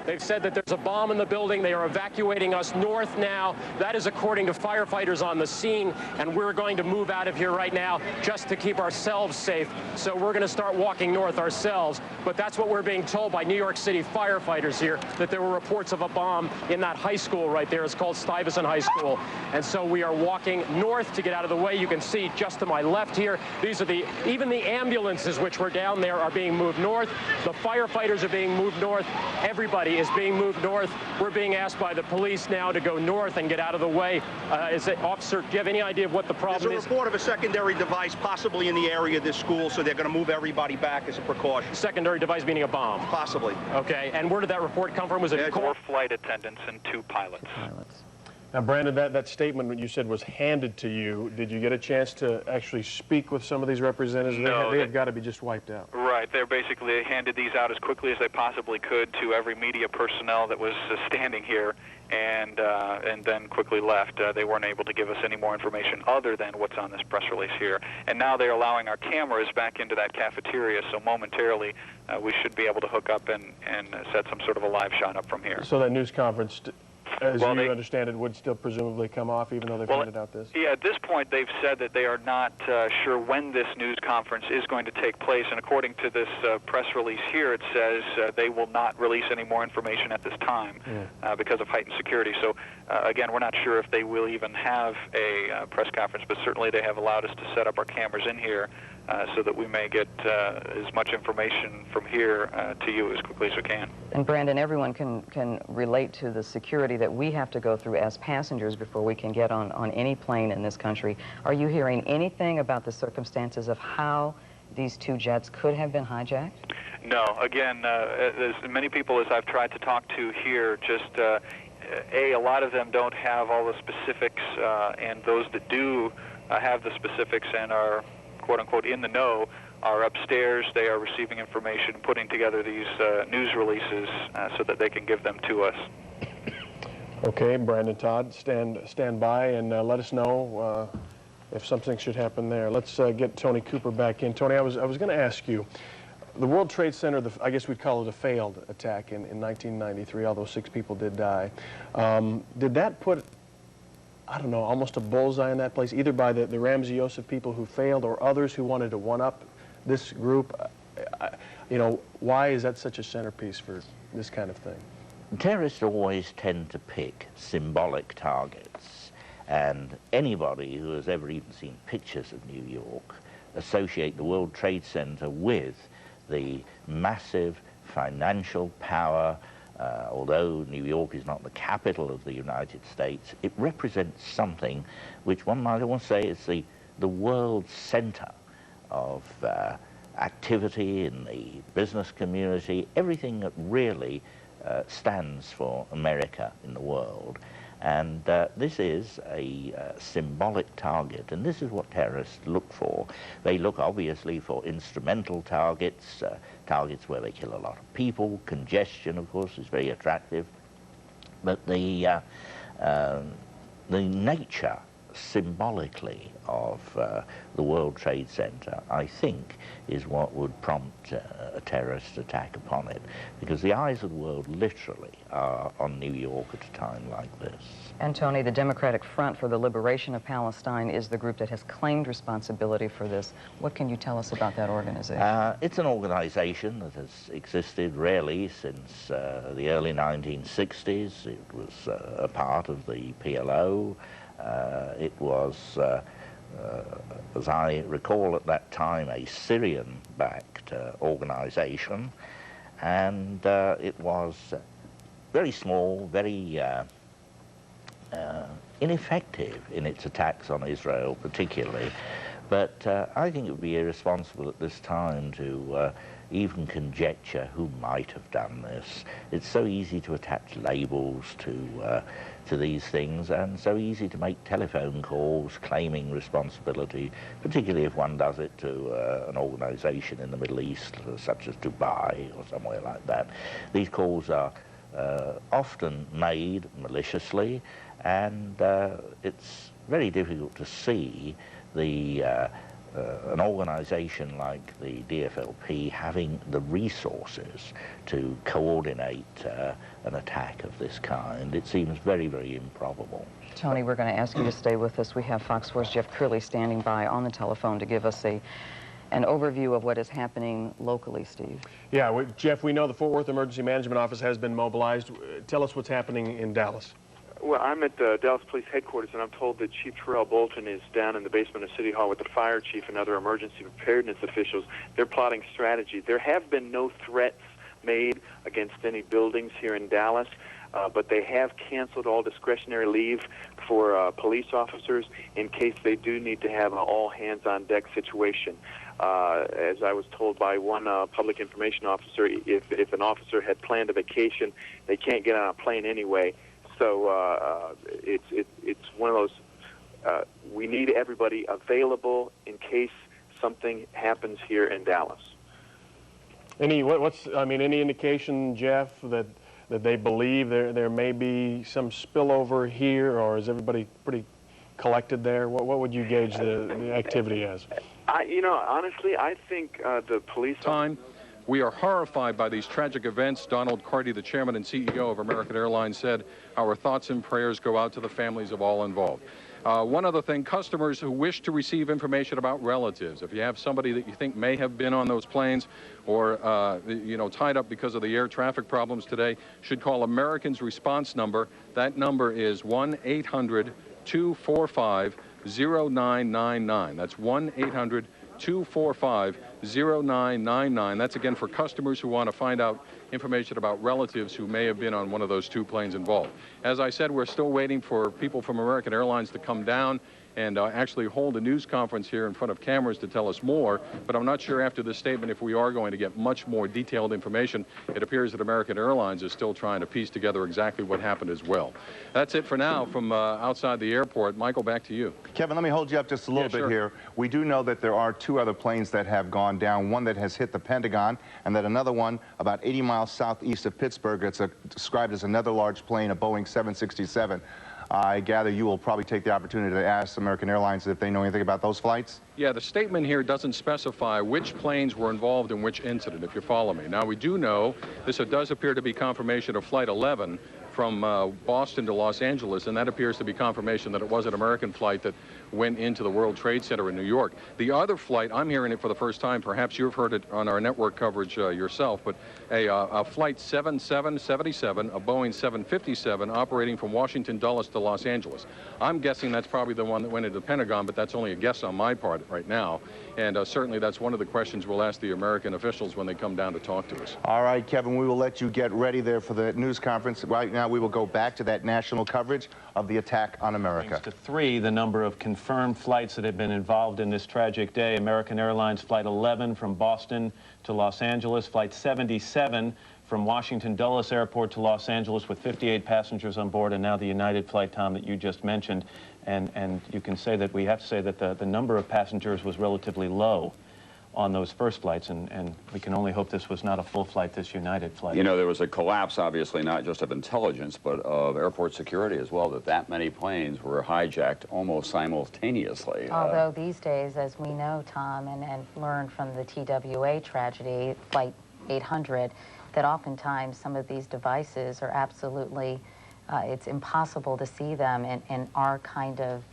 They've said that there's a bomb in the building. They are evacuating us north now. That is according to firefighters on the scene, and we're going to move out of here right now just to keep ourselves safe. So we're going to start walking north ourselves, but that's what we're being told by New York City firefighters here, that there were reports of a bomb in that high school right there. It's called Stuyvesant High School. And so we are walking north to get out of the way. You can see just to my left here, these are even the ambulances which were down there are being moved north. The firefighters are being moved north. Everybody is being moved north. We're being asked by the police now to go north and get out of the way. Officer, do you have any idea of what the problem is? There's a report of a secondary device possibly in the area of this school, so they're going to move everybody back as a precaution. Secondary device meaning a bomb? Possibly. Okay, and where did that report come from? Was it 4 flight attendants and 2 pilots. Now, Brandon, that statement you said was handed to you. Did you get a chance to actually speak with some of these representatives? No, they have got to be just wiped out. Right. They basically handed these out as quickly as they possibly could to every media personnel that was standing here, and then quickly left. They weren't able to give us any more information other than what's on this press release here. And now they're allowing our cameras back into that cafeteria, so momentarily we should be able to hook up and set some sort of a live shot up from here. So that news conference, as you understand it, would still presumably come off, even though they've handed out this? Yeah, at this point, they've said that they are not sure when this news conference is going to take place, and according to this press release here, it says they will not release any more information at this time because of heightened security. So, again, we're not sure if they will even have a press conference, but certainly they have allowed us to set up our cameras in here so that we may get as much information from here to you as quickly as we can. And Brandon, everyone can relate to the security that we have to go through as passengers before we can get on any plane in this country. Are you hearing anything about the circumstances of how these 2 jets could have been hijacked? No. Again, as many people as I've tried to talk to here, just a lot of them don't have all the specifics, and those that do have the specifics and are quote-unquote in the know are upstairs. They are receiving information, putting together these news releases so that they can give them to us. Okay, Brandon, Todd, stand by and let us know if something should happen there. Let's get Tony Cooper back in. Tony, I was going to ask you, the World Trade Center, I guess we'd call it a failed attack in 1993, although 6 people did die. Did that put, I don't know, almost a bullseye in that place, either by the Ramsey Youssef people who failed or others who wanted to one-up this group? You know, why is that such a centerpiece for this kind of thing? Terrorists always tend to pick symbolic targets, and anybody who has ever even seen pictures of New York associate the World Trade Center with the massive financial power. Although New York is not the capital of the United States, it represents something which one might almost say is the world center of activity in the business community, everything that really stands for America in the world. And this is a symbolic target, and this is what terrorists look for. They look obviously for instrumental targets, targets where they kill a lot of people. Congestion, of course, is very attractive. But the nature symbolically of the World Trade Center, I think, is what would prompt a terrorist attack upon it, because the eyes of the world literally are on New York at a time like this. And Tony, the Democratic Front for the Liberation of Palestine is the group that has claimed responsibility for this. What can you tell us about that organization? It's an organization that has existed really since the early 1960s. It was a part of the PLO. It was, as I recall at that time, a Syrian-backed organization, and it was very small, very ineffective in its attacks on Israel particularly. But I think it would be irresponsible at this time to even conjecture who might have done this. It's so easy to attach labels to these things, and so easy to make telephone calls claiming responsibility, particularly if one does it to an organization in the Middle East, such as Dubai or somewhere like that. These calls are often made maliciously, and it's very difficult to see the an organization like the DFLP having the resources to coordinate an attack of this kind. It seems very, very improbable. Tony, we're going to ask you to stay with us. We have Fox 4's Jeff Curley standing by on the telephone to give us an overview of what is happening locally, Steve. Yeah, Jeff, we know the Fort Worth Emergency Management Office has been mobilized. Tell us what's happening in Dallas. Well, I'm at the Dallas Police Headquarters, and I'm told that Chief Terrell Bolton is down in the basement of City Hall with the fire chief and other emergency preparedness officials. They're plotting strategy. There have been no threats made against any buildings here in Dallas, but they have canceled all discretionary leave for police officers in case they do need to have an all-hands-on-deck situation. As I was told by one public information officer, if an officer had planned a vacation, they can't get on a plane anyway. So it's one of those, we need everybody available in case something happens here in Dallas. Any indication, Jeff, that they believe there may be some spillover here, or is everybody pretty collected there? What would you gauge the activity as? Honestly, I think the police... We are horrified by these tragic events. Donald Carty, the chairman and CEO of American Airlines, said, "Our thoughts and prayers go out to the families of all involved." One other thing, customers who wish to receive information about relatives, if you have somebody that you think may have been on those planes or, tied up because of the air traffic problems today, should call American's response number. That number is 1-800-245-0999. That's 1-800-245-0999. That's again for customers who want to find out information about relatives who may have been on one of those two planes involved. As I said, we're still waiting for people from American Airlines to come down and actually hold a news conference here in front of cameras to tell us more, but I'm not sure after this statement if we are going to get much more detailed information. It appears that American Airlines is still trying to piece together exactly what happened as well. That's it for now from outside the airport. Michael, back to you. Kevin, let me hold you up just a little bit here. We do know that there are two other planes that have gone down, one that has hit the Pentagon, and that another one about 80 miles southeast of Pittsburgh. It's described as another large plane, a Boeing 767. I gather you will probably take the opportunity to ask American Airlines if they know anything about those flights? Yeah, the statement here doesn't specify which planes were involved in which incident, if you follow me. Now, we do know this does appear to be confirmation of Flight 11 from Boston to Los Angeles, and that appears to be confirmation that it was an American flight that went into the World Trade Center in New York. The other flight, I'm hearing it for the first time, perhaps you've heard it on our network coverage yourself, but a Flight 7777, a Boeing 757, operating from Washington Dulles to Los Angeles. I'm guessing that's probably the one that went into the Pentagon, but that's only a guess on my part right now. And certainly that's one of the questions we'll ask the American officials when they come down to talk to us. All right, Kevin, we will let you get ready there for the news conference. Right now, we will go back to that national coverage of the attack on America. To 3, the number of confirmed flights that have been involved in this tragic day. American Airlines Flight 11 from Boston to Los Angeles, Flight 77 from Washington Dulles Airport to Los Angeles with 58 passengers on board, and now the United flight, Tom, that you just mentioned. And you can say that we have to say that the number of passengers was relatively low on those first flights, and we can only hope this was not a full flight, this United flight. You know, there was a collapse, obviously, not just of intelligence, but of airport security as well, that many planes were hijacked almost simultaneously. Although these days, as we know, Tom, and learned from the TWA tragedy, Flight 800, that oftentimes some of these devices are absolutely, it's impossible to see them in our kind of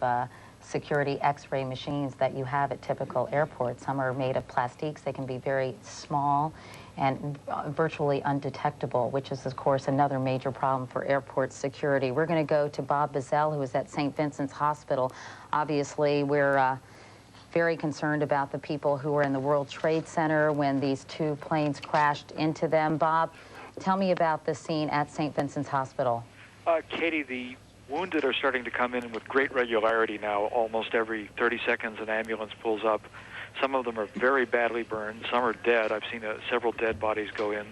security X-ray machines that you have at typical airports. Some are made of plastiques. They can be very small and virtually undetectable, which is, of course, another major problem for airport security. We're going to go to Bob Bazell, who is at St. Vincent's Hospital. Obviously, we're very concerned about the people who were in the World Trade Center when these two planes crashed into them. Bob, tell me about the scene at St. Vincent's Hospital. Katie, the wounded are starting to come in with great regularity now. Almost every 30 seconds an ambulance pulls up. Some of them are very badly burned. Some are dead. I've seen several dead bodies go in.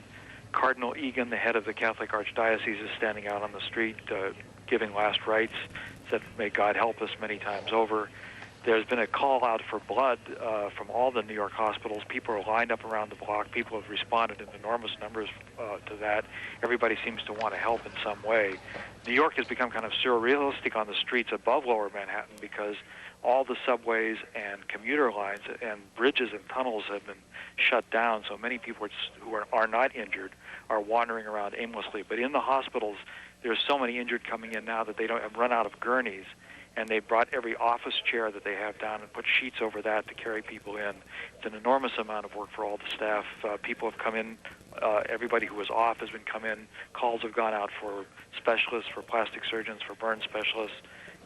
Cardinal Egan, the head of the Catholic Archdiocese, is standing out on the street giving last rites. Said, "May God help us," many times over. There's been a call out for blood from all the New York hospitals. People are lined up around the block. People have responded in enormous numbers to that. Everybody seems to want to help in some way. New York has become kind of surrealistic on the streets above Lower Manhattan because all the subways and commuter lines and bridges and tunnels have been shut down, so many people who are not injured are wandering around aimlessly. But in the hospitals, there's so many injured coming in now that they don't have run out of gurneys, and they brought every office chair that they have down and put sheets over that to carry people in. It's an enormous amount of work for all the staff. People have come in. Everybody who was off has been come in. Calls have gone out for specialists, for plastic surgeons, for burn specialists,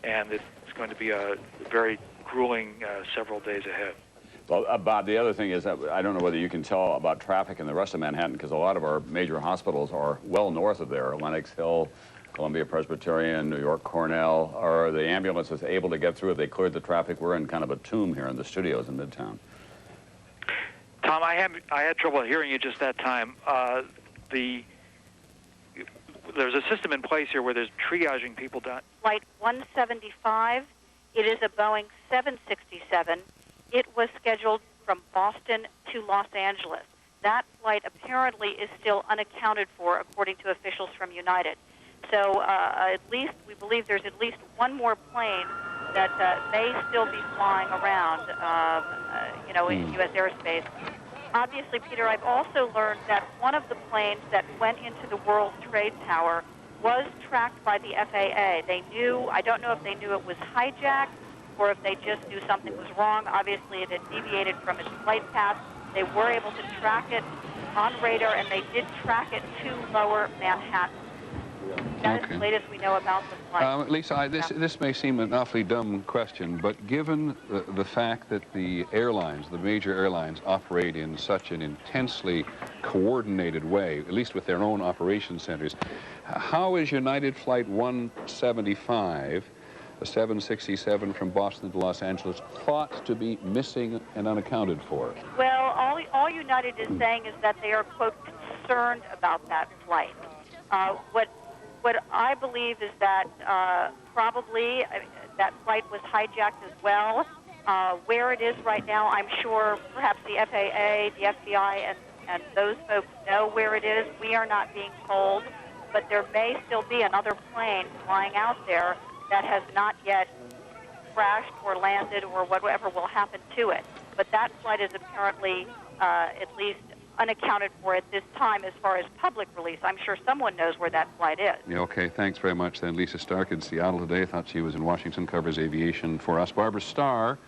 and it's going to be a very grueling several days ahead. Well, Bob, the other thing is that I don't know whether you can tell about traffic in the rest of Manhattan, because a lot of our major hospitals are well north of there. Lenox Hill, Columbia Presbyterian, New York Cornell. Are the ambulances able to get through? Have they cleared the traffic? We're in kind of a tomb here in the studios in Midtown. Tom, I had trouble hearing you just that time. There's a system in place here where there's triaging people down. Flight 175, it is a Boeing 767. It was scheduled from Boston to Los Angeles. That flight apparently is still unaccounted for, according to officials from United. So at least we believe there's at least one more plane that may still be flying around, in U.S. airspace. Obviously, Peter, I've also learned that one of the planes that went into the World Trade Tower was tracked by the FAA. They knew, I don't know if they knew it was hijacked or if they just knew something was wrong. Obviously, it had deviated from its flight path. They were able to track it on radar, and they did track it to Lower Manhattan. That is the latest we know about the flight. Lisa, this may seem an awfully dumb question, but given the fact that the airlines, the major airlines, operate in such an intensely coordinated way, at least with their own operation centers, how is United Flight 175, a 767 from Boston to Los Angeles, thought to be missing and unaccounted for? Well, all United is saying is that they are, quote, concerned about that flight. What I believe is that probably that flight was hijacked as well. Where it is right now, I'm sure perhaps the FAA, the FBI, and those folks know where it is. We are not being told, but there may still be another plane flying out there that has not yet crashed or landed or whatever will happen to it. But that flight is apparently at least unaccounted for at this time as far as public release. I'm sure someone knows where that flight is. Yeah, okay, thanks very much then. Lisa Stark in Seattle today. Thought she was in Washington, covers aviation for us. Barbara Starr,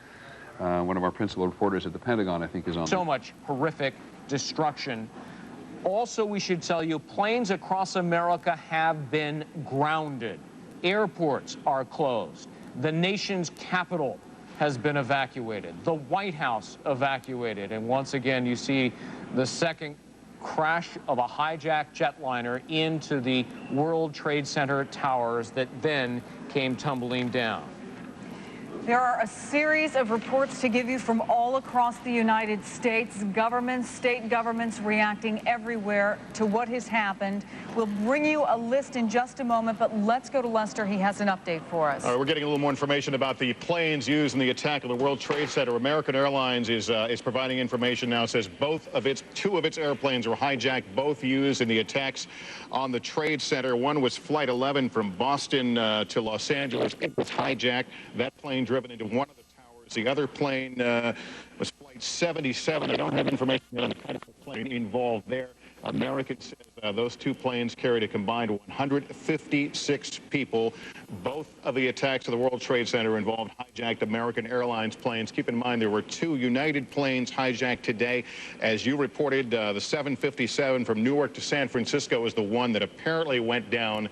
one of our principal reporters at the Pentagon, I think is on. So much horrific destruction. Also, we should tell you, planes across America have been grounded. Airports are closed. The nation's capital has been evacuated. The White House evacuated. And once again, you see the second crash of a hijacked jetliner into the World Trade Center towers that then came tumbling down. There are a series of reports to give you from all across the United States. Governments, state governments reacting everywhere to what has happened. We'll bring you a list in just a moment, but let's go to Lester. He has an update for us. All right, we're getting a little more information about the planes used in the attack of the World Trade Center. American Airlines is providing information now. Says two of its airplanes were hijacked, both used in the attacks on the Trade Center. One was Flight 11 from Boston to Los Angeles. It was hijacked. That plane driven into one of the towers. The other plane was Flight 77. I don't have information on the kind of plane involved there. American says those two planes carried a combined 156 people. Both of the attacks of the World Trade Center involved hijacked American Airlines planes. Keep in mind there were two United planes hijacked today. As you reported, the 757 from Newark to San Francisco is the one that apparently went down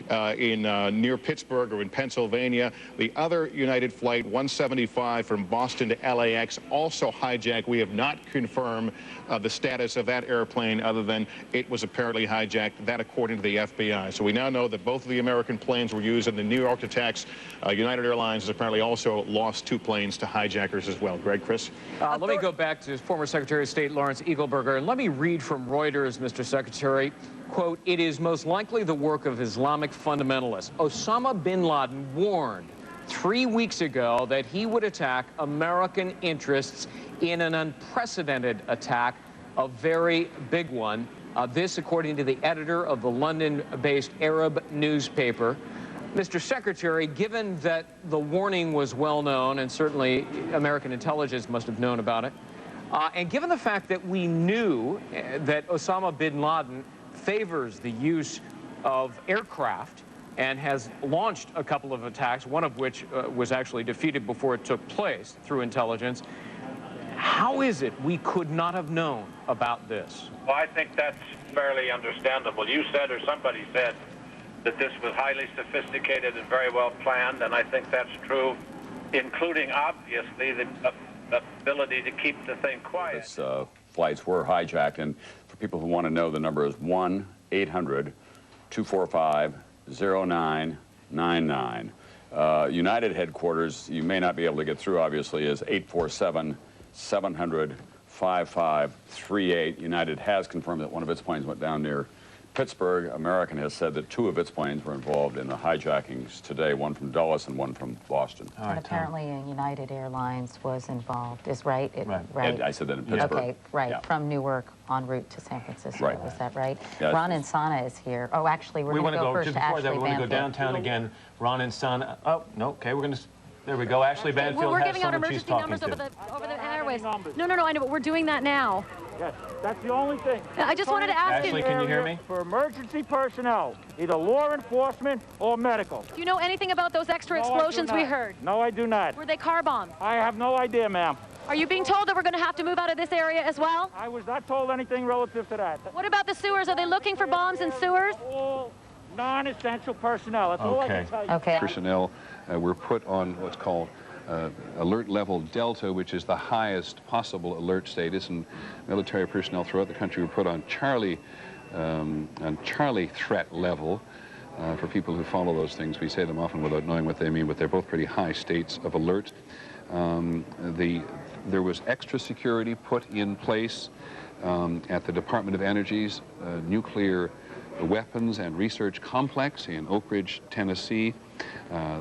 near Pittsburgh or in Pennsylvania. The other United flight, 175 from Boston to LAX, also hijacked. We have not confirmed the status of that airplane other than it was apparently hijacked, that according to the FBI. So we now know that both of the American planes were used in the New York attacks. United Airlines has apparently also lost two planes to hijackers as well. Greg, Chris? Let me go back to former Secretary of State Lawrence Eagleburger, and let me read from Reuters, Mr. Secretary. Quote, "It is most likely the work of Islamic fundamentalists. Osama bin Laden warned 3 weeks ago that he would attack American interests in an unprecedented attack, a very big one. This, according to the editor of the London-based Arab newspaper. Mr. Secretary, given that the warning was well known, and certainly American intelligence must have known about it, and given the fact that we knew that Osama bin Laden favors the use of aircraft and has launched a couple of attacks, one of which was actually defeated before it took place through intelligence, how is it we could not have known about this? Well, I think that's fairly understandable. You said, or somebody said, that this was highly sophisticated and very well planned, and I think that's true, including, obviously, the ability to keep the thing quiet. These flights were hijacked, and for people who want to know, the number is 1-800-245-0999. United headquarters, you may not be able to get through, obviously, is 847-700-5538. United has confirmed that one of its planes went down near Pittsburgh. American has said that 2 of its planes were involved in the hijackings today, one from Dulles and one from Boston. And apparently United Airlines was involved, is right? Right. I said that in Pittsburgh. Okay, right, Yeah. from Newark en route to San Francisco, Right. is that right? Yes. Ron and Sana is here. Oh, actually, we're going to go first just to before Ashley that, we want to go Banfield. downtown again. Ron and Sana. Oh, no, okay, we're going to... There we go. Ashley Banfield We're has giving out someone she's emergency talking numbers to. over the airways. No, I know, but we're doing that now. Yes, that's the only thing. I just wanted to ask Ashley, can you hear me? For emergency personnel, either law enforcement or medical. Do you know anything about those extra No, I do explosions we not. heard? No, I do not. Were they car bombs? I have no idea, ma'am. Are you being told that we're going to have to move out of this area as well? I was not told anything relative to that. What about the sewers? Are they looking for bombs in sewers? All non-essential personnel. That's all I can tell you. Okay. Personnel were put on what's called alert level Delta, which is the highest possible alert status, and military personnel throughout the country were put on Charlie threat level. For people who follow those things, we say them often without knowing what they mean, but they're both pretty high states of alert. There was extra security put in place at the Department of Energy's nuclear weapons and research complex in Oak Ridge, Tennessee.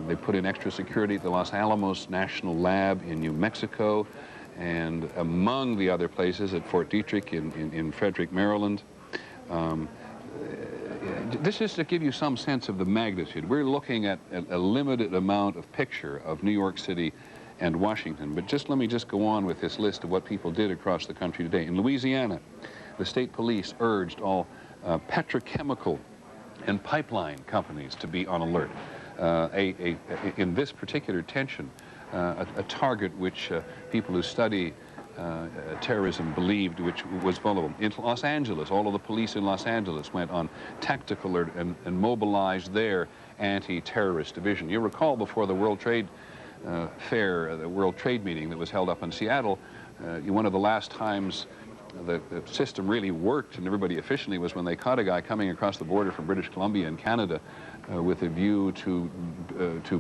They put in extra security at the Los Alamos National Lab in New Mexico, and among the other places at Fort Detrick in Frederick, Maryland. This is to give you some sense of the magnitude. We're looking at a limited amount of picture of New York City and Washington, but let me go on with this list of what people did across the country today. In Louisiana, the state police urged all petrochemical and pipeline companies to be on alert. In this particular tension, a target which people who study terrorism believed which was vulnerable. In Los Angeles, all of the police in Los Angeles went on tactical alert and mobilized their anti-terrorist division. You recall before the World Trade Fair, the World Trade meeting that was held up in Seattle, one of the last times the system really worked and everybody efficiently was when they caught a guy coming across the border from British Columbia and Canada with a view to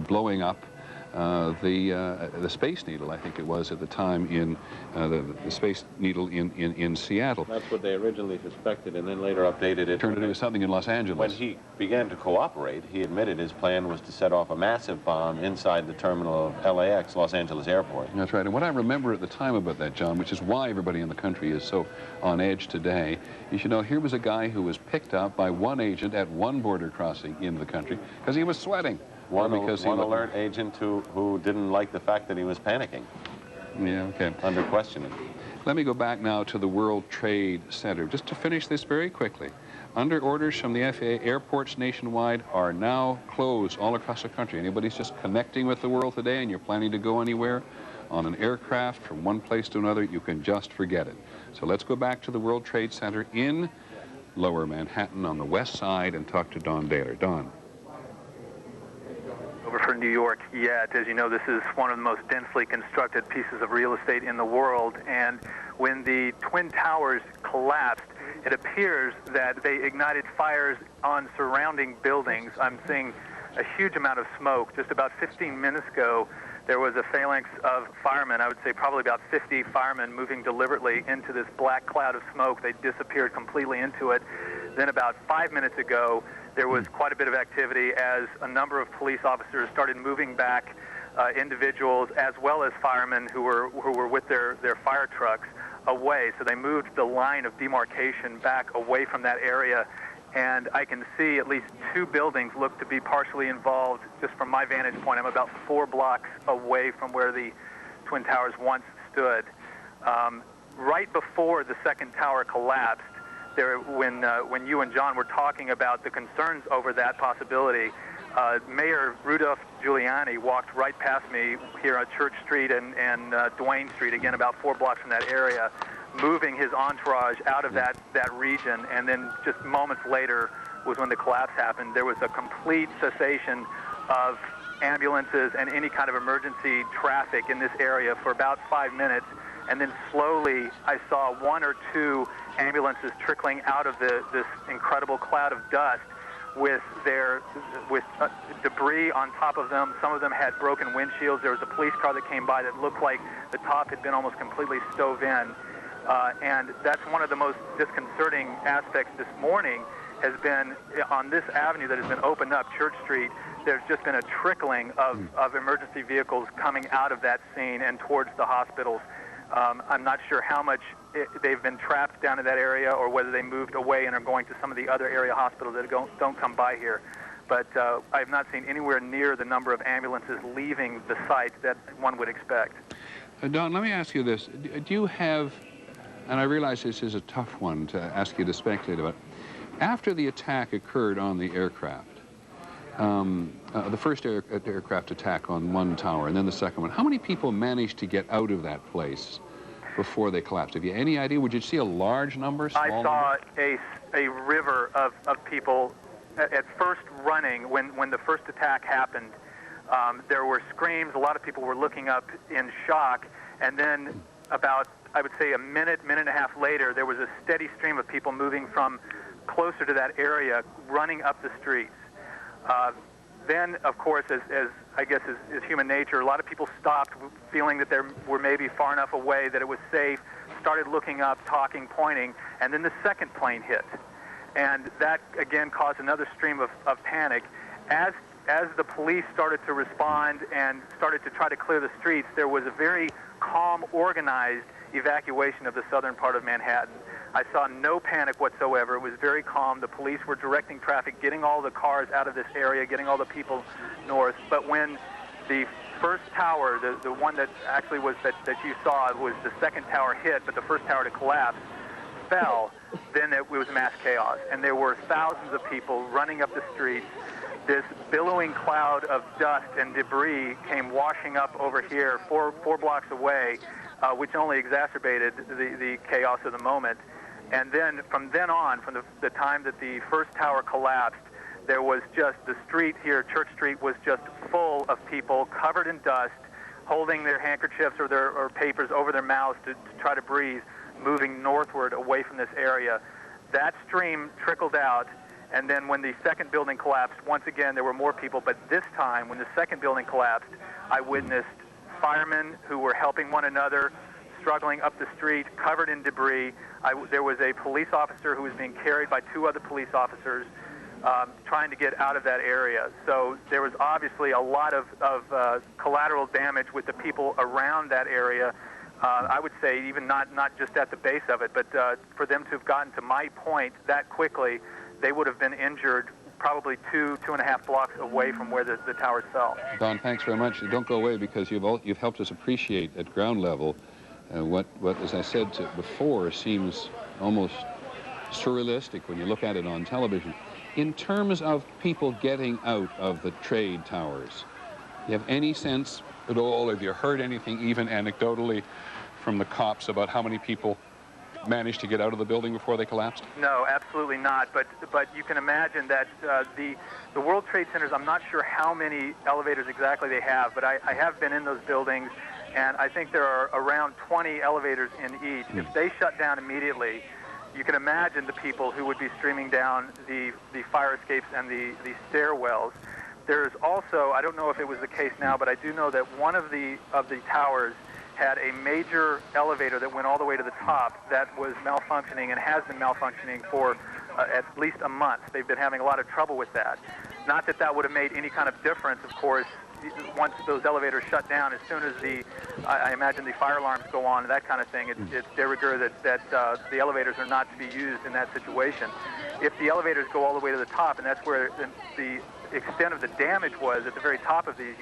blowing up the Space Needle, I think it was at the time, in the Space Needle in Seattle. That's what they originally suspected and then later updated it. Turned it into something in Los Angeles. When he began to cooperate, he admitted his plan was to set off a massive bomb inside the terminal of LAX, Los Angeles Airport. That's right. And what I remember at the time about that, John, which is why everybody in the country is so on edge today, you should know here was a guy who was picked up by one agent at one border crossing in the country because he was sweating. One alert agent who didn't like the fact that he was panicking. Yeah, okay. Under questioning. Let me go back now to the World Trade Center. Just to finish this very quickly. Under orders from the FAA, airports nationwide are now closed all across the country. Anybody's just connecting with the world today and you're planning to go anywhere on an aircraft from one place to another, you can just forget it. So let's go back to the World Trade Center in Lower Manhattan on the west side and talk to Don Daler. Don. Over for New York yet. As you know, this is one of the most densely constructed pieces of real estate in the world, and when the Twin Towers collapsed, it appears that they ignited fires on surrounding buildings. I'm seeing a huge amount of smoke. Just about 15 minutes ago, there was a phalanx of firemen, I would say probably about 50 firemen, moving deliberately into this black cloud of smoke. They disappeared completely into it. Then about 5 minutes ago, there was quite a bit of activity as a number of police officers started moving back individuals as well as firemen who were with their fire trucks away. So they moved the line of demarcation back away from that area. And I can see at least 2 buildings look to be partially involved. Just from my vantage point, I'm about 4 blocks away from where the Twin Towers once stood. Right before the second tower collapsed, when you and John were talking about the concerns over that possibility, Mayor Rudolph Giuliani walked right past me here on Church Street and Duane Street, again about 4 blocks from that area, moving his entourage out of that region. And then just moments later was when the collapse happened. There was a complete cessation of ambulances and any kind of emergency traffic in this area for about 5 minutes. And then slowly I saw 1 or 2 ambulances trickling out of this incredible cloud of dust with debris on top of them. Some of them had broken windshields. There was a police car that came by that looked like the top had been almost completely stove in. And that's one of the most disconcerting aspects this morning has been on this avenue that has been opened up, Church Street. There's just been a trickling of emergency vehicles coming out of that scene and towards the hospitals. I'm not sure how much they've been trapped down in that area or whether they moved away and are going to some of the other area hospitals that don't come by here. But I've not seen anywhere near the number of ambulances leaving the site that one would expect. Don, let me ask you this. Do you have, and I realize this is a tough one to ask you to speculate about, after the attack occurred on the aircraft, the first aircraft attack on one tower and then the second one, how many people managed to get out of that place before they collapsed? Have you any idea? Would you see a large number, small I saw a river of people at first running when the first attack happened. There were screams. A lot of people were looking up in shock. And then about, I would say, a minute and a half later, there was a steady stream of people moving from closer to that area, running up the streets. Then, of course, as I guess is human nature, a lot of people stopped, feeling that they were maybe far enough away that it was safe, started looking up, talking, pointing, and then the second plane hit. And that, again, caused another stream of panic. As the police started to respond and started to try to clear the streets, there was a very calm, organized evacuation of the southern part of Manhattan. I saw no panic whatsoever. It was very calm. The police were directing traffic, getting all the cars out of this area, getting all the people north. But when the first tower, the one that actually was that you saw, was the second tower hit, but the first tower to collapse fell, then it was mass chaos. And there were thousands of people running up the streets. This billowing cloud of dust and debris came washing up over here, four blocks away, which only exacerbated the chaos of the moment. And then from then on, from the time that the first tower collapsed, there was just the street here, Church Street, was just full of people covered in dust, holding their handkerchiefs or papers over their mouths to try to breathe, moving northward away from this area. That stream trickled out, and then when the second building collapsed, once again there were more people, but this time when the second building collapsed, I witnessed firemen who were helping one another, struggling up the street, covered in debris. There was a police officer who was being carried by 2 other police officers trying to get out of that area. So there was obviously a lot of collateral damage with the people around that area. I would say even not just at the base of it, but for them to have gotten to my point that quickly, they would have been injured probably 2.5 blocks away from where the towers fell. Don, thanks very much. Don't go away, because you've helped us appreciate at ground level what, as I said before, seems almost surrealistic when you look at it on television. In terms of people getting out of the trade towers, do you have any sense at all? Have you heard anything, even anecdotally, from the cops about how many people managed to get out of the building before they collapsed? No, absolutely not. But you can imagine that the World Trade Centers, I'm not sure how many elevators exactly they have, but I have been in those buildings, and I think there are around 20 elevators in each. If they shut down immediately, you can imagine the people who would be streaming down the fire escapes and the stairwells. There's also, I don't know if it was the case now, but I do know that one of the towers had a major elevator that went all the way to the top that was malfunctioning and has been malfunctioning for at least a month. They've been having a lot of trouble with that. Not that that would have made any kind of difference, of course, once those elevators shut down, as soon as I imagine the fire alarms go on and that kind of thing, it's de rigueur that the elevators are not to be used in that situation. If the elevators go all the way to the top, and that's where the extent of the damage was at the very top of these,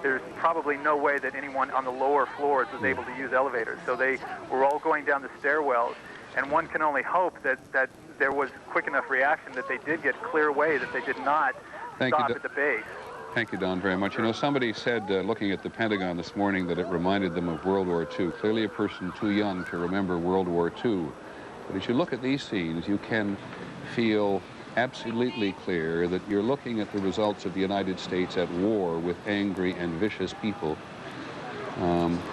there's probably no way that anyone on the lower floors was able to use elevators. So they were all going down the stairwells, and one can only hope that there was quick enough reaction that they did get clear away, that they did not stop at the base. Thank you, Don, very much. You know, somebody said, looking at the Pentagon this morning, that it reminded them of World War II. Clearly a person too young to remember World War II. But as you look at these scenes, you can feel absolutely clear that you're looking at the results of the United States at war with angry and vicious people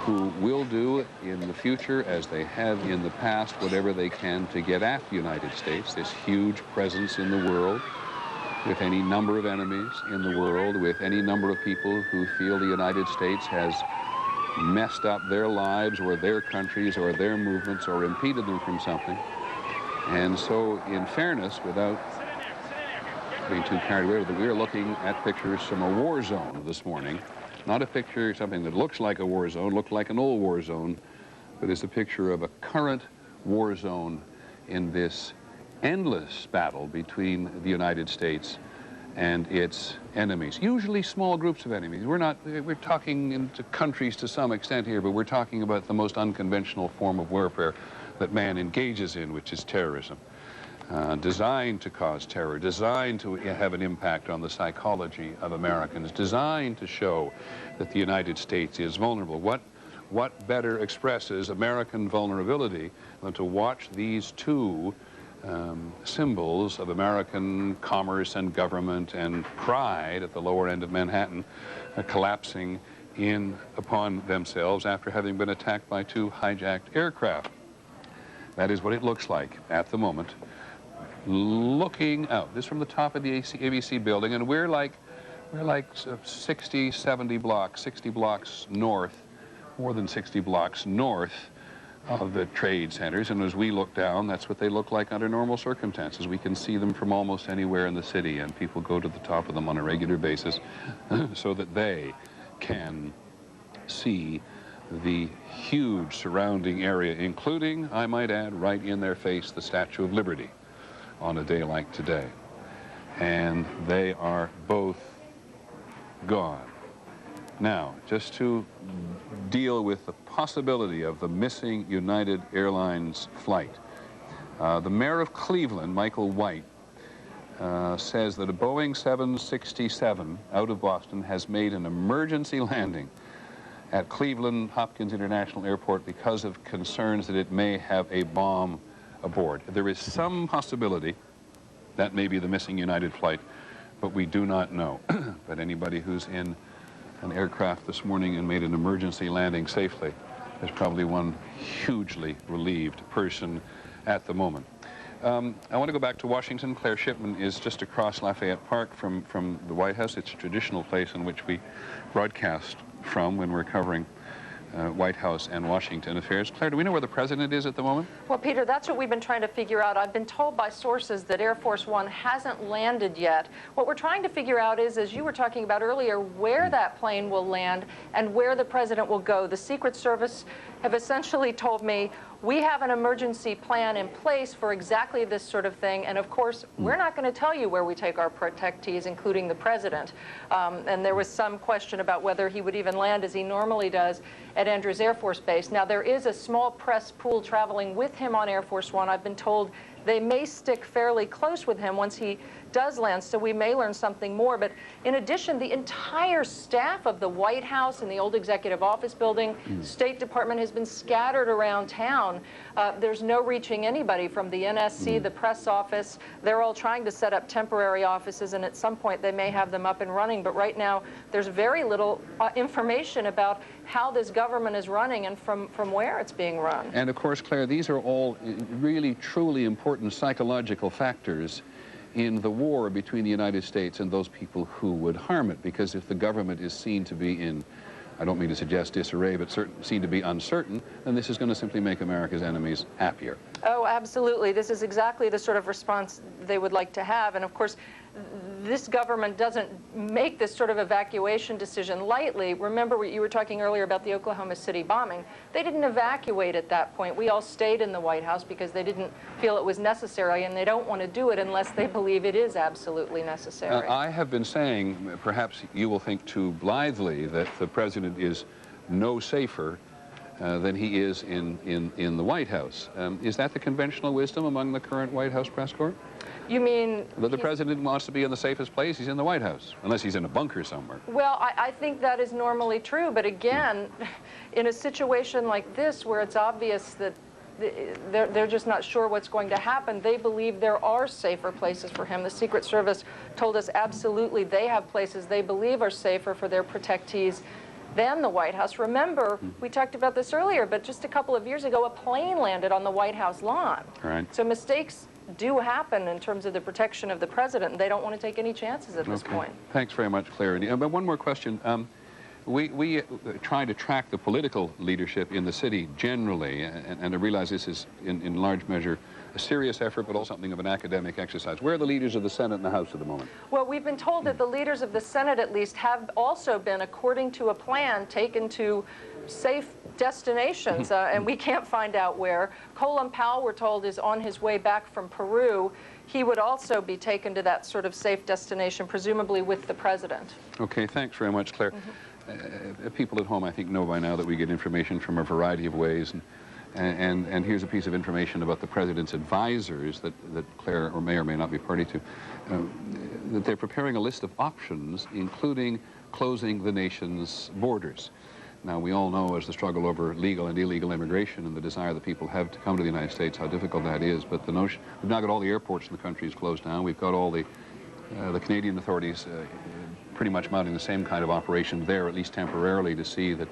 who will do in the future, as they have in the past, whatever they can to get at the United States, this huge presence in the world, with any number of enemies in the world, with any number of people who feel the United States has messed up their lives or their countries or their movements or impeded them from something. And so, in fairness, without being too carried away with it, we are looking at pictures from a war zone this morning. Not a picture, something that looks like a war zone, looked like an old war zone, but is a picture of a current war zone in this endless battle between the United States and its enemies, usually small groups of enemies. We're talking into countries to some extent here, but we're talking about the most unconventional form of warfare that man engages in, which is terrorism. Designed to cause terror, designed to have an impact on the psychology of Americans, designed to show that the United States is vulnerable. What better expresses American vulnerability than to watch these two symbols of American commerce and government and pride at the lower end of Manhattan collapsing in upon themselves after having been attacked by two hijacked aircraft. That is what it looks like at the moment. Looking out, this from the top of the ABC building, and we're like 60, 70 blocks, 60 blocks north, more than 60 blocks north of the trade centers, and as we look down, that's what they look like under normal circumstances. We can see them from almost anywhere in the city, and people go to the top of them on a regular basis so that they can see the huge surrounding area, including, I might add, right in their face, the Statue of Liberty on a day like today. And they are both gone. Now, just to deal with the possibility of the missing United Airlines flight, the mayor of Cleveland, Michael White, says that a Boeing 767 out of Boston has made an emergency landing at Cleveland Hopkins International Airport because of concerns that it may have a bomb aboard. There is some possibility that may be the missing United flight, but we do not know. But anybody who's in an aircraft this morning and made an emergency landing safely is probably one hugely relieved person at the moment. I want to go back to Washington. Claire Shipman is just across Lafayette Park from the White House. It's a traditional place in which we broadcast from when we're covering White House and Washington affairs. Claire, do we know where the president is at the moment? Well, Peter, that's what we've been trying to figure out. I've been told by sources that Air Force One hasn't landed yet. What we're trying to figure out is, as you were talking about earlier, where that plane will land and where the president will go. The Secret Service have essentially told me, we have an emergency plan in place for exactly this sort of thing, and of course, we're not going to tell you where we take our protectees, including the president. And there was some question about whether he would even land, as he normally does, at Andrews Air Force Base. Now, there is a small press pool traveling with him on Air Force One. I've been told they may stick fairly close with him once he does land, so we may learn something more. But in addition, the entire staff of the White House and the old Executive Office building, State Department, has been scattered around town. There's no reaching anybody from the NSC, the press office. They're all trying to set up temporary offices, and at some point they may have them up and running. But right now, there's very little information about how this government is running and from where it's being run. And of course, Claire, these are all really, truly important psychological factors in the war between the United States and those people who would harm it. Because if the government is seen to be in, I don't mean to suggest disarray, but seen to be uncertain, then this is going to simply make America's enemies happier. Oh, absolutely. This is exactly the sort of response they would like to have. And of course, this government doesn't make this sort of evacuation decision lightly. Remember, you were talking earlier about the Oklahoma City bombing. They didn't evacuate at that point. We all stayed in the White House because they didn't feel it was necessary, and they don't want to do it unless they believe it is absolutely necessary. I have been saying, perhaps you will think too blithely, that the president is no safer than he is in the White House. Is that the conventional wisdom among the current White House press corps? You mean... That the president wants to be in the safest place, he's in the White House, unless he's in a bunker somewhere. Well, I think that is normally true, but again, in a situation like this where it's obvious that they're just not sure what's going to happen, they believe there are safer places for him. The Secret Service told us absolutely they have places they believe are safer for their protectees than the White House. Remember, we talked about this earlier, but just a couple of years ago, a plane landed on the White House lawn. Right. So mistakes do happen in terms of the protection of the president, and they don't want to take any chances at this point. Thanks very much, Claire. But one more question. We try to track the political leadership in the city generally, and I realize this is in large measure a serious effort, but also something of an academic exercise. Where are the leaders of the Senate and the House at the moment? Well, we've been told that the leaders of the Senate, at least, have also been, according to a plan, taken to safe destinations, and we can't find out where. Colin Powell, we're told, is on his way back from Peru. He would also be taken to that sort of safe destination, presumably with the president. Okay, thanks very much, Claire. People at home, I think, know by now that we get information from a variety of ways, and here's a piece of information about the president's advisors that Claire may or may not be party to, that they're preparing a list of options, including closing the nation's borders. Now, we all know, as the struggle over legal and illegal immigration and the desire that people have to come to the United States, how difficult that is. But the notion, we've now got all the airports in the country is closed down. We've got all the Canadian authorities pretty much mounting the same kind of operation there, at least temporarily, to see that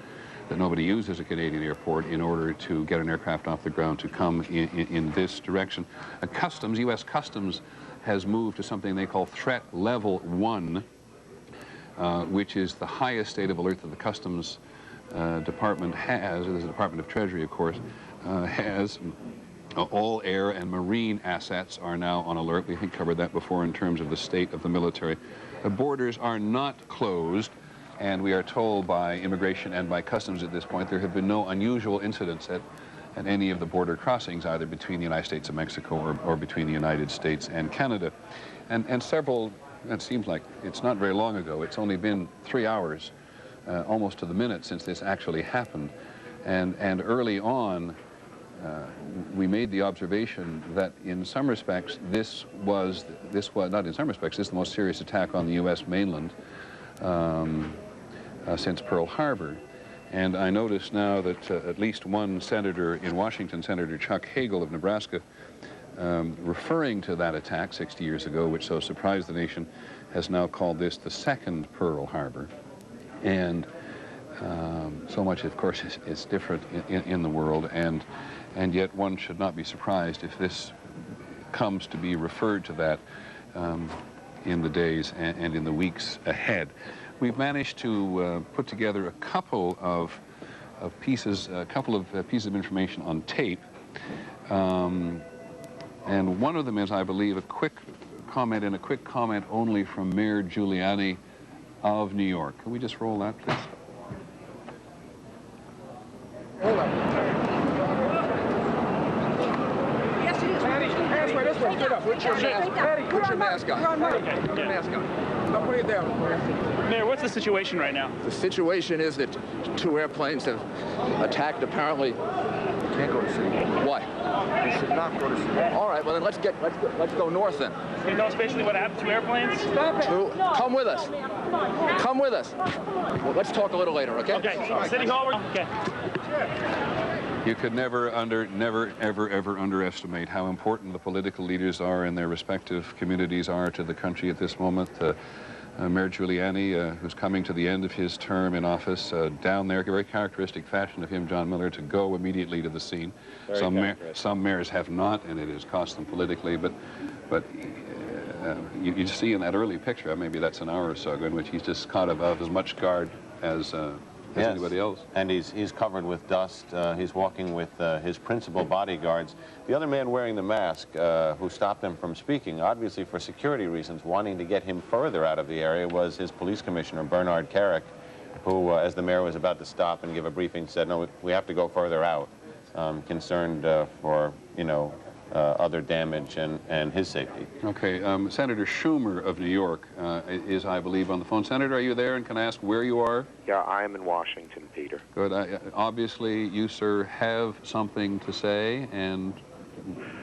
nobody uses a Canadian airport in order to get an aircraft off the ground to come in this direction. Customs, U.S. Customs, has moved to something they call Threat Level 1, which is the highest state of alert that the Customs Department has, the Department of Treasury, of course, has. All air and marine assets are now on alert. We think covered that before in terms of the state of the military. The borders are not closed, and we are told by immigration and by customs at this point there have been no unusual incidents at any of the border crossings, either between the United States and Mexico or between the United States and Canada. And several, it seems like it's not very long ago, it's only been 3 hours, almost to the minute, since this actually happened. And early on, we made the observation that in some respects this was not in some respects, this is the most serious attack on the U.S. mainland since Pearl Harbor. And I notice now that at least one senator in Washington, Senator Chuck Hagel of Nebraska, referring to that attack 60 years ago, which so surprised the nation, has now called this the second Pearl Harbor. And so much, of course, is different in the world, and yet one should not be surprised if this comes to be referred to that in the days and in the weeks ahead. We've managed to put together a couple of pieces of information on tape, and one of them is, I believe, a quick comment and a quick comment only from Mayor Giuliani of New York. Can we just roll that, please? Hold up. Yes, it is. Hands way this way. Get up. Put your mask on. Put your mask on. Put your mask on. Now put it down. Mayor, what's the situation right now? The situation is that 2 airplanes have attacked, apparently. You can't go to city. Why? You should not go to city. All right, well then let's go north then. You know basically what happened to 2 airplanes? Stop it. Come with us. Come with us. Well, let's talk a little later, okay? Okay. City Hall. Okay. You could never, ever underestimate how important the political leaders are and their respective communities are to the country at this moment. Mayor Giuliani, who's coming to the end of his term in office, down there, a very characteristic fashion of him, John Miller, to go immediately to the scene. Some mayors have not, and it has cost them politically, but you see in that early picture, maybe that's an hour or so ago, in which he's just caught above as much guard as as anybody else. And he's covered with dust. He's walking with his principal bodyguards. The other man wearing the mask who stopped him from speaking, obviously for security reasons, wanting to get him further out of the area, was his police commissioner, Bernard Carrick, who, as the mayor was about to stop and give a briefing, said, no, we have to go further out, concerned for, you know, other damage and his safety. Okay, Senator Schumer of New York is, I believe, on the phone. Senator, are you there, and can I ask where you are? Yeah, I am in Washington, Peter. Good. Obviously, you, sir, have something to say, and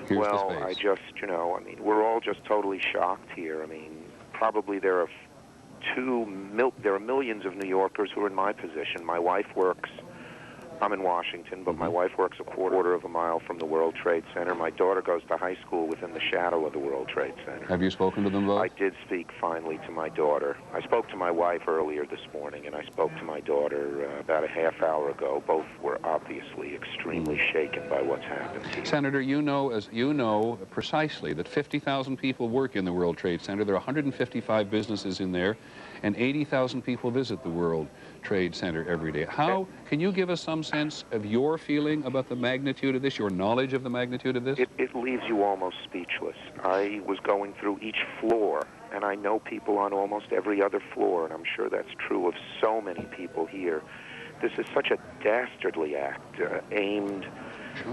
here's the space. Well, I just, you know, I mean, we're all just totally shocked here. I mean, probably there are millions of New Yorkers who are in my position. My wife works, I'm in Washington, but my wife works a quarter of a mile from the World Trade Center. My daughter goes to high school within the shadow of the World Trade Center. Have you spoken to them both? I did speak finally to my daughter. I spoke to my wife earlier this morning, and I spoke to my daughter about a half hour ago. Both were obviously extremely shaken by what's happened here. Senator, you know precisely that 50,000 people work in the World Trade Center. There are 155 businesses in there, and 80,000 people visit the World Trade Center every day. How can you give us some sense of your feeling about the magnitude of this, your knowledge of the magnitude of this? It leaves you almost speechless. I was going through each floor, and I know people on almost every other floor, and I'm sure that's true of so many people here. This is such a dastardly act aimed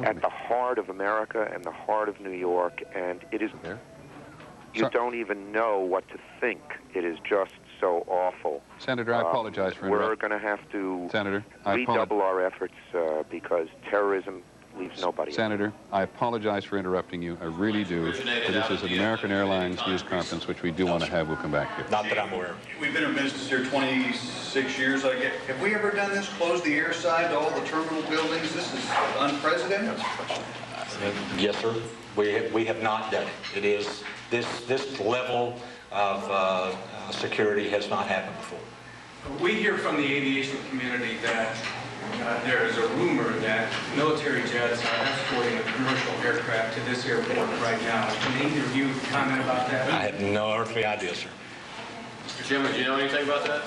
at the heart of America and the heart of New York, and it is... You don't even know what to think. It is just so awful. Senator, I apologize for interrupting. We're going to have to Senator, redouble our efforts because terrorism leaves nobody. Senator, I apologize for interrupting you. I really do. But this is an American Airlines news conference, which we do want to have. We'll come back to. Not that I'm aware of. We've been in business here 26 years, I guess. Have we ever done this? Closed the air side to all the terminal buildings? This is unprecedented. Yes, sir. We have not done it. It is this level of security has not happened before. We hear from the aviation community that there is a rumor that military jets are escorting a commercial aircraft to this airport right now. Can either of you comment about that? I have no earthly idea, sir. Mr. Chairman, do you know anything about that?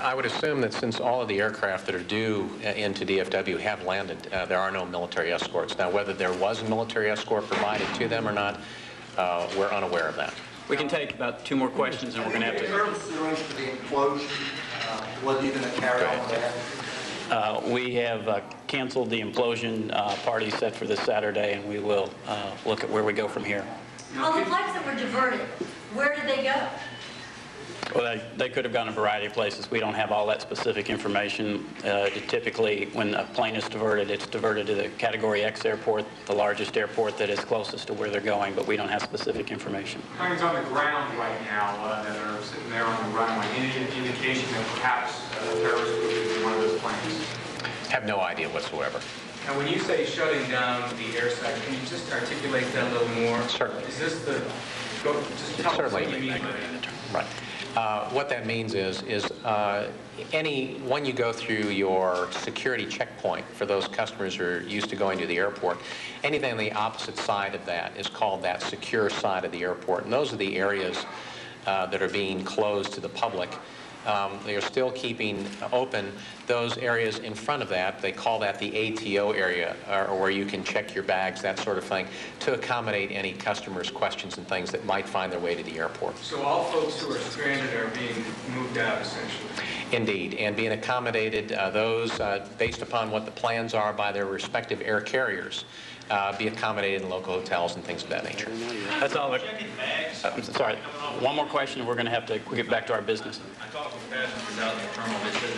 I would assume that since all of the aircraft that are due into DFW have landed, there are no military escorts. Now, whether there was a military escort provided to them or not, we're unaware of that. We can take about 2 more questions, and we're going to have to... Is there consideration for the implosion? Was you going to carry on with that? We have canceled the implosion party set for this Saturday, and we will look at where we go from here. On the flights that were diverted, where did they go? Well, they could have gone a variety of places. We don't have all that specific information. Typically, when a plane is diverted, it's diverted to the Category X airport, the largest airport that is closest to where they're going, but we don't have specific information. Planes on the ground right now that are sitting there on the runway. Any indication that perhaps terrorists would be in one of those planes? Have no idea whatsoever. Now, when you say shutting down the airside, can you just articulate that a little more? Certainly. Is this the... Just tell us what you mean by that. Right. What that means is when you go through your security checkpoint for those customers who are used to going to the airport, anything on the opposite side of that is called that secure side of the airport. And those are the areas that are being closed to the public. They are still keeping open those areas in front of that. They call that the ATO area, or where you can check your bags, that sort of thing, to accommodate any customers' questions and things that might find their way to the airport. So all folks who are stranded are being moved out, essentially? Indeed, and being accommodated, those based upon what the plans are by their respective air carriers, be accommodated in local hotels and things of that nature. That's all. I'm sorry. One more question, and we're going to have to get back to our business. I talked with passengers out in the terminal. They said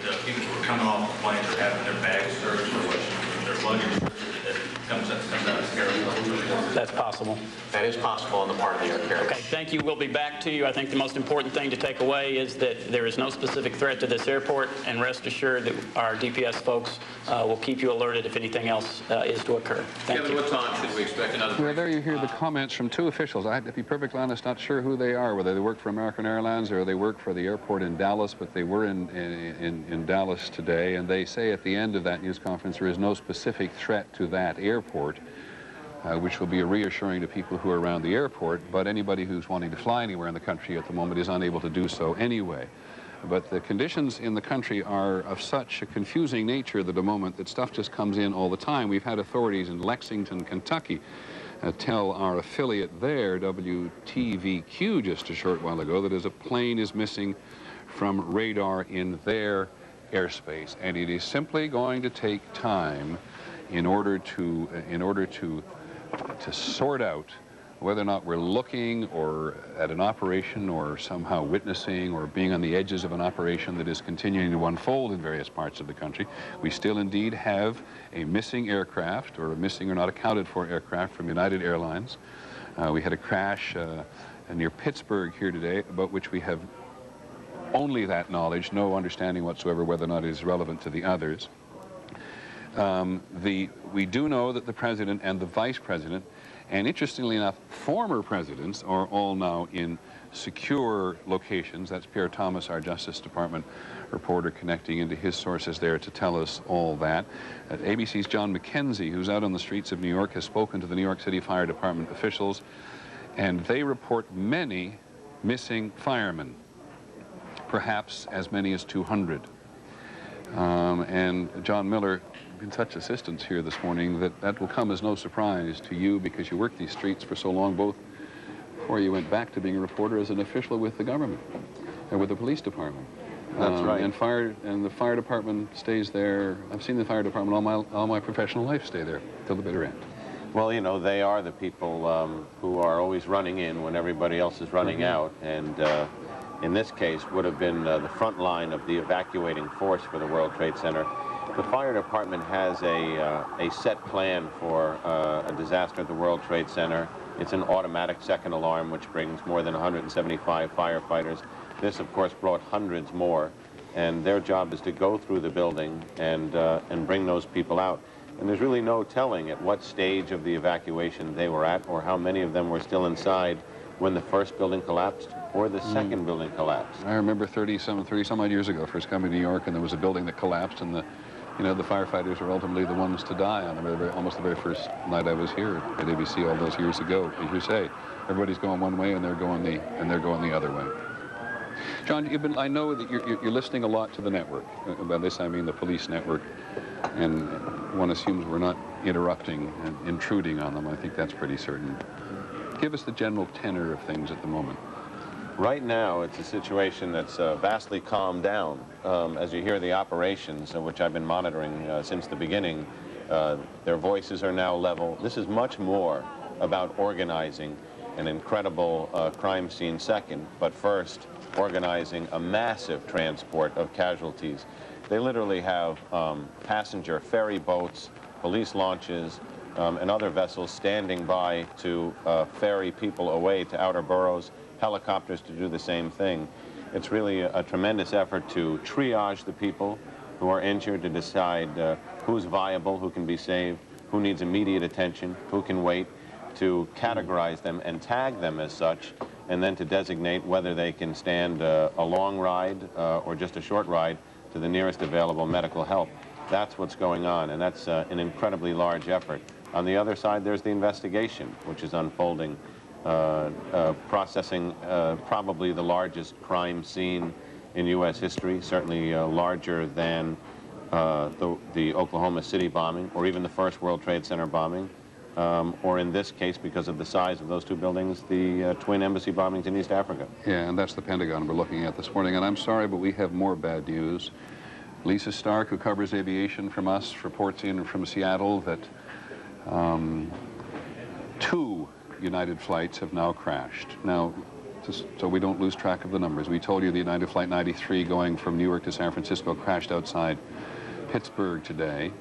that people who are coming off the planes are having their bags searched or their luggage that comes out of the airport. That's possible. That is possible on the part of the air carrier. Okay, thank you. We'll be back to you. I think the most important thing to take away is that there is no specific threat to this airport, and rest assured that our DPS folks will keep you alerted if anything else is to occur. Thank you. What time should we expect another? Well, there you hear the comments from 2 officials. I have to be perfectly honest, not sure who they are, whether they work for American Airlines or they work for the airport in Dallas, but they were in Dallas today, and they say at the end of that news conference there is no specific threat to that airport, which will be reassuring to people who are around the airport, but anybody who's wanting to fly anywhere in the country at the moment is unable to do so anyway. But the conditions in the country are of such a confusing nature at the moment that stuff just comes in all the time. We've had authorities in Lexington, Kentucky, tell our affiliate there, WTVQ, just a short while ago, that as a plane is missing from radar in their airspace, and it is simply going to take time in order to sort out whether or not we're looking or at an operation or somehow witnessing or being on the edges of an operation that is continuing to unfold in various parts of the country. We still indeed have a missing aircraft or a missing or not accounted for aircraft from United Airlines. We had a crash near Pittsburgh here today, about which we have only that knowledge, no understanding whatsoever whether or not it is relevant to the others. We do know that the president and the vice president, and interestingly enough, former presidents, are all now in secure locations. That's Pierre Thomas, our Justice Department reporter, connecting into his sources there to tell us all that. ABC's John McKenzie, who's out on the streets of New York, has spoken to the New York City Fire Department officials, and they report many missing firemen, perhaps as many as 200. And John Miller, been such assistance here this morning that will come as no surprise to you, because you worked these streets for so long, both before you went back to being a reporter as an official with the government and with the police department. That's right. And the fire department stays there. I've seen the fire department all my professional life stay there till the bitter end. Well, you know, they are the people who are always running in when everybody else is running out, and in this case would have been the front line of the evacuating force for the World Trade Center. The fire department has a set plan for a disaster at the World Trade Center. It's an automatic second alarm, which brings more than 175 firefighters. This, of course, brought hundreds more, and their job is to go through the building and bring those people out. And there's really no telling at what stage of the evacuation they were at, or how many of them were still inside when the first building collapsed or the second building collapsed. I remember 30 some odd years ago, first coming to New York, and there was a building that collapsed, and the firefighters were ultimately the ones to die on almost the very first night I was here at ABC all those years ago. As you say, everybody's going one way and they're going the other way. John, I know that you're listening a lot to the network. By this I mean the police network, and one assumes we're not interrupting and intruding on them. I think that's pretty certain. Give us the general tenor of things at the moment. Right now, it's a situation that's vastly calmed down. As you hear the operations, which I've been monitoring since the beginning, their voices are now level. This is much more about organizing an incredible crime scene second, but first, organizing a massive transport of casualties. They literally have passenger ferry boats, police launches, and other vessels standing by to ferry people away to outer boroughs, helicopters to do the same thing. It's really a tremendous effort to triage the people who are injured, to decide who's viable, who can be saved, who needs immediate attention, who can wait, to categorize them and tag them as such, and then to designate whether they can stand a long ride or just a short ride to the nearest available medical help. That's what's going on, and that's an incredibly large effort. On the other side, there's the investigation, which is unfolding, processing probably the largest crime scene in U.S. history, certainly larger than the Oklahoma City bombing, or even the first World Trade Center bombing, or in this case, because of the size of those two buildings, the twin embassy bombings in East Africa. Yeah, and that's the Pentagon we're looking at this morning, and I'm sorry, but we have more bad news. Lisa Stark, who covers aviation from us, reports in from Seattle that 2 United flights have now crashed. Now, just so we don't lose track of the numbers, we told you the United Flight 93 going from New York to San Francisco crashed outside Pittsburgh today.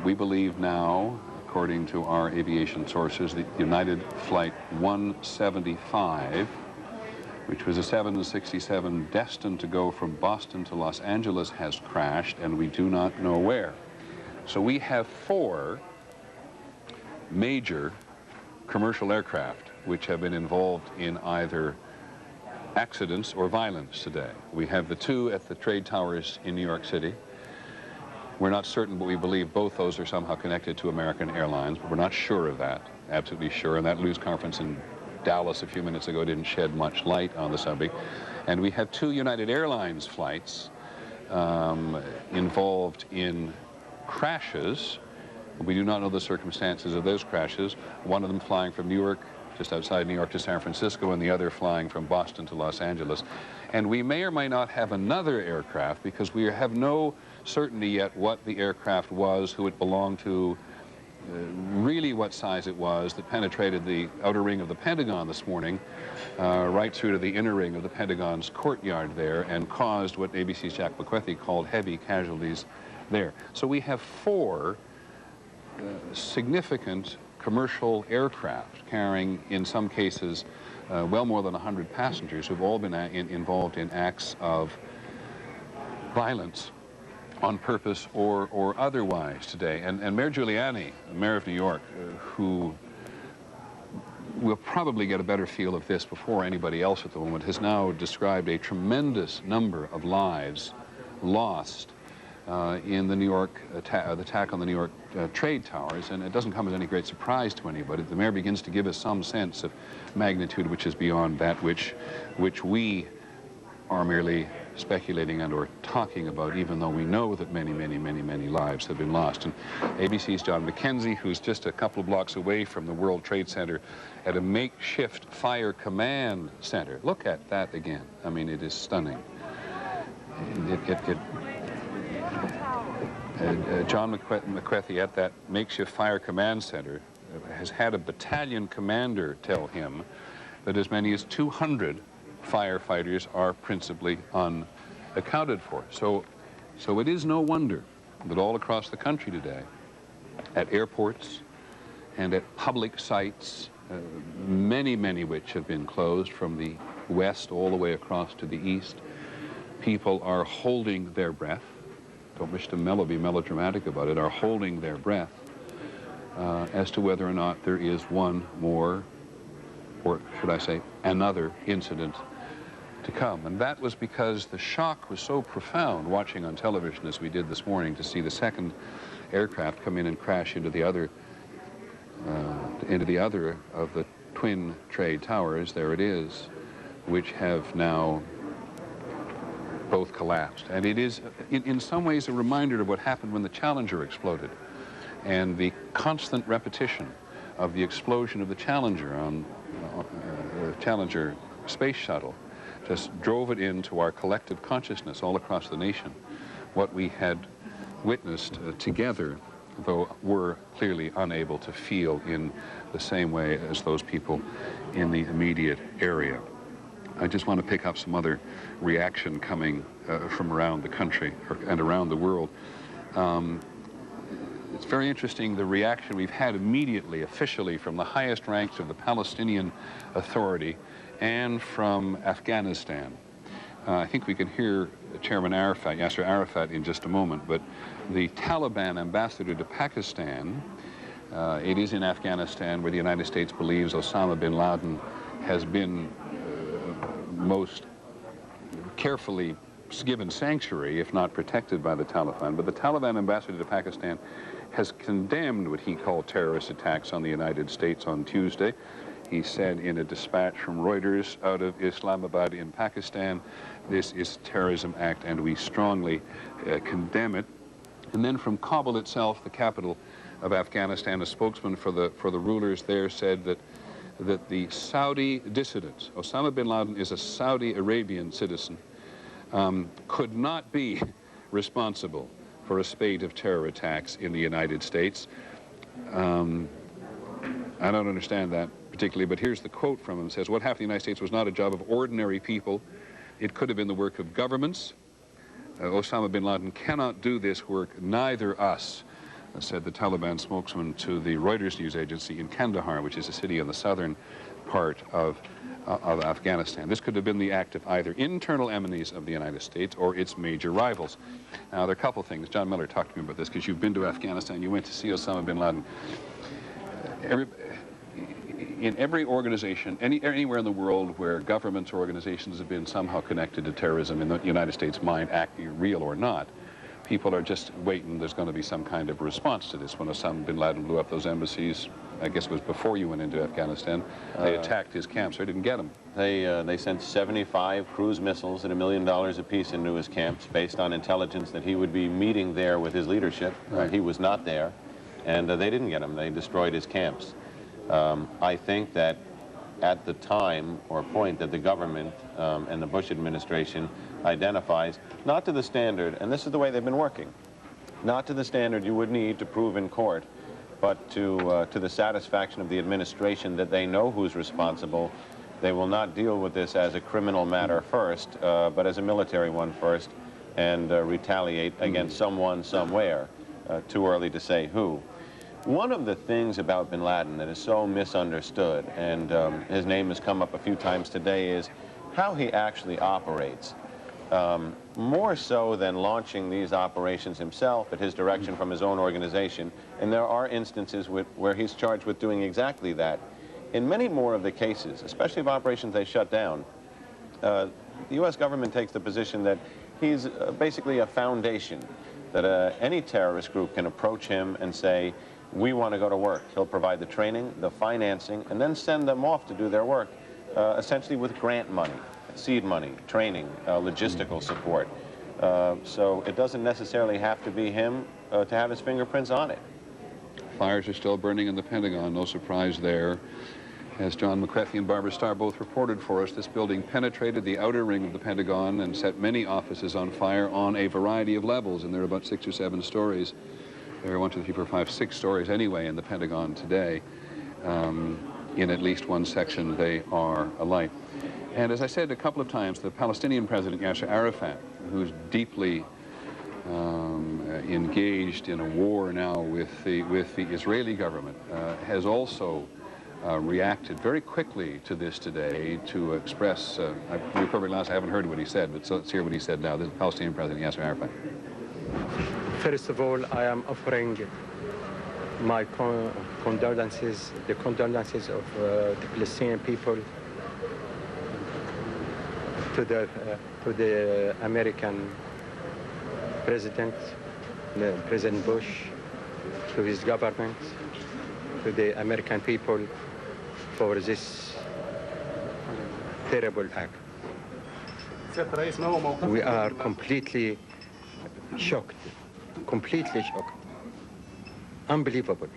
We believe now, according to our aviation sources, that United Flight 175, which was a 767 destined to go from Boston to Los Angeles, has crashed, and we do not know where. So we have 4 major commercial aircraft which have been involved in either accidents or violence today. We have the 2 at the trade towers in New York City. We're not certain, but we believe both those are somehow connected to American Airlines, but we're not sure of that, absolutely sure. And that news conference in Dallas a few minutes ago didn't shed much light on the subject. And we have 2 United Airlines flights involved in crashes. We do not know the circumstances of those crashes. One of them flying from New York, just outside New York, to San Francisco, and the other flying from Boston to Los Angeles. And we may or may not have another aircraft because we have no certainty yet what the aircraft was, who it belonged to, really what size it was, that penetrated the outer ring of the Pentagon this morning, right through to the inner ring of the Pentagon's courtyard there, and caused what ABC's Jack McCarthy called heavy casualties there. So we have 4 significant commercial aircraft carrying, in some cases, well more than 100 passengers who've all been involved in acts of violence on purpose or otherwise today. And Mayor Giuliani, Mayor of New York, who will probably get a better feel of this before anybody else at the moment, has now described a tremendous number of lives lost in the New York the attack on the New York trade towers, and it doesn't come as any great surprise to anybody. The mayor begins to give us some sense of magnitude which is beyond that which we are merely speculating and or talking about, even though we know that many, many, many, many lives have been lost. And ABC's John McKenzie, who's just a couple of blocks away from the World Trade Center at a makeshift fire command center. Look at that again. I mean, it is stunning. John McCarthy at that makeshift fire command center has had a battalion commander tell him that as many as 200 firefighters are principally unaccounted for. So it is no wonder that all across the country today, at airports and at public sites, many, many which have been closed from the west all the way across to the east, people are holding their breath. Don't wish to be melodramatic about it, are holding their breath as to whether or not there is one more, or should I say, another incident to come. And that was because the shock was so profound watching on television as we did this morning to see the second aircraft come in and crash into the other of the twin trade towers. There it is, which have now both collapsed. And it is, in some ways, a reminder of what happened when the Challenger exploded, and the constant repetition of the explosion of the Challenger on the Challenger space shuttle just drove it into our collective consciousness all across the nation. What we had witnessed together, though we're clearly unable to feel in the same way as those people in the immediate area. I just want to pick up some other reaction coming from around the country and around the world. It's very interesting, the reaction we've had immediately, officially, from the highest ranks of the Palestinian Authority and from Afghanistan. I think we can hear Chairman Arafat, Yasser Arafat, in just a moment, but the Taliban ambassador to Pakistan, it is in Afghanistan where the United States believes Osama bin Laden has been most carefully given sanctuary, if not protected by the Taliban. But the Taliban ambassador to Pakistan has condemned what he called terrorist attacks on the United States on Tuesday. He said in a dispatch from Reuters out of Islamabad in Pakistan, this is a terrorism act and we strongly condemn it. And then from Kabul itself, the capital of Afghanistan, a spokesman for the rulers there said that the Saudi dissidents, Osama bin Laden is a Saudi Arabian citizen, could not be responsible for a spate of terror attacks in the United States. I don't understand that particularly, but here's the quote from him. It says, what happened in the United States was not a job of ordinary people. It could have been the work of governments. Osama bin Laden cannot do this work, neither us, said the Taliban spokesman to the Reuters news agency in Kandahar, which is a city on the southern part of Afghanistan. This could have been the act of either internal enemies of the United States or its major rivals. Now, there are a couple things. John Miller talked to me about this because you've been to Afghanistan. You went to see Osama bin Laden. In every organization, anywhere in the world where governments or organizations have been somehow connected to terrorism in the United States mind, acting real or not, people are just waiting. There's going to be some kind of response to this. When Osama bin Laden blew up those embassies, I guess it was before you went into Afghanistan, they attacked his camps. They didn't get him. They sent 75 cruise missiles at $1 million apiece into his camps based on intelligence that he would be meeting there with his leadership. Right. He was not there, and they didn't get him. They destroyed his camps. I think that at the time or point that the government and the Bush administration identifies, not to the standard, and this is the way they've been working, not to the standard you would need to prove in court, but to the satisfaction of the administration that they know who's responsible. They will not deal with this as a criminal matter first, but as a military one first, and retaliate against someone somewhere. Too early to say who. One of the things about bin Laden that is so misunderstood, and his name has come up a few times today, is how he actually operates. More so than launching these operations himself at his direction from his own organization, and there are instances where he's charged with doing exactly that. In many more of the cases, especially of operations they shut down, the U.S. government takes the position that he's basically a foundation, that any terrorist group can approach him and say, we want to go to work. He'll provide the training, the financing, and then send them off to do their work, essentially with grant money, seed money, training, logistical support. So it doesn't necessarily have to be him to have his fingerprints on it. Fires are still burning in the Pentagon, no surprise there. As John McCarthy and Barbara Starr both reported for us, this building penetrated the outer ring of the Pentagon and set many offices on fire on a variety of levels, and there are about 6 or 7 stories. There are 1, 2, 3, 4, 5, 6 stories anyway in the Pentagon today. In at least one section, they are alight. And as I said a couple of times, the Palestinian President Yasser Arafat, who's deeply engaged in a war now with the Israeli government, has also reacted very quickly to this today to express, to be perfectly honest, I haven't heard what he said, but so let's hear what he said now. This is Palestinian President Yasser Arafat. First of all, I am offering my condolences, the condolences of the Palestinian people to the American President, President Bush, to his government, to the American people for this terrible act. We are completely shocked, unbelievable.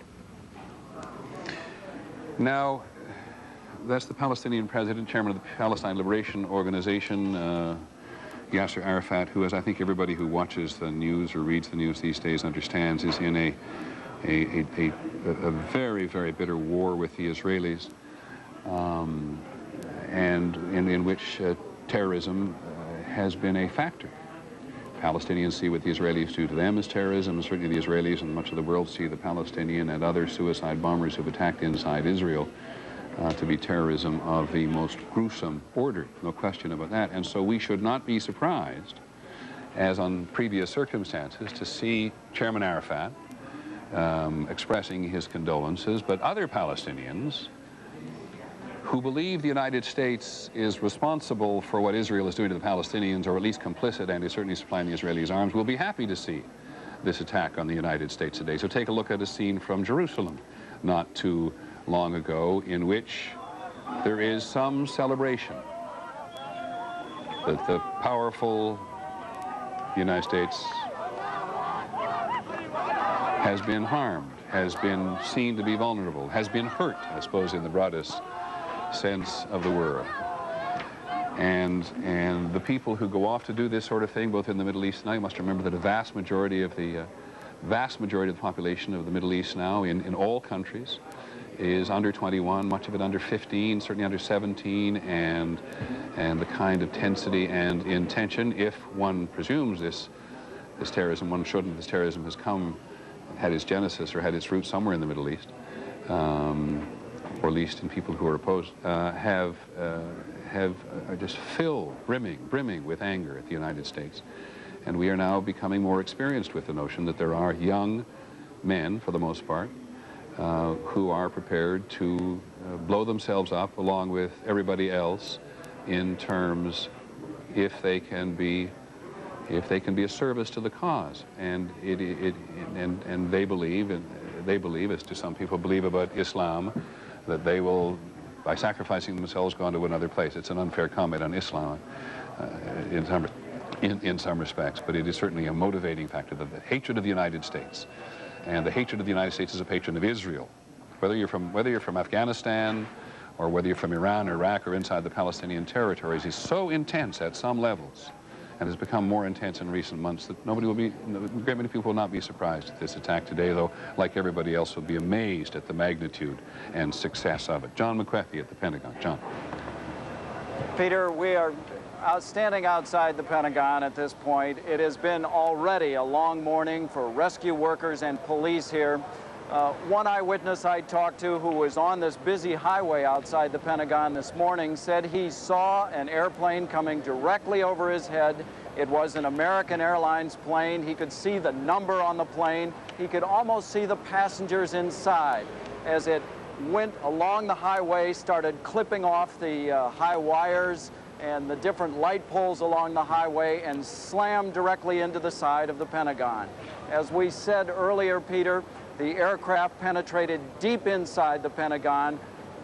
Now, that's the Palestinian president, chairman of the Palestine Liberation Organization, Yasser Arafat, who, as I think everybody who watches the news or reads the news these days understands, is in a very, very bitter war with the Israelis, and in which terrorism has been a factor. Palestinians see what the Israelis do to them as terrorism, and certainly the Israelis and much of the world see the Palestinian and other suicide bombers who've attacked inside Israel to be terrorism of the most gruesome order, no question about that. And so we should not be surprised, as on previous circumstances, to see Chairman Arafat expressing his condolences, but other Palestinians who believe the United States is responsible for what Israel is doing to the Palestinians, or at least complicit and is certainly supplying the Israelis arms, will be happy to see this attack on the United States today. So take a look at a scene from Jerusalem not too long ago, in which there is some celebration that the powerful United States has been harmed, has been seen to be vulnerable, has been hurt, I suppose, in the broadest sense of the word. And the people who go off to do this sort of thing, both in the Middle East now, you must remember that a vast majority of the population of the Middle East now, in all countries, is under 21, much of it under 15, certainly under 17, and the kind of tensity and intention, if one presumes this terrorism, one shouldn't, this terrorism has had its genesis or had its roots somewhere in the Middle East, or at least in people who are opposed, are just brimming with anger at the United States. And we are now becoming more experienced with the notion that there are young men, for the most part, who are prepared to blow themselves up along with everybody else in terms, if they can be if they can be a service to the cause. And they believe, as do some people believe about Islam, that they will, by sacrificing themselves, go on to another place. It's an unfair comment on Islam in some respects, but it is certainly a motivating factor. The hatred of the United States, and the hatred of the United States is a patron of Israel. Whether you're from Afghanistan, or whether you're from Iran, Iraq, or inside the Palestinian territories, is so intense at some levels, and has become more intense in recent months, that a great many people will not be surprised at this attack today, though, like everybody else, will be amazed at the magnitude and success of it. John McCarthy at the Pentagon. John. Peter, we are standing outside the Pentagon at this point. It has been already a long morning for rescue workers and police here. One eyewitness I talked to, who was on this busy highway outside the Pentagon this morning, said he saw an airplane coming directly over his head. It was an American Airlines plane. He could see the number on the plane. He could almost see the passengers inside as it went along the highway, started clipping off the high wires and the different light poles along the highway, and slammed directly into the side of the Pentagon. As we said earlier, Peter, the aircraft penetrated deep inside the Pentagon.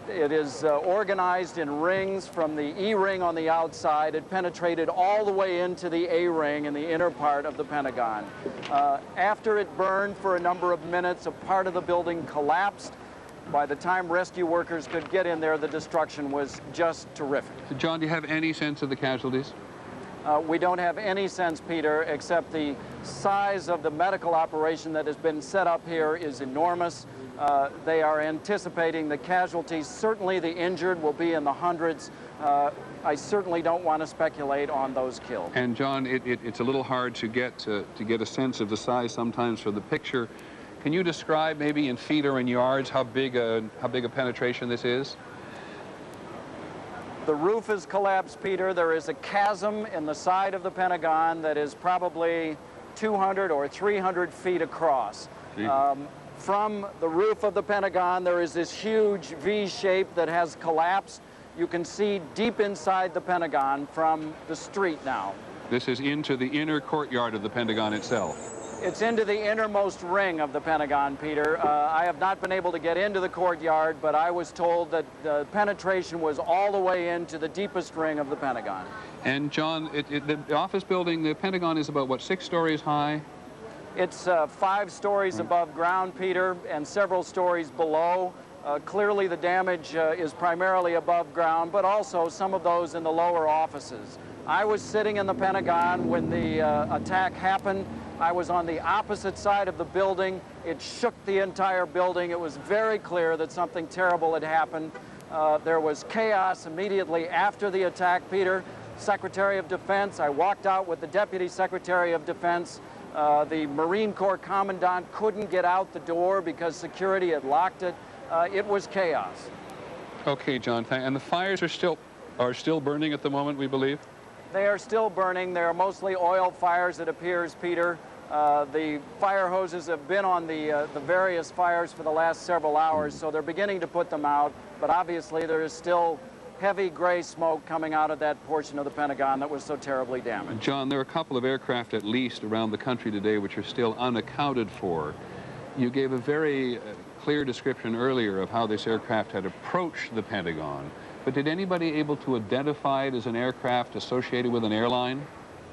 It is organized in rings from the E-ring on the outside. It penetrated all the way into the A-ring in the inner part of the Pentagon. After it burned for a number of minutes, a part of the building collapsed. By the time rescue workers could get in there, the destruction was just terrific. John, do you have any sense of the casualties? We don't have any sense, Peter, except the size of the medical operation that has been set up here is enormous. They are anticipating the casualties. Certainly the injured will be in the hundreds. I certainly don't want to speculate on those killed. And John, it's a little hard to get a sense of the size sometimes for the picture. Can you describe, maybe in feet or in yards, how big a penetration this is? The roof has collapsed, Peter. There is a chasm in the side of the Pentagon that is probably 200 or 300 feet across. From the roof of the Pentagon, there is this huge V shape that has collapsed. You can see deep inside the Pentagon from the street now. This is into the inner courtyard of the Pentagon itself. It's into the innermost ring of the Pentagon, Peter. I have not been able to get into the courtyard, but I was told that the penetration was all the way into the deepest ring of the Pentagon. And John, the office building, the Pentagon is about, what, 6 stories high? It's 5 stories above ground, Peter, and several stories below. Clearly the damage is primarily above ground, but also some of those in the lower offices. I was sitting in the Pentagon when the attack happened. I was on the opposite side of the building. It shook the entire building. It was very clear that something terrible had happened. There was chaos immediately after the attack, Peter. Secretary of Defense, I walked out with the Deputy Secretary of Defense. The Marine Corps Commandant couldn't get out the door because security had locked it. It was chaos. Okay, John, and the fires are still burning at the moment, we believe? They are still burning. They are mostly oil fires, it appears, Peter. The fire hoses have been on the various fires for the last several hours, so they're beginning to put them out. But obviously there is still heavy gray smoke coming out of that portion of the Pentagon that was so terribly damaged. John, there are a couple of aircraft at least around the country today which are still unaccounted for. You gave a very clear description earlier of how this aircraft had approached the Pentagon. But did anybody able to identify it as an aircraft associated with an airline?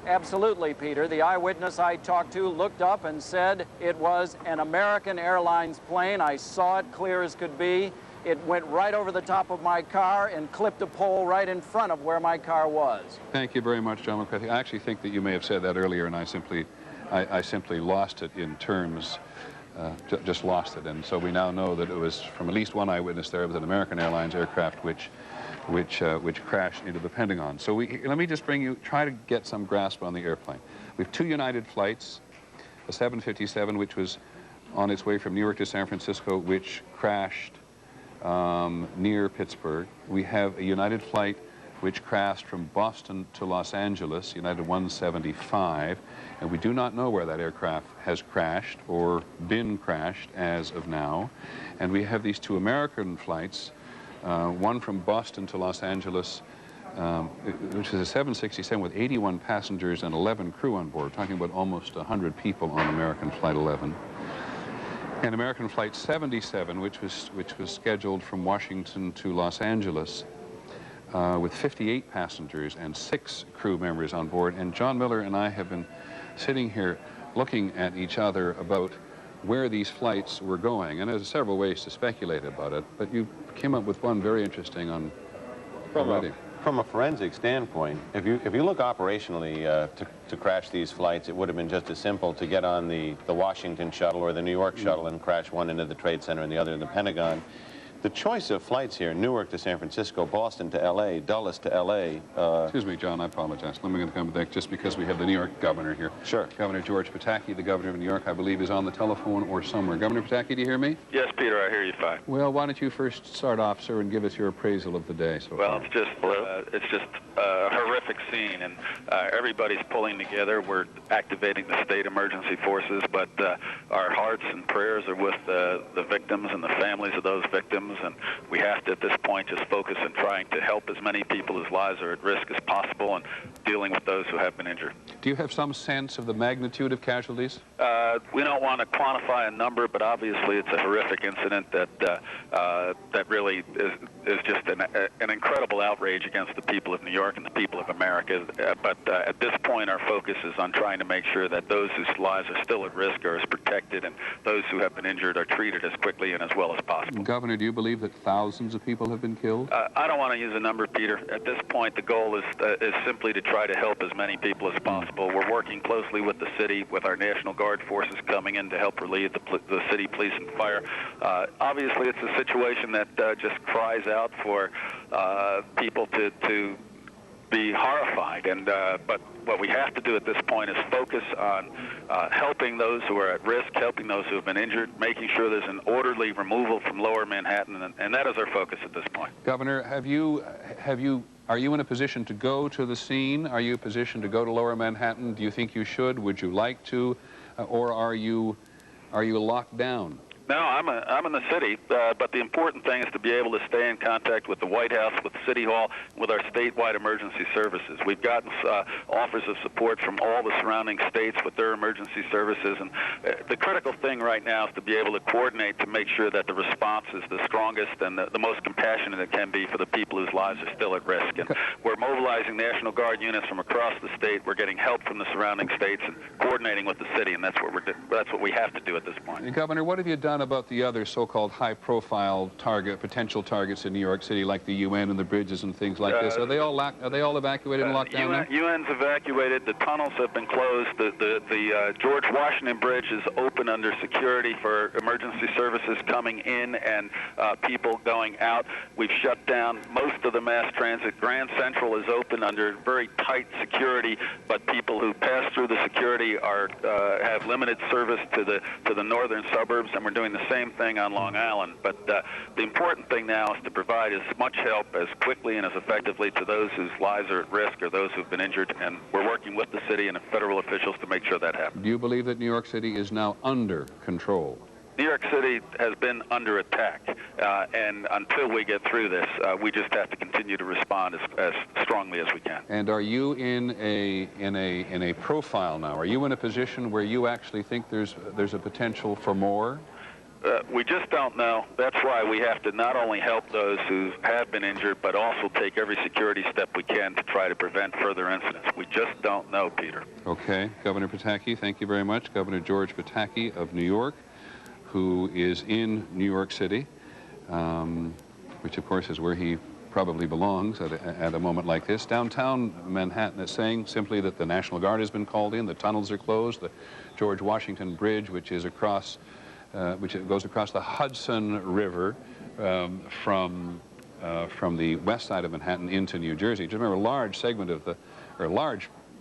Absolutely, Peter. The eyewitness I talked to looked up and said it was an American Airlines plane. I saw it clear as could be. It went right over the top of my car and clipped a pole right in front of where my car was. Thank you very much, John McCarthy. I actually think that you may have said that earlier, and I simply lost it in terms. Just lost it. And so we now know that it was, from at least one eyewitness there, it was an American Airlines aircraft which crashed into the Pentagon. So let me just try to get some grasp on the airplane. We have 2 United flights, a 757, which was on its way from New York to San Francisco, which crashed near Pittsburgh. We have a United flight which crashed from Boston to Los Angeles, United 175, and we do not know where that aircraft has crashed or been crashed as of now. And we have these 2 American flights, one from Boston to Los Angeles, which is a 767 with 81 passengers and 11 crew on board, talking about almost 100 people on American Flight 11. And American Flight 77, which was scheduled from Washington to Los Angeles, with 58 passengers and 6 crew members on board. And John Miller and I have been sitting here looking at each other about where these flights were going. And there's several ways to speculate about it, but you came up with one very interesting on already. From a forensic standpoint, if you look operationally to crash these flights, it would have been just as simple to get on the Washington shuttle or the New York shuttle and crash one into the Trade Center and the other in the Pentagon. The choice of flights here, Newark to San Francisco, Boston to L.A., Dulles to L.A. Excuse me, John, I apologize. Let me come back just because we have the New York governor here. Sure. Governor George Pataki, the governor of New York, I believe, is on the telephone or somewhere. Governor Pataki, do you hear me? Yes, Peter, I hear you fine. Well, why don't you first start off, sir, and give us your appraisal of the day so far. It's just a horrific scene, and everybody's pulling together. We're activating the state emergency forces, but our hearts and prayers are with the victims and the families of those victims, and we have to, at this point, just focus on trying to help as many people whose lives are at risk as possible and dealing with those who have been injured. Do you have some sense of the magnitude of casualties? We don't want to quantify a number, but obviously it's a horrific incident that really is just an incredible outrage against the people of New York and the people of America. But at this point, our focus is on trying to make sure that those whose lives are still at risk are as protected, and those who have been injured are treated as quickly and as well as possible. Governor, do you believe that thousands of people have been killed? I don't want to use a number, Peter. At this point, the goal is simply to try to help as many people as possible. We're working closely with the city, with our National Guard forces coming in to help relieve the city police and fire. Obviously, it's a situation that just cries out for people to be horrified, but what we have to do at this point is focus on helping those who are at risk, helping those who have been injured, making sure there's an orderly removal from lower Manhattan, and that is our focus at this point. Governor, are you in a position to go to the scene? Are you in a position to go to lower Manhattan? Do you think you should? Would you like to? Or are you locked down? No, I'm in the city, but the important thing is to be able to stay in contact with the White House, with City Hall, with our statewide emergency services. We've gotten offers of support from all the surrounding states with their emergency services, and the critical thing right now is to be able to coordinate to make sure that the response is the strongest and the most compassionate it can be for the people whose lives are still at risk. And we're mobilizing National Guard units from across the state. We're getting help from the surrounding states and coordinating with the city, and that's what we have to do at this point. Governor, what have you done about the other so-called high-profile potential targets in New York City, like the UN and the bridges and things like this? Are they all evacuated and locked down now? UN's evacuated. The tunnels have been closed. The George Washington Bridge is open under security for emergency services coming in and people going out. We've shut down most of the mass transit. Grand Central is open under very tight security, but people who pass through the security have limited service to the northern suburbs, and we're doing the same thing on Long Island. But the important thing now is to provide as much help as quickly and as effectively to those whose lives are at risk or those who've been injured, and we're working with the city and the federal officials to make sure that happens. Do you believe that New York City is now under control? New York City has been under attack, and until we get through this, we just have to continue to respond as strongly as we can. And are you in a profile now? Are you in a position where you actually think there's a potential for more? We just don't know. That's why we have to not only help those who have been injured, but also take every security step we can to try to prevent further incidents. We just don't know, Peter. Okay. Governor Pataki, thank you very much. Governor George Pataki of New York, who is in New York City, which, of course, is where he probably belongs at a moment like this. Downtown Manhattan is saying simply that the National Guard has been called in, the tunnels are closed, the George Washington Bridge, which is which goes across the Hudson River from the west side of Manhattan into New Jersey. Just remember, a large segment of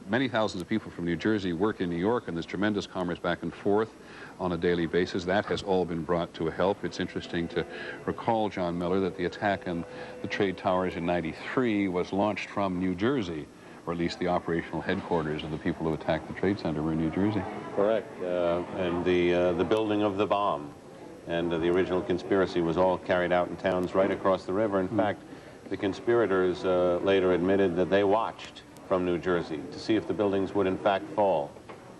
many thousands of people from New Jersey work in New York, and there's tremendous commerce back and forth on a daily basis. That has all been brought to a help. It's interesting to recall, John Miller, that the attack on the trade towers in '93 was launched from New Jersey, or at least the operational headquarters of the people who attacked the Trade Center were in New Jersey. Correct. And the building of the bomb and the original conspiracy was all carried out in towns right across the river. In fact, The conspirators later admitted that they watched from New Jersey to see if the buildings would in fact fall,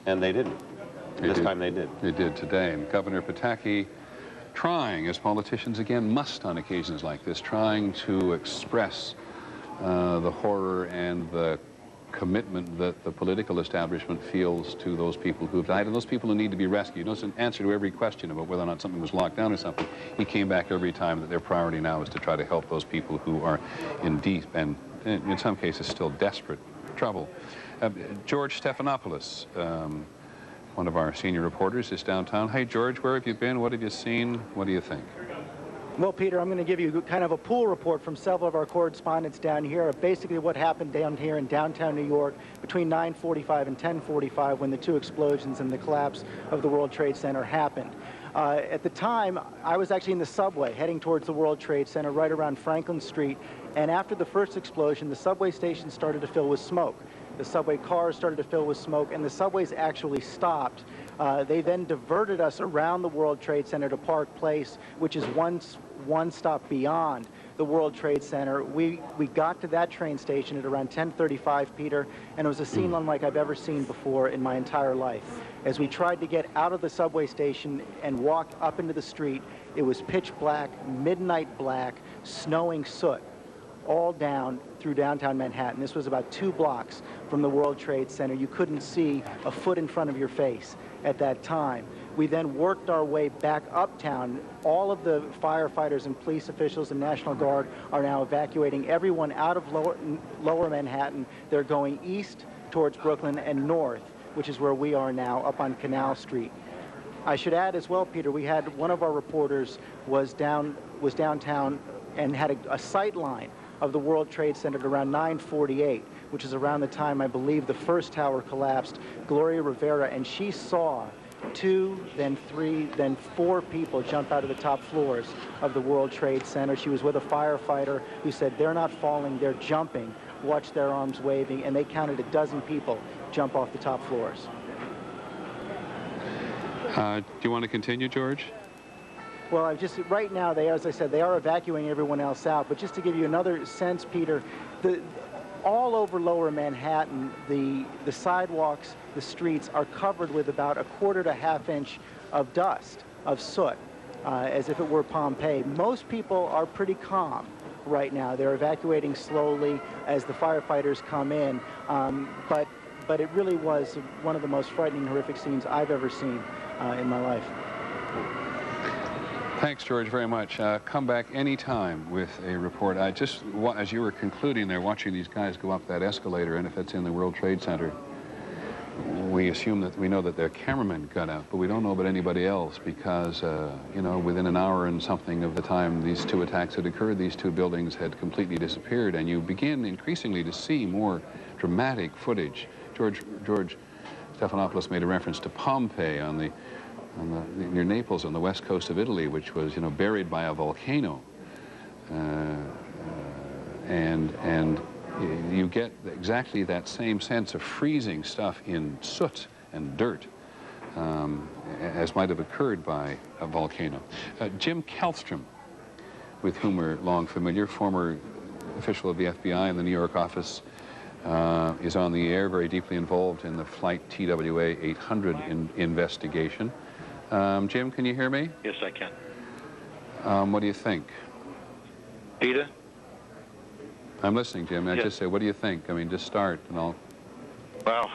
and they didn't. This time they did. They did today. And Governor Pataki trying, as politicians again must on occasions like this, trying to express the horror and the commitment that the political establishment feels to those people who've died and those people who need to be rescued. You know, it's an answer to every question about whether or not something was locked down or something. He came back every time that their priority now is to try to help those people who are in deep and, in some cases, still desperate trouble. George Stephanopoulos, one of our senior reporters, is downtown. Hey, George, where have you been? What have you seen? What do you think? Well, Peter, I'm going to give you kind of a pool report from several of our correspondents down here of basically what happened down here in downtown New York between 9:45 and 10:45 when the two explosions and the collapse of the World Trade Center happened. At the time, I was actually in the subway heading towards the World Trade Center right around Franklin Street, and after the first explosion, the subway station started to fill with smoke. The subway cars started to fill with smoke, and the subways actually stopped. They then diverted us around the World Trade Center to Park Place, which is one stop beyond the World Trade Center. We got to that train station at around 10:35, Peter, and it was a scene unlike I've ever seen before in my entire life. As we tried to get out of the subway station and walk up into the street, it was pitch black, midnight black, snowing soot all down through downtown Manhattan. This was about 2 blocks from the World Trade Center. You couldn't see a foot in front of your face at that time. We then worked our way back uptown. All of the firefighters and police officials and National Guard are now evacuating everyone out of lower Manhattan. They're going east towards Brooklyn and north, which is where we are now, up on Canal Street. I should add as well, Peter, we had one of our reporters was downtown and had a sight line of the World Trade Center at around 9:48, which is around the time I believe the first tower collapsed, Gloria Rivera, and she saw 2, then 3, then 4 people jump out of the top floors of the World Trade Center. She was with a firefighter who said, they're not falling, they're jumping. Watch their arms waving, and they counted 12 people jump off the top floors. Do you want to continue, George? Well, right now, as I said, they are evacuating everyone else out. But just to give you another sense, Peter, all over lower Manhattan, the sidewalks, the streets are covered with about 1/4 to 1/2 inch of dust, of soot, as if it were Pompeii. Most people are pretty calm right now. They're evacuating slowly as the firefighters come in. But it really was one of the most frightening, horrific scenes I've ever seen in my life. Thanks, George, very much. Come back anytime with a report. I just, as you were concluding there, watching these guys go up that escalator, and if it's in the World Trade Center, we know that their cameraman got out, but we don't know about anybody else because, you know, within an hour and something of the time these 2 attacks had occurred, these 2 buildings had completely disappeared, and you begin increasingly to see more dramatic footage. George Stephanopoulos made a reference to Pompeii near Naples on the west coast of Italy, which was, you know, buried by a volcano, and you get exactly that same sense of freezing stuff in soot and dirt, as might have occurred by a volcano. Jim Kellstrom, with whom we're long familiar, former official of the FBI in the New York office, is on the air, very deeply involved in the Flight TWA 800 investigation. Jim, can you hear me? Yes, I can. What do you think? Peter? I'm listening, Jim. I just say, what do you think? I mean, just start and I'll... Well,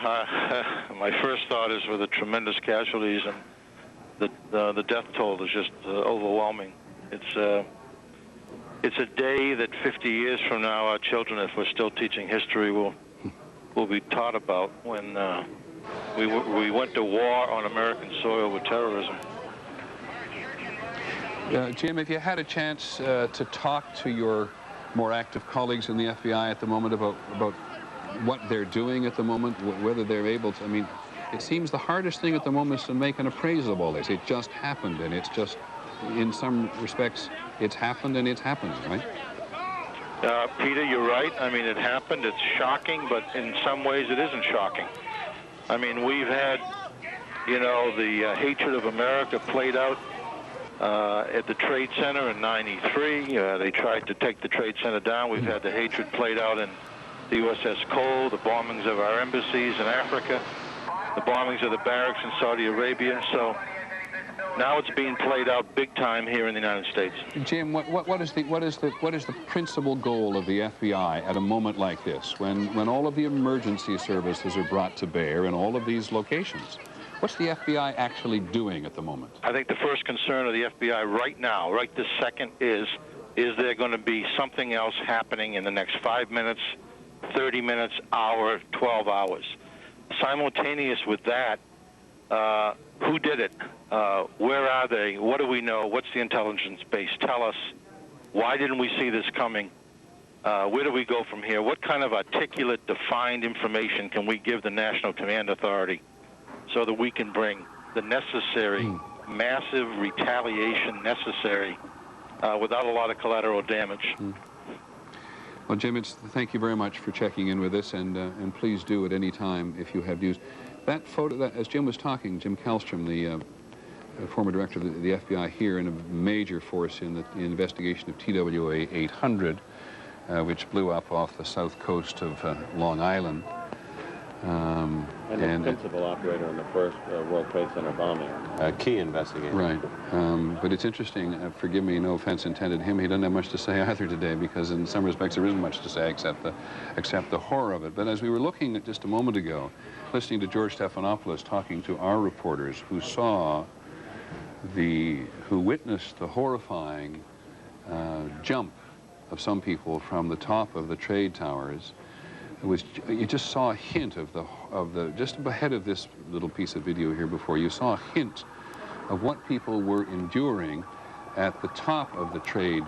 my first thought is with the tremendous casualties and the death toll is just overwhelming. It's a day that 50 years from now our children, if we're still teaching history, will be taught about when we went to war on American soil with terrorism. Jim, if you had a chance to talk to your more active colleagues in the FBI at the moment about what they're doing at the moment, whether they're able to, I mean, it seems the hardest thing at the moment is to make an appraisal of all this. It just happened, and it's just, in some respects, it's happened and it's happening, right? Peter, you're right. I mean, it happened. It's shocking, but in some ways it isn't shocking. I mean, we've had, you know, the hatred of America played out at the Trade Center in '93. They tried to take the Trade Center down. We've had the hatred played out in the USS Cole, the bombings of our embassies in Africa, the bombings of the barracks in Saudi Arabia. So now it's being played out big time here in the United States. Jim, what is the principal goal of the FBI at a moment like this, when all of the emergency services are brought to bear in all of these locations? What's the FBI actually doing at the moment? I think the first concern of the FBI right now, right this second, is there going to be something else happening in the next 5 minutes, 30 minutes, hour, 12 hours? Simultaneous with that, who did it? Where are they? What do we know? What's the intelligence base? Tell us. Why didn't we see this coming? Where do we go from here? What kind of articulate, defined information can we give the National Command Authority so that we can bring the necessary massive retaliation necessary without a lot of collateral damage? Well, Jim, thank you very much for checking in with us, and please do at any time if you have views. That photo, as Jim was talking, Jim Kallstrom, the former director of the FBI here, and a major force in the investigation of TWA 800, which blew up off the south coast of Long Island. And the principal operator in the first World Trade Center bombing. Key investigator. Right. But it's interesting, forgive me, no offense intended him, he doesn't have much to say either today, because in some respects there isn't much to say except the horror of it. But as we were looking at just a moment ago, listening to George Stephanopoulos talking to our reporters who witnessed the horrifying jump of some people from the top of the trade towers, you just saw a hint just ahead of this little piece of video here before, you saw a hint of what people were enduring at the top of the trade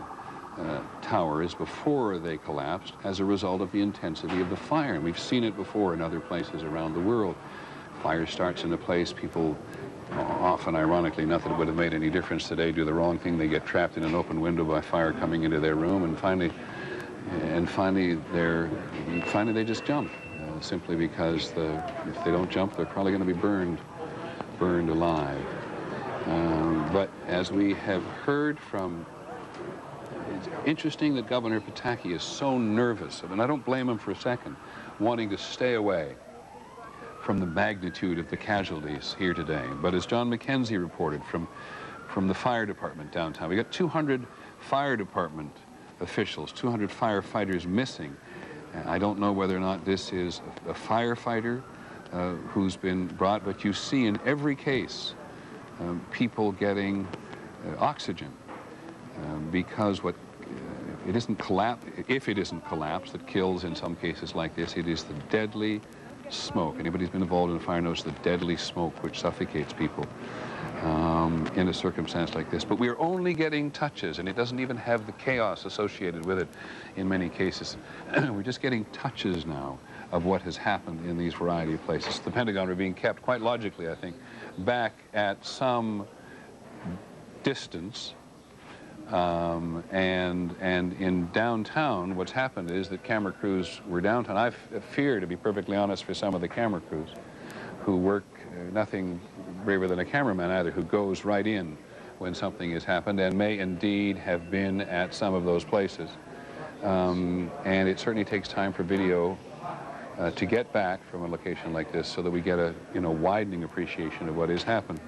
towers before they collapsed as a result of the intensity of the fire. And we've seen it before in other places around the world. Fire starts in a place, people often, ironically, not that it would have made any difference today, do the wrong thing, they get trapped in an open window by fire coming into their room, and finally they just jump, simply because if they don't jump, they're probably going to be burned alive. But as we have heard from, it's interesting that Governor Pataki is so nervous, and I don't blame him for a second, wanting to stay away from the magnitude of the casualties here today. But as John McKenzie reported from the fire department downtown, we got 200 fire department officials, 200 firefighters missing. I don't know whether or not this is a firefighter who's been brought, but you see in every case people getting oxygen because if it isn't collapse that kills in some cases like this, it is the deadly smoke. Anybody who's been involved in a fire knows the deadly smoke which suffocates people in a circumstance like this. But we're only getting touches, and it doesn't even have the chaos associated with it in many cases. We're just getting touches now of what has happened in these variety of places. The Pentagon are being kept, quite logically, I think, back at some distance. And in downtown, what's happened is that camera crews were downtown. I fear, to be perfectly honest, for some of the camera crews who work nothing braver than a cameraman either, who goes right in when something has happened and may indeed have been at some of those places. And it certainly takes time for video to get back from a location like this so that we get a widening appreciation of what has happened.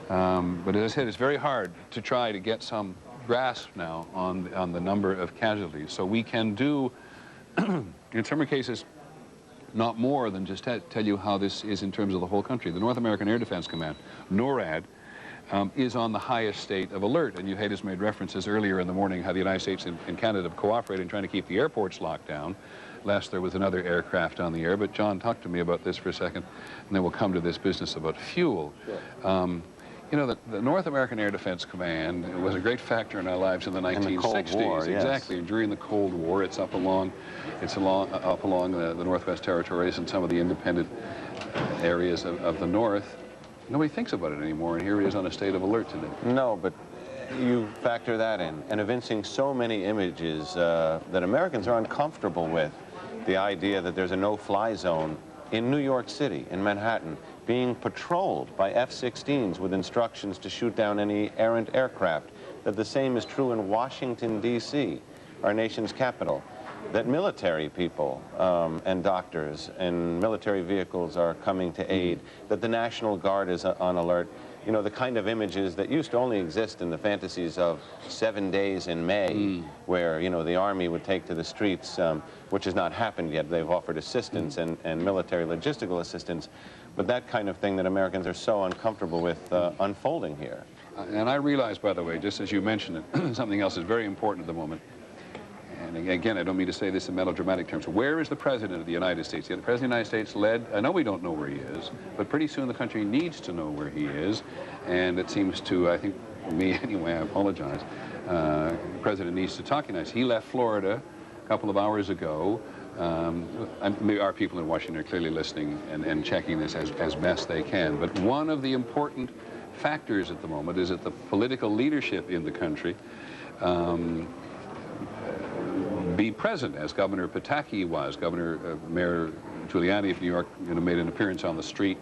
But as I said, it's very hard to try to get some grasp now on the number of casualties. So we can do, in some cases, not more than just tell you how this is in terms of the whole country. The North American Air Defense Command, NORAD, is on the highest state of alert. And you had just made references earlier in the morning how the United States and Canada have cooperated in trying to keep the airports locked down, lest there was another aircraft on the air. But John, talk to me about this for a second, and then we'll come to this business about fuel. Sure. You know, the North American Air Defense Command was a great factor in our lives in the 1960s. In the Cold War, yes. Exactly. During the Cold War, it's up along the Northwest Territories and some of the independent areas of the North. Nobody thinks about it anymore, and here it is on a state of alert today. No, but you factor that in, and evincing so many images that Americans are uncomfortable with. The idea that there's a no-fly zone in New York City, in Manhattan, being patrolled by F-16s with instructions to shoot down any errant aircraft, that the same is true in Washington, D.C., our nation's capital, that military people and doctors and military vehicles are coming to aid, that the National Guard is on alert. You know, the kind of images that used to only exist in the fantasies of 7 days in May, where, you know, the Army would take to the streets, which has not happened yet. They've offered assistance and military logistical assistance, but that kind of thing that Americans are so uncomfortable with unfolding here. And I realize, by the way, just as you mentioned it, something else is very important at the moment. And again, I don't mean to say this in melodramatic terms. Where is the President of the United States? The President of the United States led, I know we don't know where he is, but pretty soon the country needs to know where he is. And it seems to, I think, for me anyway, I apologize, the President needs to talk tonight. He left Florida a couple of hours ago. Our people in Washington are clearly listening and checking this as best they can. But one of the important factors at the moment is that the political leadership in the country be present, as Governor Pataki was. Mayor Giuliani of New York, you know, made an appearance on the street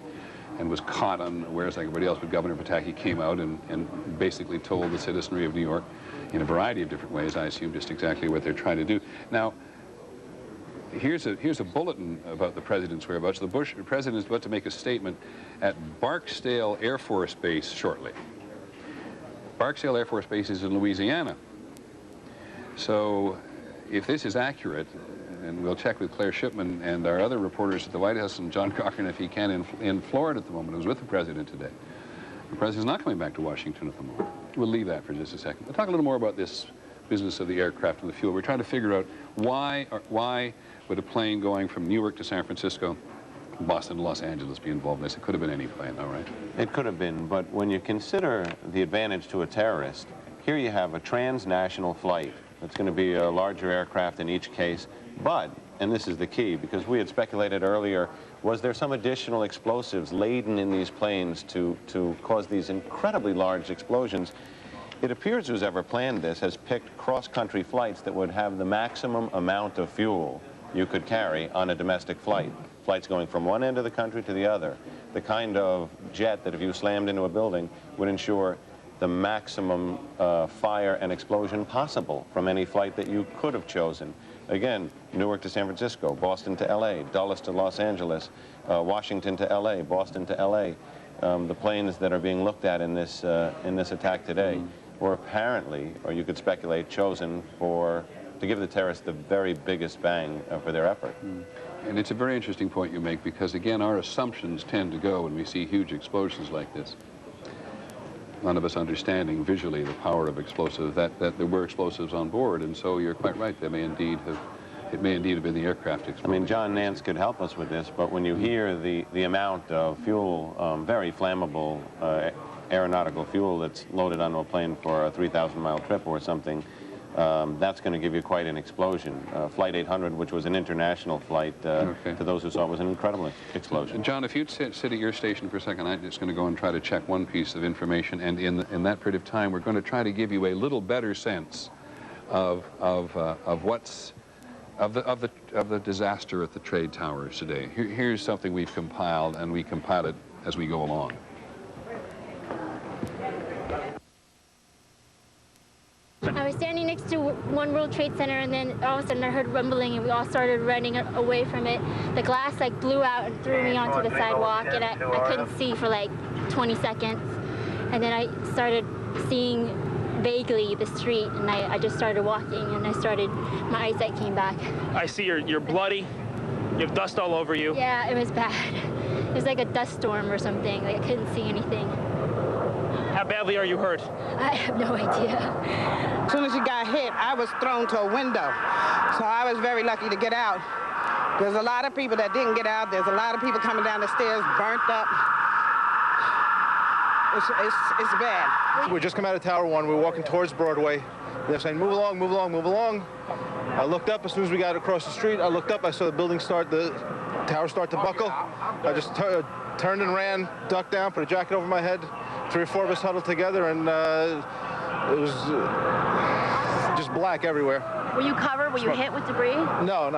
and was caught unawares like everybody else, but Governor Pataki came out and basically told the citizenry of New York in a variety of different ways, I assume just exactly what they're trying to do. Now, here's a bulletin about the President's whereabouts. The President is about to make a statement at Barksdale Air Force Base shortly. Barksdale Air Force Base is in Louisiana. So, if this is accurate, and we'll check with Claire Shipman and our other reporters at the White House, and John Cochran, if he can, in Florida at the moment, who's with the President today. The President's not coming back to Washington at the moment. We'll leave that for just a second. We'll talk a little more about this business of the aircraft and the fuel. We're trying to figure out why would a plane going from New York to San Francisco, Boston to Los Angeles be involved in this? It could have been any plane, all right? It could have been, but when you consider the advantage to a terrorist, here you have a transnational flight. It's going to be a larger aircraft in each case, but, and this is the key, because we had speculated earlier, was there some additional explosives laden in these planes to cause these incredibly large explosions? It appears who's ever planned this has picked cross-country flights that would have the maximum amount of fuel you could carry on a domestic flight. Flights going from one end of the country to the other. The kind of jet that if you slammed into a building would ensure the maximum fire and explosion possible from any flight that you could have chosen. Again, Newark to San Francisco, Boston to LA, Dulles to Los Angeles, Washington to LA, Boston to LA. The planes that are being looked at in this attack today were apparently, or you could speculate, chosen to give the terrorists the very biggest bang for their effort. And it's a very interesting point you make, because again, our assumptions tend to go when we see huge explosions like this. None of us understanding visually the power of explosives, that there were explosives on board, and so you're quite right, it may indeed have been the aircraft exploding. I mean, John Nance could help us with this, but when you hear the amount of fuel, very flammable aeronautical fuel that's loaded onto a plane for a 3,000-mile trip or something, that's going to give you quite an explosion. Flight 800, which was an international flight, to those who saw it, was an incredible explosion. John, if you'd sit at your station for a second, I'm just going to go and try to check one piece of information, and in that period of time, we're going to try to give you a little better sense of the disaster at the trade towers today. Here's something we've compiled, and we compile it as we go along. I was standing next to One World Trade Center, and then all of a sudden I heard rumbling, and we all started running away from it. The glass like blew out and threw me onto the sidewalk, and I couldn't see for like 20 seconds. And then I started seeing vaguely the street, and I just started walking, and my eyesight came back. I see you're bloody. You have dust all over you. Yeah, it was bad. It was like a dust storm or something. Like I couldn't see anything. How badly are you hurt? I have no idea. As soon as he got hit, I was thrown to a window. So I was very lucky to get out. There's a lot of people that didn't get out. There's a lot of people coming down the stairs, burnt up. It's bad. We just come out of Tower 1. We were walking towards Broadway. They're saying, move along, move along, move along. I looked up as soon as we got across the street. I looked up, I saw the tower start to buckle. I just turned and ran, ducked down, put a jacket over my head. 3 or 4 of us huddled together, and it was just black everywhere. Were you covered? Were you hit with debris? No.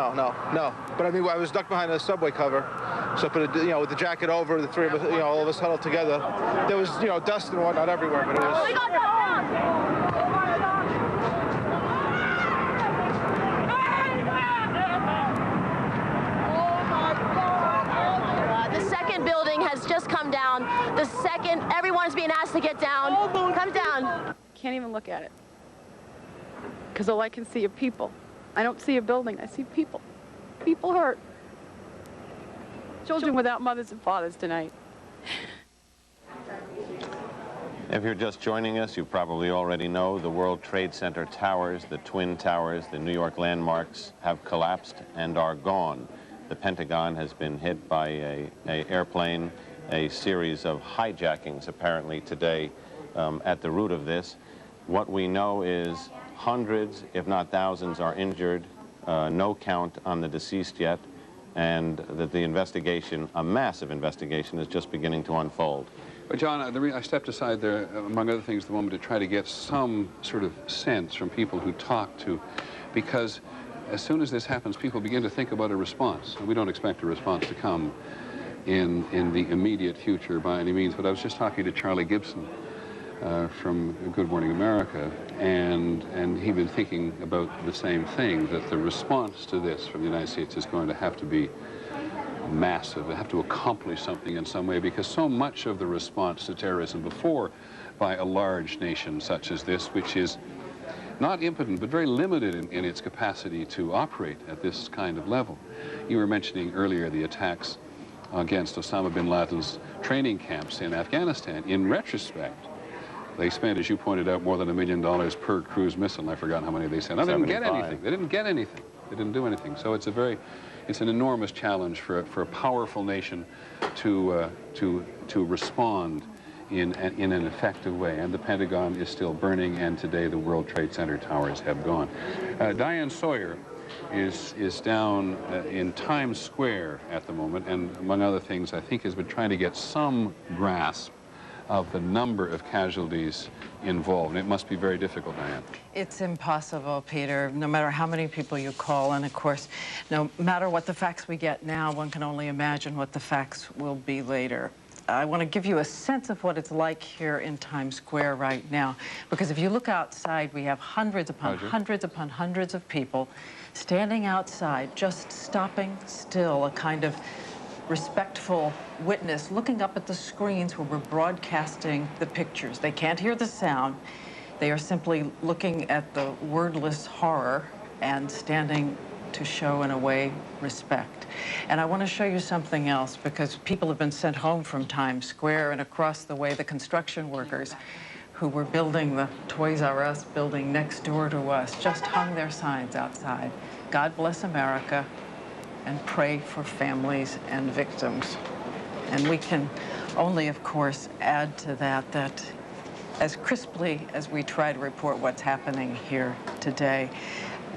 But I mean, I was ducked behind a subway cover, So I put, with the jacket over, the three of us, all of us huddled together. There was, dust and whatnot everywhere, but it was... The second building has just come down. The second, everyone's being asked to get down. Come down. Can't even look at it. Because all I can see are people. I don't see a building, I see people. People hurt. Children without mothers and fathers tonight. If you're just joining us, you probably already know the World Trade Center towers, the Twin Towers, the New York landmarks have collapsed and are gone. The Pentagon has been hit by an airplane, a series of hijackings apparently today at the root of this. What we know is hundreds, if not thousands, are injured, no count on the deceased yet, and that the investigation, a massive investigation, is just beginning to unfold. But John, I stepped aside there, among other things, the moment to try to get some sort of sense from people who talk to, because as soon as this happens, people begin to think about a response. And we don't expect a response to come in the immediate future by any means. But I was just talking to Charlie Gibson from Good Morning America, and he'd been thinking about the same thing, that the response to this from the United States is going to have to be massive. They have to accomplish something in some way, because so much of the response to terrorism before by a large nation such as this, which is not impotent, but very limited in its capacity to operate at this kind of level. You were mentioning earlier the attacks against Osama bin Laden's training camps in Afghanistan. In retrospect, they spent, as you pointed out, more than $1 million per cruise missile. I've forgotten how many they sent. No, they didn't get anything. They didn't get anything. They didn't do anything. So it's an enormous challenge for a powerful nation to respond in an effective way. And the Pentagon is still burning, and today the World Trade Center towers have gone. Diane Sawyer is down in Times Square at the moment, and among other things, I think has been trying to get some grasp of the number of casualties involved. And it must be very difficult, Diane. It's impossible, Peter, no matter how many people you call. And of course, no matter what the facts we get now, one can only imagine what the facts will be later. I want to give you a sense of what it's like here in Times Square right now. Because if you look outside, we have hundreds upon hundreds upon hundreds of people standing outside, just stopping still, a kind of respectful witness, looking up at the screens where we're broadcasting the pictures. They can't hear the sound. They are simply looking at the wordless horror and standing to show, in a way, respect. And I want to show you something else, because people have been sent home from Times Square, and across the way, the construction workers who were building the Toys R Us building next door to us just hung their signs outside. God bless America, and pray for families and victims. And we can only, of course, add to that that as crisply as we try to report what's happening here today,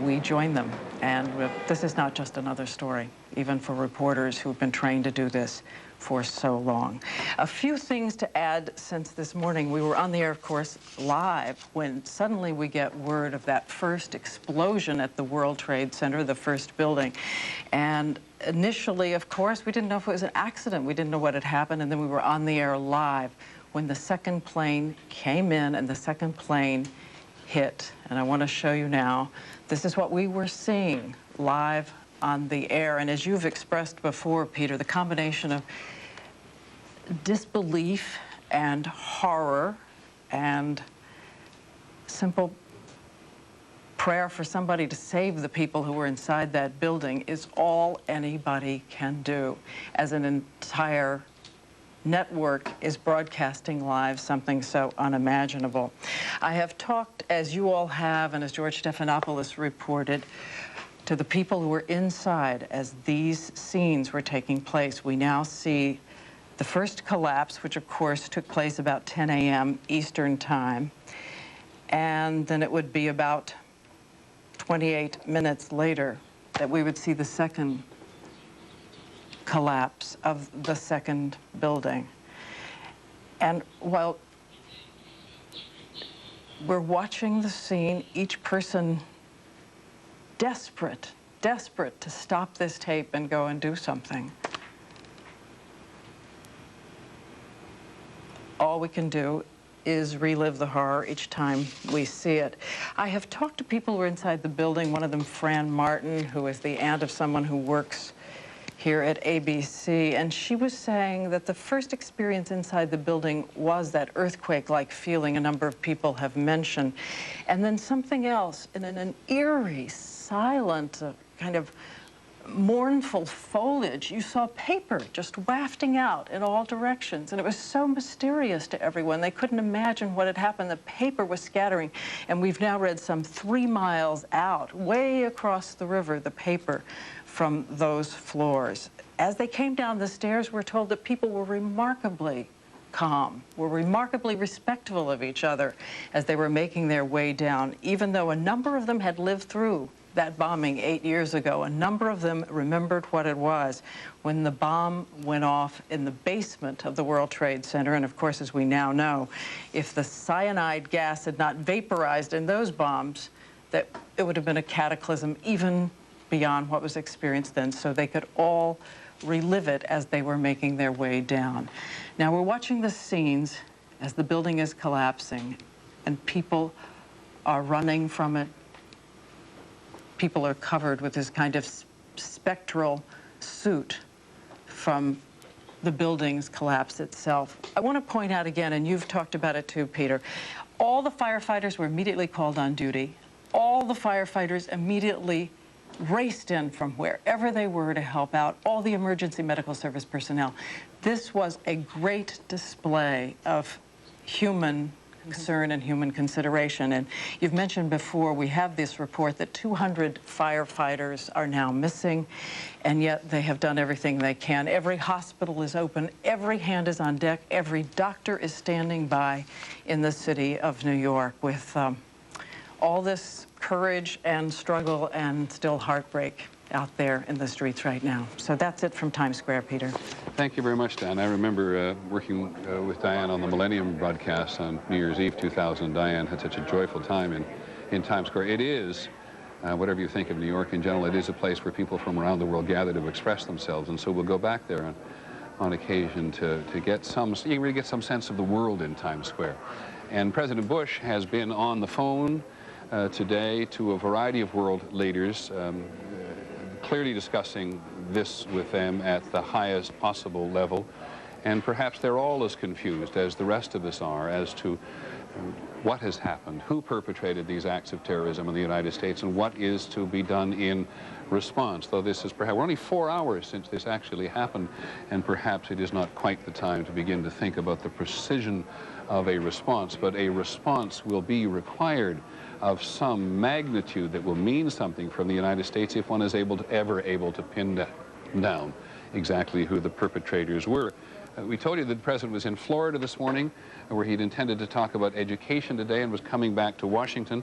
we join them. And this is not just another story, even for reporters who've been trained to do this for so long. A few things to add since this morning. We were on the air, of course, live when suddenly we get word of that first explosion at the World Trade Center, the first building. And initially, of course, we didn't know if it was an accident. We didn't know what had happened. And then we were on the air live when the second plane came in and the second plane hit. And I want to show you now. This is what we were seeing live on the air. And as you've expressed before, Peter, the combination of disbelief and horror and simple prayer for somebody to save the people who were inside that building is all anybody can do, as an entire network is broadcasting live something so unimaginable. I have talked, as you all have, and as George Stephanopoulos reported, to the people who were inside as these scenes were taking place. We now see the first collapse, which of course took place about 10 a.m. Eastern time, and then it would be about 28 minutes later that we would see the second collapse of the second building. And while we're watching the scene, each person desperate to stop this tape and go and do something. all we can do is relive the horror each time we see it. I have talked to people who are inside the building, one of them, Fran Martin, who is the aunt of someone who works here at ABC, and she was saying that the first experience inside the building was that earthquake-like feeling a number of people have mentioned, and then something else, in an eerie, silent, kind of mournful foliage. You saw paper just wafting out in all directions, and it was so mysterious to everyone. They couldn't imagine what had happened. The paper was scattering, and we've now read some 3 miles out, way across the river, the paper from those floors. As they came down the stairs, we're told that people were remarkably calm, were remarkably respectful of each other as they were making their way down, even though a number of them had lived through that bombing 8 years ago. A number of them remembered what it was when the bomb went off in the basement of the World Trade Center. And of course, as we now know, if the cyanide gas had not vaporized in those bombs, that it would have been a cataclysm even beyond what was experienced then. So they could all relive it as they were making their way down. Now we're watching the scenes as the building is collapsing and people are running from it. People are covered with this kind of spectral suit from the building's collapse itself. I want to point out again, and you've talked about it too, Peter, all the firefighters were immediately called on duty. All the firefighters immediately raced in from wherever they were to help out, all the emergency medical service personnel. This was a great display of human concern and human consideration. And you've mentioned before, we have this report that 200 firefighters are now missing, and yet they have done everything they can. Every hospital is open, every hand is on deck, every doctor is standing by in the city of New York with all this courage and struggle and still heartbreak out there in the streets right now. So that's it from Times Square, Peter. Thank you very much, Diane. I remember working with Diane on the Millennium broadcast on New Year's Eve 2000. Diane had such a joyful time in Times Square. It is, whatever you think of New York in general, it is a place where people from around the world gather to express themselves, and so we'll go back there on occasion to get some, you really get some sense of the world in Times Square. And President Bush has been on the phone today to a variety of world leaders, clearly discussing this with them at the highest possible level. And perhaps they're all as confused as the rest of us are as to what has happened, who perpetrated these acts of terrorism in the United States, and what is to be done in response. Though this is perhaps, we're only 4 hours since this actually happened, and perhaps it is not quite the time to begin to think about the precision of a response, but a response will be required of some magnitude that will mean something from the United States if one is ever able to pin down exactly who the perpetrators were. We told you that the president was in Florida this morning, where he'd intended to talk about education today and was coming back to Washington.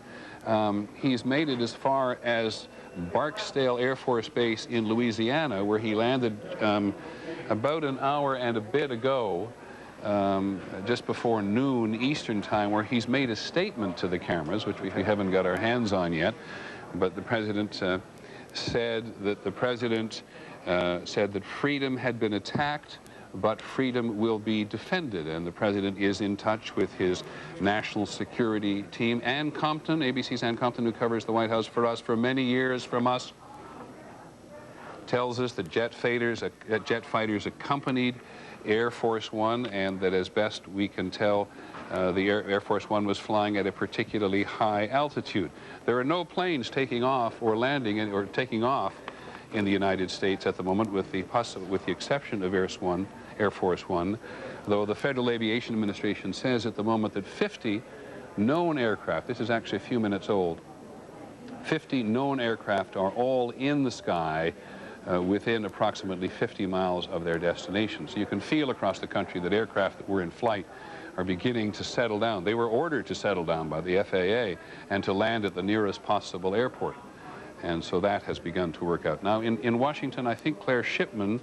He's made it as far as Barksdale Air Force Base in Louisiana, where he landed about an hour and a bit ago, just before noon Eastern time, where he's made a statement to the cameras, which we haven't got our hands on yet. But the president said that freedom had been attacked, but freedom will be defended. And the president is in touch with his national security team. Ann Compton, ABC's Ann Compton, who covers the White House for us for many years from us, tells us that jet fighters accompanied Air Force One, and that as best we can tell, the Air Force One was flying at a particularly high altitude. There are no planes taking off or landing or taking off in the United States at the moment, with the exception of Air Force One, though the Federal Aviation Administration says at the moment that 50 known aircraft, this is actually a few minutes old, 50 known aircraft are all in the sky within approximately 50 miles of their destination. So you can feel across the country that aircraft that were in flight are beginning to settle down. They were ordered to settle down by the FAA and to land at the nearest possible airport. And so that has begun to work out. Now, in Washington, I think Claire Shipman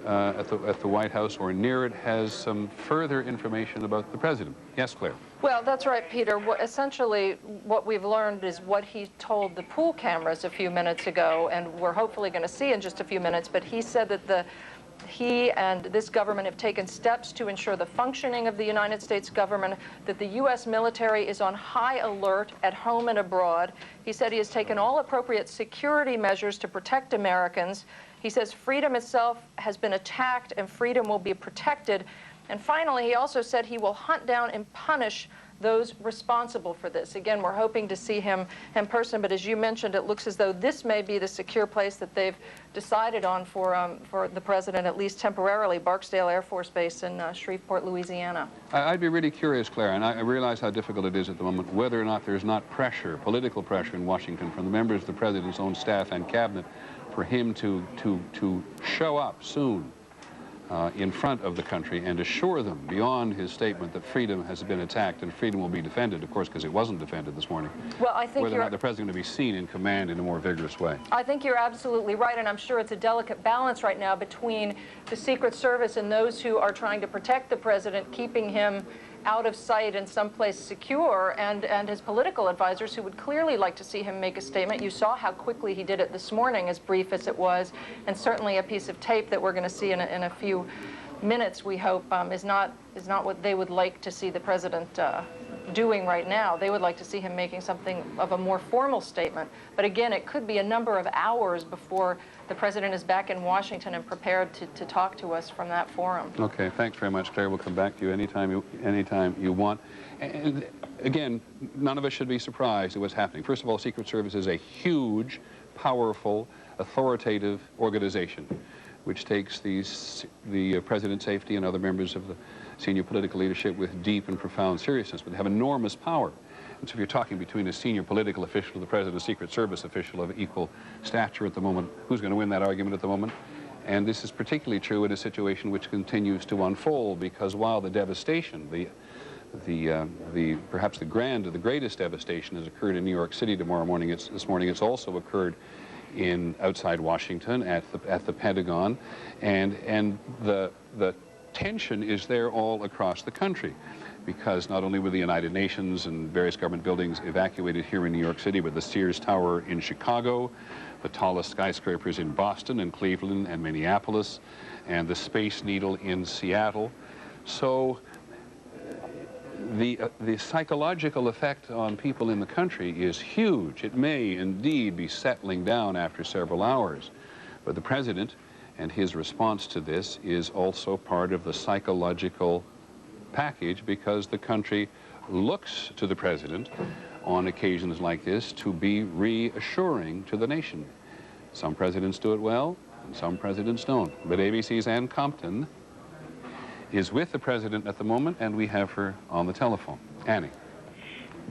at the White House or near it has some further information about the president. Yes, Claire. Well, that's right, Peter. Essentially, what we've learned is what he told the pool cameras a few minutes ago, and we're hopefully going to see in just a few minutes, but he said that he and this government have taken steps to ensure the functioning of the United States government, that the U.S. military is on high alert at home and abroad. He said he has taken all appropriate security measures to protect Americans. He says freedom itself has been attacked and freedom will be protected. And finally, he also said he will hunt down and punish those responsible for this. Again, we're hoping to see him in person, but as you mentioned, it looks as though this may be the secure place that they've decided on for the president, at least temporarily, Barksdale Air Force Base in Shreveport, Louisiana. I'd be really curious, Claire, and I realize how difficult it is at the moment, whether or not there's not pressure, political pressure in Washington from the members of the president's own staff and cabinet for him to show up soon in front of the country and assure them beyond his statement that freedom has been attacked and freedom will be defended, of course, because it wasn't defended this morning. Well, I think whether or not the president to be seen in command in a more vigorous way. I think you're absolutely right, and I'm sure it's a delicate balance right now between the Secret Service and those who are trying to protect the president, keeping him out of sight and someplace secure, and his political advisors who would clearly like to see him make a statement. You saw how quickly he did it this morning, as brief as it was, and certainly a piece of tape that we're going to see in a few minutes, we hope, is not what they would like to see the president doing right now. They would like to see him making something of a more formal statement. But again, it could be a number of hours before the president is back in Washington and prepared to talk to us from that forum. Okay, thanks very much, Claire. We'll come back to you anytime you want. And again, none of us should be surprised at what's happening. First of all, Secret Service is a huge, powerful, authoritative organization which takes the president's safety and other members of the senior political leadership with deep and profound seriousness, but they have enormous power. And so if you're talking between a senior political official and the president, a Secret Service official of equal stature at the moment, who's going to win that argument at the moment? And this is particularly true in a situation which continues to unfold, because while the devastation, perhaps the greatest devastation has occurred in New York City this morning, it's also occurred outside Washington at the Pentagon, and the tension is there all across the country, because not only were the United Nations and various government buildings evacuated here in New York City, but the Sears Tower in Chicago, the tallest skyscrapers in Boston and Cleveland and Minneapolis, and the Space Needle in Seattle. So the psychological effect on people in the country is huge. It may indeed be settling down after several hours, but the president and his response to this is also part of the psychological package, because the country looks to the president on occasions like this to be reassuring to the nation. Some presidents do it well, and some presidents don't. But ABC's Ann Compton is with the president at the moment, and we have her on the telephone. Annie.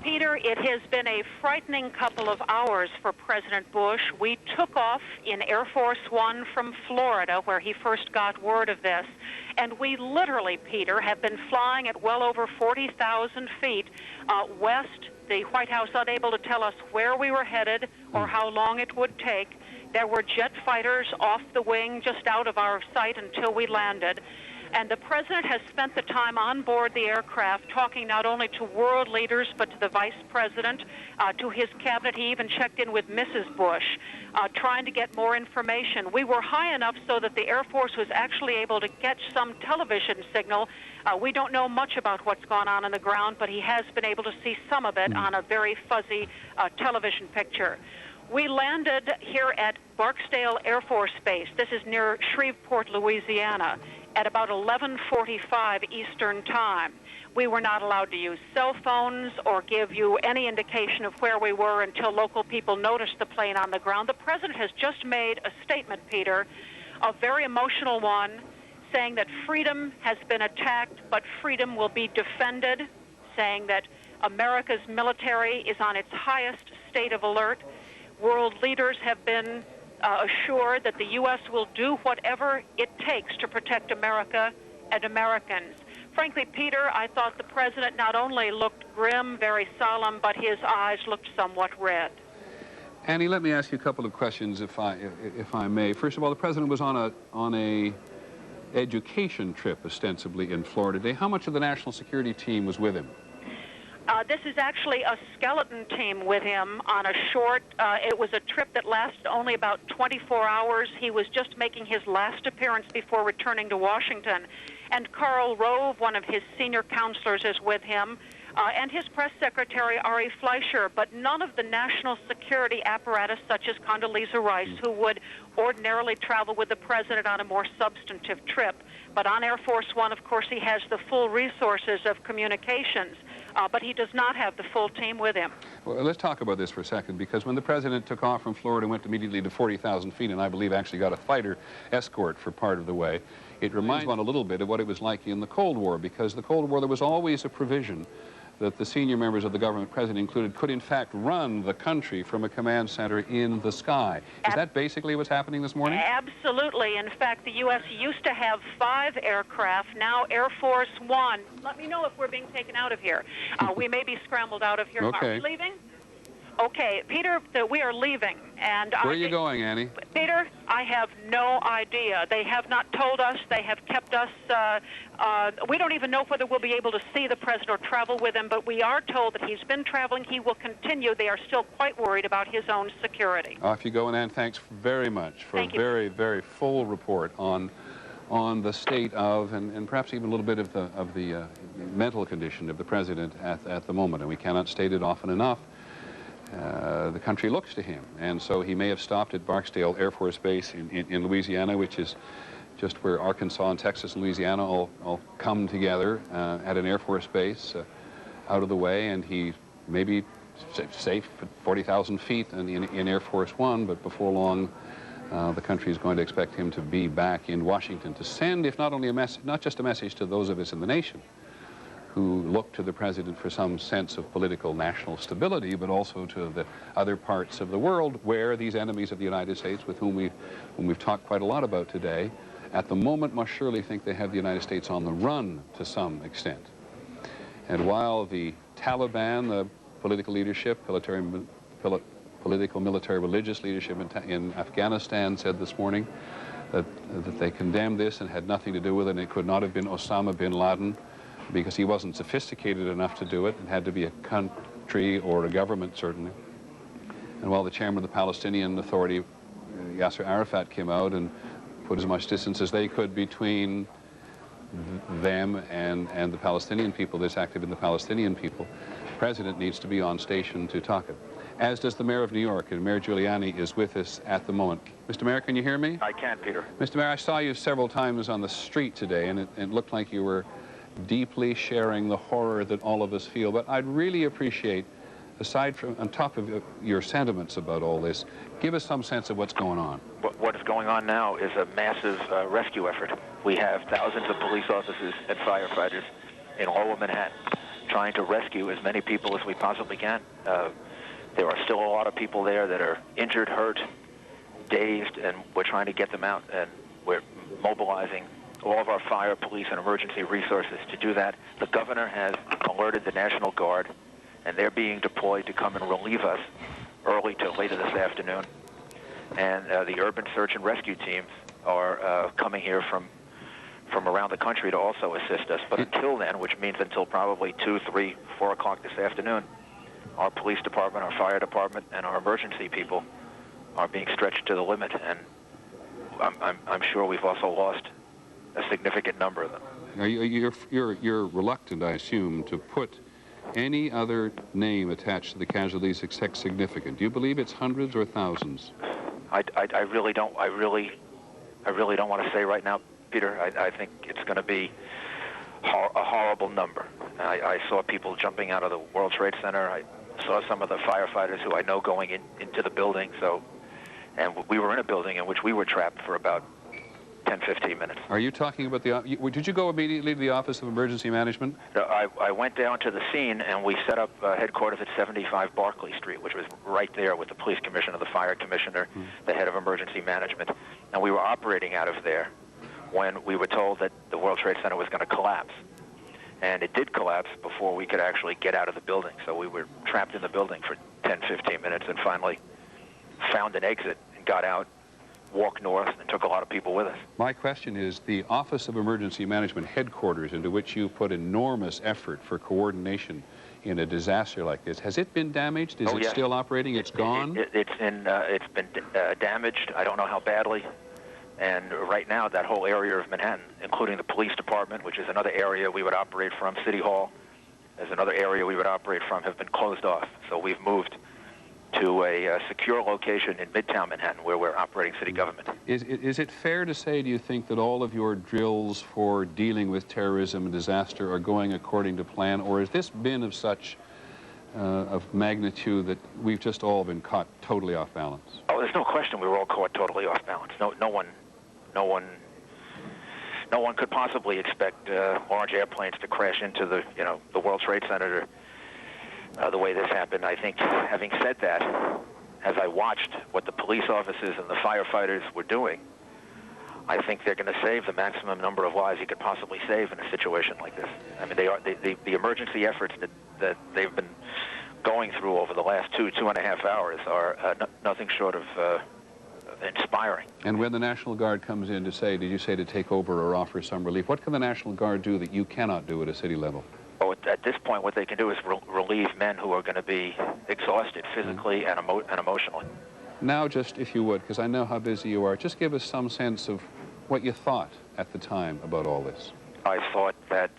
Peter, it has been a frightening couple of hours for President Bush. We took off in Air Force One from Florida, where he first got word of this, and we literally, Peter, have been flying at well over 40,000 feet west, the White House unable to tell us where we were headed or how long it would take. There were jet fighters off the wing just out of our sight until we landed. And the president has spent the time on board the aircraft talking not only to world leaders, but to the vice president, to his cabinet. He even checked in with Mrs. Bush, trying to get more information. We were high enough so that the Air Force was actually able to get some television signal. We don't know much about what's gone on the ground, but he has been able to see some of it on a very fuzzy television picture. We landed here at Barksdale Air Force Base. This is near Shreveport, Louisiana, at about 11:45 Eastern Time. We were not allowed to use cell phones or give you any indication of where we were until local people noticed the plane on the ground. The president has just made a statement, Peter, a very emotional one, saying that freedom has been attacked, but freedom will be defended, saying that America's military is on its highest state of alert. World leaders have been assured that the U.S. will do whatever it takes to protect America and Americans. Frankly, Peter, I thought the president not only looked grim, very solemn, but his eyes looked somewhat red. Annie, let me ask you a couple of questions, if I may. First of all, the president was on a education trip, ostensibly, in Florida today. How much of the national security team was with him? This is actually a skeleton team with him on a short, it was a trip that lasted only about 24 hours. He was just making his last appearance before returning to Washington. And Karl Rove, one of his senior counselors, is with him, and his press secretary, Ari Fleischer, but none of the national security apparatus such as Condoleezza Rice, who would ordinarily travel with the president on a more substantive trip. But on Air Force One, of course, he has the full resources of communications, but he does not have the full team with him. Well, let's talk about this for a second, because when the president took off from Florida and went immediately to 40,000 feet, and I believe actually got a fighter escort for part of the way, it reminds one a little bit of what it was like in the Cold War, because the Cold War, there was always a provision that the senior members of the government, president included, could in fact run the country from a command center in the sky. Is that basically what's happening this morning? Absolutely. In fact, the U.S. used to have 5 aircraft, now Air Force One. Let me know if we're being taken out of here. We may be scrambled out of here. Okay. Are we leaving? Okay, Peter, we are leaving. And where are you going, Annie? Peter, I have no idea. They have not told us. They have kept us. We don't even know whether we'll be able to see the president or travel with him, but we are told that he's been traveling. He will continue. They are still quite worried about his own security. Off you go, and Ann, thanks very much for a very, very full report on the state of, and perhaps even a little bit of the mental condition of the president at the moment. And we cannot state it often enough. The country looks to him, and so he may have stopped at Barksdale Air Force Base in Louisiana, which is just where Arkansas and Texas and Louisiana all come together at an Air Force base out of the way, and he may be safe at 40,000 feet in Air Force One, but before long the country is going to expect him to be back in Washington to send, if not only a message, not just a message to those of us in the nation who look to the president for some sense of political national stability, but also to the other parts of the world where these enemies of the United States, with whom we've talked quite a lot about today, at the moment must surely think they have the United States on the run to some extent. And while the Taliban, the political leadership, political, military, religious leadership in Afghanistan said this morning that they condemned this and had nothing to do with it, and it could not have been Osama bin Laden, because he wasn't sophisticated enough to do it. It had to be a country or a government, certainly. And while the chairman of the Palestinian Authority, Yasser Arafat, came out and put as much distance as they could between them and the Palestinian people, this active in the Palestinian people, the president needs to be on station to talk it. As does the mayor of New York, and Mayor Giuliani is with us at the moment. Mr. Mayor, can you hear me? I can, Peter. Mr. Mayor, I saw you several times on the street today, and it looked like you were deeply sharing the horror that all of us feel. But I'd really appreciate, aside from, on top of your sentiments about all this, give us some sense of what's going on. What is going on now is a massive rescue effort. We have thousands of police officers and firefighters in all of Manhattan trying to rescue as many people as we possibly can. There are still a lot of people there that are injured, hurt, dazed, and we're trying to get them out, and we're mobilizing all of our fire, police, and emergency resources to do that. The governor has alerted the National Guard, and they're being deployed to come and relieve us early to later this afternoon. And the urban search and rescue teams are coming here from around the country to also assist us. But until then, which means until probably 2, 3, 4 o'clock this afternoon, our police department, our fire department, and our emergency people are being stretched to the limit. And I'm sure we've also lost a significant number of them. You're reluctant, I assume, to put any other name attached to the casualties except significant. Do you believe it's hundreds or thousands? I really don't. I really don't want to say right now, Peter. I think it's going to be a horrible number. I saw people jumping out of the World Trade Center. I saw some of the firefighters who I know going into the building. And we were in a building in which we were trapped for about 10, 15 minutes. Are you talking about did you go immediately to the Office of Emergency Management? I went down to the scene, and we set up headquarters at 75 Barclay Street, which was right there with the police commissioner, the fire commissioner, the head of emergency management. And we were operating out of there when we were told that the World Trade Center was going to collapse. And it did collapse before we could actually get out of the building. So we were trapped in the building for 10, 15 minutes and finally found an exit and got out, walked north, and took a lot of people with us. My question is, the Office of Emergency Management headquarters, into which you put enormous effort for coordination in a disaster like this. Has it been damaged? Is it still operating? It's gone? It's been damaged. I don't know how badly. And right now, that whole area of Manhattan, including the police department, which is another area we would operate from, City Hall, is another area we would operate from, have been closed off. So we've moved to a secure location in Midtown Manhattan where we're operating city government. Is it fair to say, do you think, that all of your drills for dealing with terrorism and disaster are going according to plan, or has this been of such of magnitude that we've just all been caught totally off balance? Oh, there's no question we were all caught totally off balance. No one could possibly expect large airplanes to crash into the World Trade Center the way this happened. I think, having said that, as I watched what the police officers and the firefighters were doing, I think they're going to save the maximum number of lives you could possibly save in a situation like this. I mean, the emergency efforts that they've been going through over the last 2.5 hours are nothing short of inspiring. And when the National Guard comes in to say, did you say to take over or offer some relief, what can the National Guard do that you cannot do at a city level? Oh, at this point, what they can do is relieve men who are going to be exhausted physically and emotionally. Now, just if you would, because I know how busy you are, just give us some sense of what you thought at the time about all this. I thought that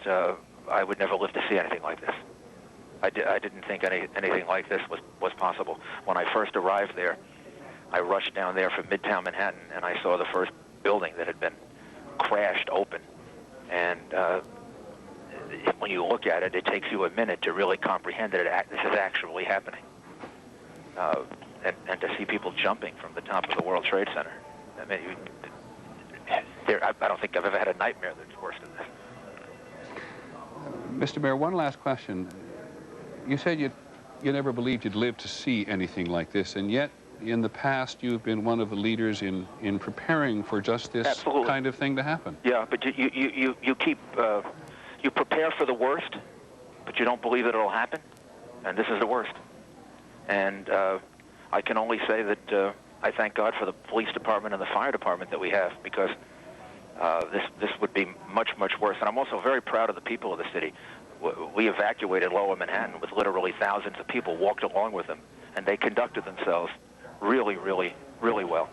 I would never live to see anything like this. I didn't think anything like this was possible. When I first arrived there, I rushed down there from Midtown Manhattan, and I saw the first building that had been crashed open. And when you look at it, it takes you a minute to really comprehend that this is actually happening. And to see people jumping from the top of the World Trade Center. I mean, I don't think I've ever had a nightmare that's worse than this. Mr. Mayor, one last question. You said you never believed you'd live to see anything like this, and yet in the past you've been one of the leaders in preparing for just this kind of thing to happen. Yeah, but you keep you prepare for the worst, but you don't believe that it'll happen, and this is the worst. And I can only say that I thank God for the police department and the fire department that we have, because this would be much, much worse. And I'm also very proud of the people of the city. We evacuated Lower Manhattan with literally thousands of people, walked along with them, and they conducted themselves really, really, really well.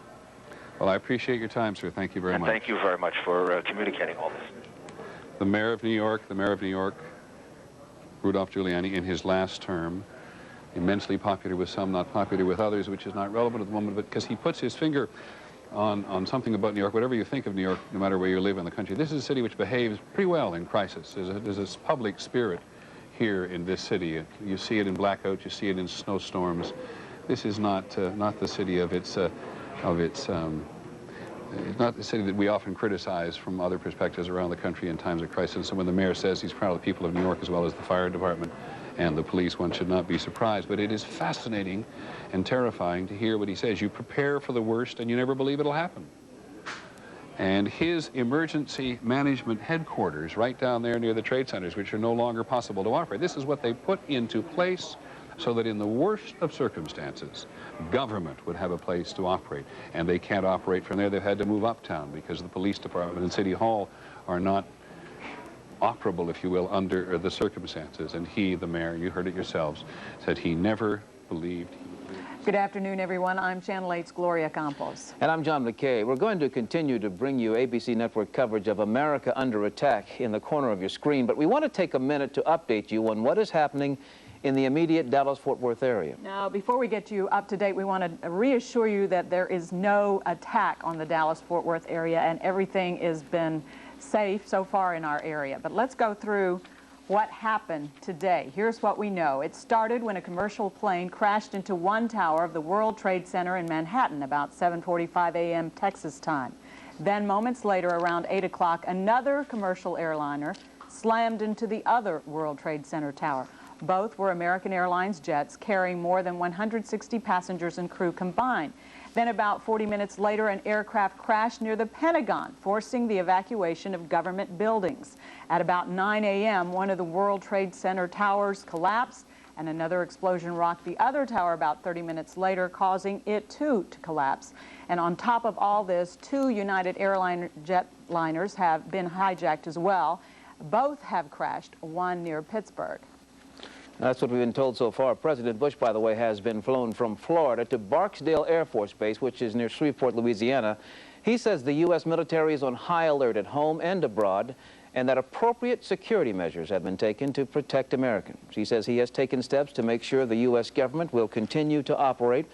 Well, I appreciate your time, sir. Thank you very much. Thank you very much for communicating all this. The Mayor of New York, Rudolph Giuliani, in his last term, immensely popular with some, not popular with others, which is not relevant at the moment, but because he puts his finger on something about New York. Whatever you think of New York, no matter where you live in the country, this is a city which behaves pretty well in crisis. There's a public spirit here in this city. You see it in blackouts, you see it in snowstorms. This is not the city of its it's not the city that we often criticize from other perspectives around the country in times of crisis. So when the mayor says he's proud of the people of New York, as well as the fire department and the police, one should not be surprised. But it is fascinating and terrifying to hear what he says. You prepare for the worst and you never believe it'll happen. And his emergency management headquarters right down there near the trade centers, which are no longer possible to operate, this is what they put into place so that in the worst of circumstances, government would have a place to operate. And they can't operate from there. They've had to move uptown because the police department and City Hall are not operable, if you will, under the circumstances. And he, the mayor, you heard it yourselves, said he never believed he would live. Good afternoon, everyone. I'm Channel 8's Gloria Campos. And I'm John McKay. We're going to continue to bring you ABC Network coverage of America Under Attack in the corner of your screen. But we want to take a minute to update you on what is happening in the immediate Dallas-Fort Worth area. Now, before we get you up to date, we want to reassure you that there is no attack on the Dallas-Fort Worth area, and everything has been safe so far in our area. But let's go through what happened today. Here's what we know. It started when a commercial plane crashed into one tower of the World Trade Center in Manhattan about 7:45 a.m. Texas time. Then moments later, around 8 o'clock, another commercial airliner slammed into the other World Trade Center tower. Both were American Airlines jets carrying more than 160 passengers and crew combined. Then about 40 minutes later, an aircraft crashed near the Pentagon, forcing the evacuation of government buildings. At about 9 a.m., one of the World Trade Center towers collapsed, and another explosion rocked the other tower about 30 minutes later, causing it too to collapse. And on top of all this, 2 United Airlines jetliners have been hijacked as well. Both have crashed, one near Pittsburgh. That's what we've been told so far. President Bush, by the way, has been flown from Florida to Barksdale Air Force Base, which is near Shreveport, Louisiana. He says the U.S. military is on high alert at home and abroad, and that appropriate security measures have been taken to protect Americans. He says he has taken steps to make sure the U.S. government will continue to operate.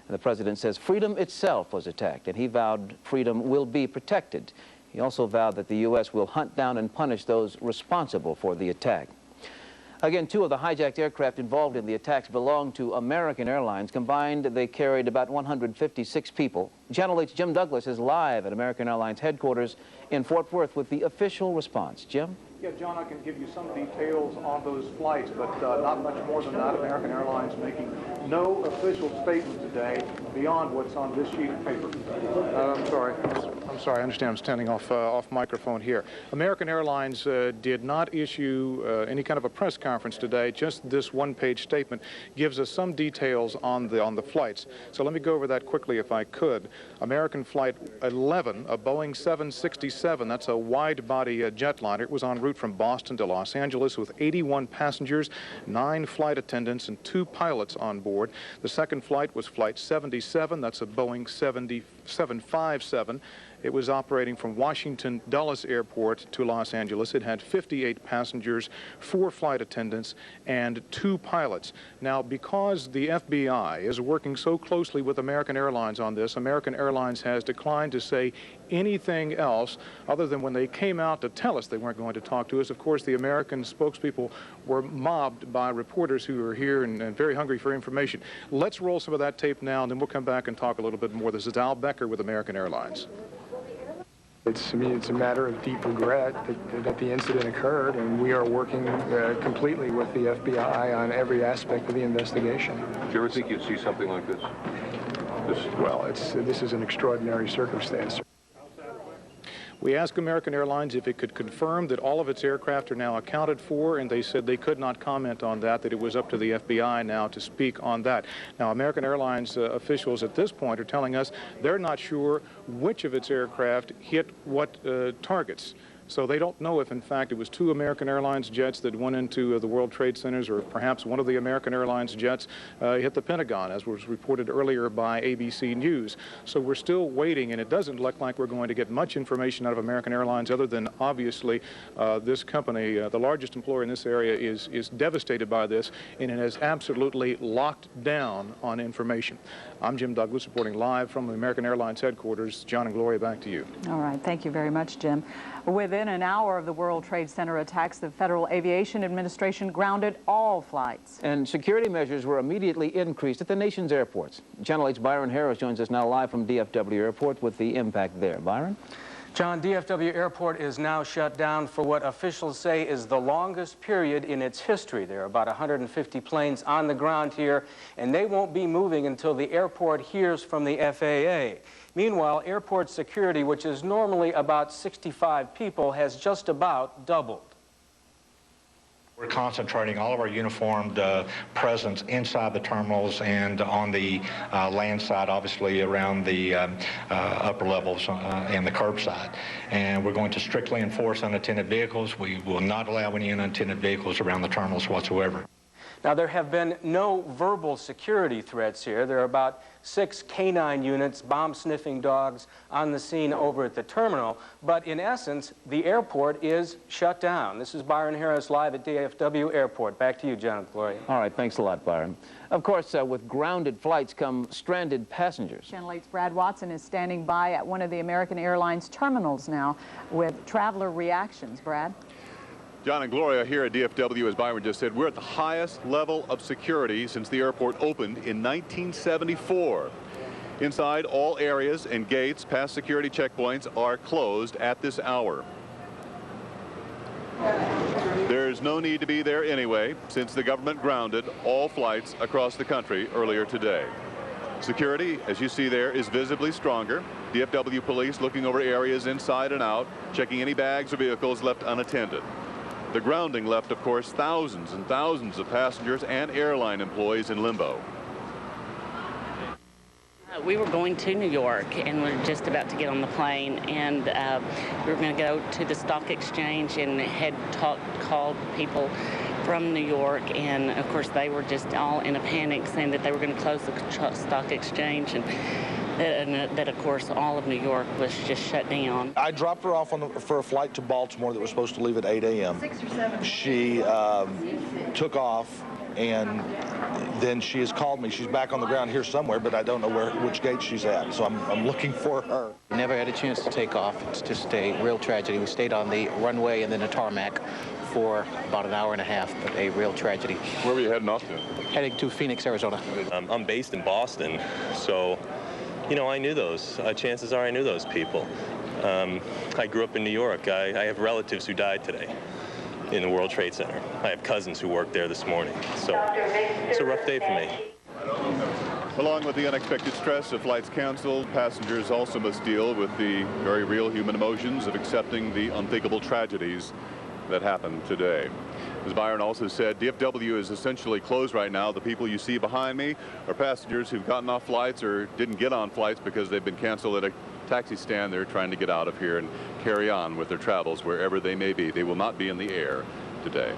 And the president says freedom itself was attacked, and he vowed freedom will be protected. He also vowed that the U.S. will hunt down and punish those responsible for the attack. Again, 2 of the hijacked aircraft involved in the attacks belonged to American Airlines. Combined, they carried about 156 people. Channel 8's Jim Douglas is live at American Airlines headquarters in Fort Worth with the official response. Jim? Yeah, John, I can give you some details on those flights, but not much more than that. American Airlines making no official statement today beyond what's on this sheet of paper. I'm sorry, I understand I'm standing off microphone here. American Airlines did not issue any kind of a press conference today. Just this one-page statement gives us some details on the flights. So let me go over that quickly if I could. American Flight 11, a Boeing 767, that's a wide-body jetliner. It was en route from Boston to Los Angeles with 81 passengers, 9 flight attendants, and 2 pilots on board. The second flight was Flight 77. That's a Boeing 757. It was operating from Washington Dulles Airport to Los Angeles. It had 58 passengers, 4 flight attendants, and 2 pilots. Now, because the FBI is working so closely with American Airlines on this, American Airlines has declined to say anything else other than when they came out to tell us they weren't going to talk to us. Of course, the American spokespeople were mobbed by reporters who are here and very hungry for information. Let's roll some of that tape now, and then we'll come back and talk a little bit more. This is Al Becker with American Airlines. It's a matter of deep regret that the incident occurred, and we are working completely with the FBI on every aspect of the investigation. Do you ever think you'd see something like this? Well, this is an extraordinary circumstance. We asked American Airlines if it could confirm that all of its aircraft are now accounted for, and they said they could not comment on that, that it was up to the FBI now to speak on that. Now, American Airlines officials at this point are telling us they're not sure which of its aircraft hit what targets. So they don't know if, in fact, it was 2 American Airlines jets that went into the World Trade Centers, or perhaps one of the American Airlines jets hit the Pentagon, as was reported earlier by ABC News. So we're still waiting, and it doesn't look like we're going to get much information out of American Airlines other than, obviously, this company, the largest employer in this area, is devastated by this, and it has absolutely locked down on information. I'm Jim Douglas, reporting live from the American Airlines headquarters. John and Gloria, back to you. All right. Thank you very much, Jim. Within an hour of the World Trade Center attacks, the Federal Aviation Administration grounded all flights. And security measures were immediately increased at the nation's airports. Channel 8's Byron Harris joins us now live from DFW Airport with the impact there. Byron? John, DFW Airport is now shut down for what officials say is the longest period in its history. There are about 150 planes on the ground here, and they won't be moving until the airport hears from the FAA. Meanwhile, airport security, which is normally about 65 people, has just about doubled. We're concentrating all of our uniformed presence inside the terminals and on the land side, obviously around the upper levels and the curbside. And we're going to strictly enforce unattended vehicles. We will not allow any unattended vehicles around the terminals whatsoever. Now, there have been no verbal security threats here. There are about 6 canine units, bomb-sniffing dogs on the scene over at the terminal. But in essence, the airport is shut down. This is Byron Harris live at DFW Airport. Back to you, John and Gloria. All right, thanks a lot, Byron. Of course, with grounded flights come stranded passengers. Channel 8's Brad Watson is standing by at one of the American Airlines terminals now with traveler reactions. Brad? John and Gloria here at DFW, as Byron just said, we're at the highest level of security since the airport opened in 1974. Inside, all areas and gates past security checkpoints are closed at this hour. There's no need to be there anyway, since the government grounded all flights across the country earlier today. Security, as you see there, is visibly stronger. DFW police looking over areas inside and out, checking any bags or vehicles left unattended. The grounding left, of course, thousands and thousands of passengers and airline employees in limbo. We were going to New York, and we're just about to get on the plane, and we were going to go to the stock exchange and had called people from New York, and of course they were just all in a panic, saying that they were going to close the stock exchange, and that of course all of New York was just shut down. I dropped her off for a flight to Baltimore that was supposed to leave at 8 a.m. 6 or 7. She took off, and then she has called me. She's back on the ground here somewhere, but I don't know which gate she's at, so I'm looking for her. We never had a chance to take off. It's just a real tragedy. We stayed on the runway and then the tarmac for about an hour and a half, but a real tragedy. Where were you heading off to? Heading to Phoenix, Arizona. I'm based in Boston, so, you know, I knew those. Chances are I knew those people. I grew up in New York. I have relatives who died today in the World Trade Center. I have cousins who worked there this morning, so it's a rough day for me. Along with the unexpected stress of flights canceled, passengers also must deal with the very real human emotions of accepting the unthinkable tragedies that happened today. As Byron also said, DFW is essentially closed right now. The people you see behind me are passengers who've gotten off flights or didn't get on flights because they've been canceled at a taxi stand. They're trying to get out of here and carry on with their travels wherever they may be. They will not be in the air today.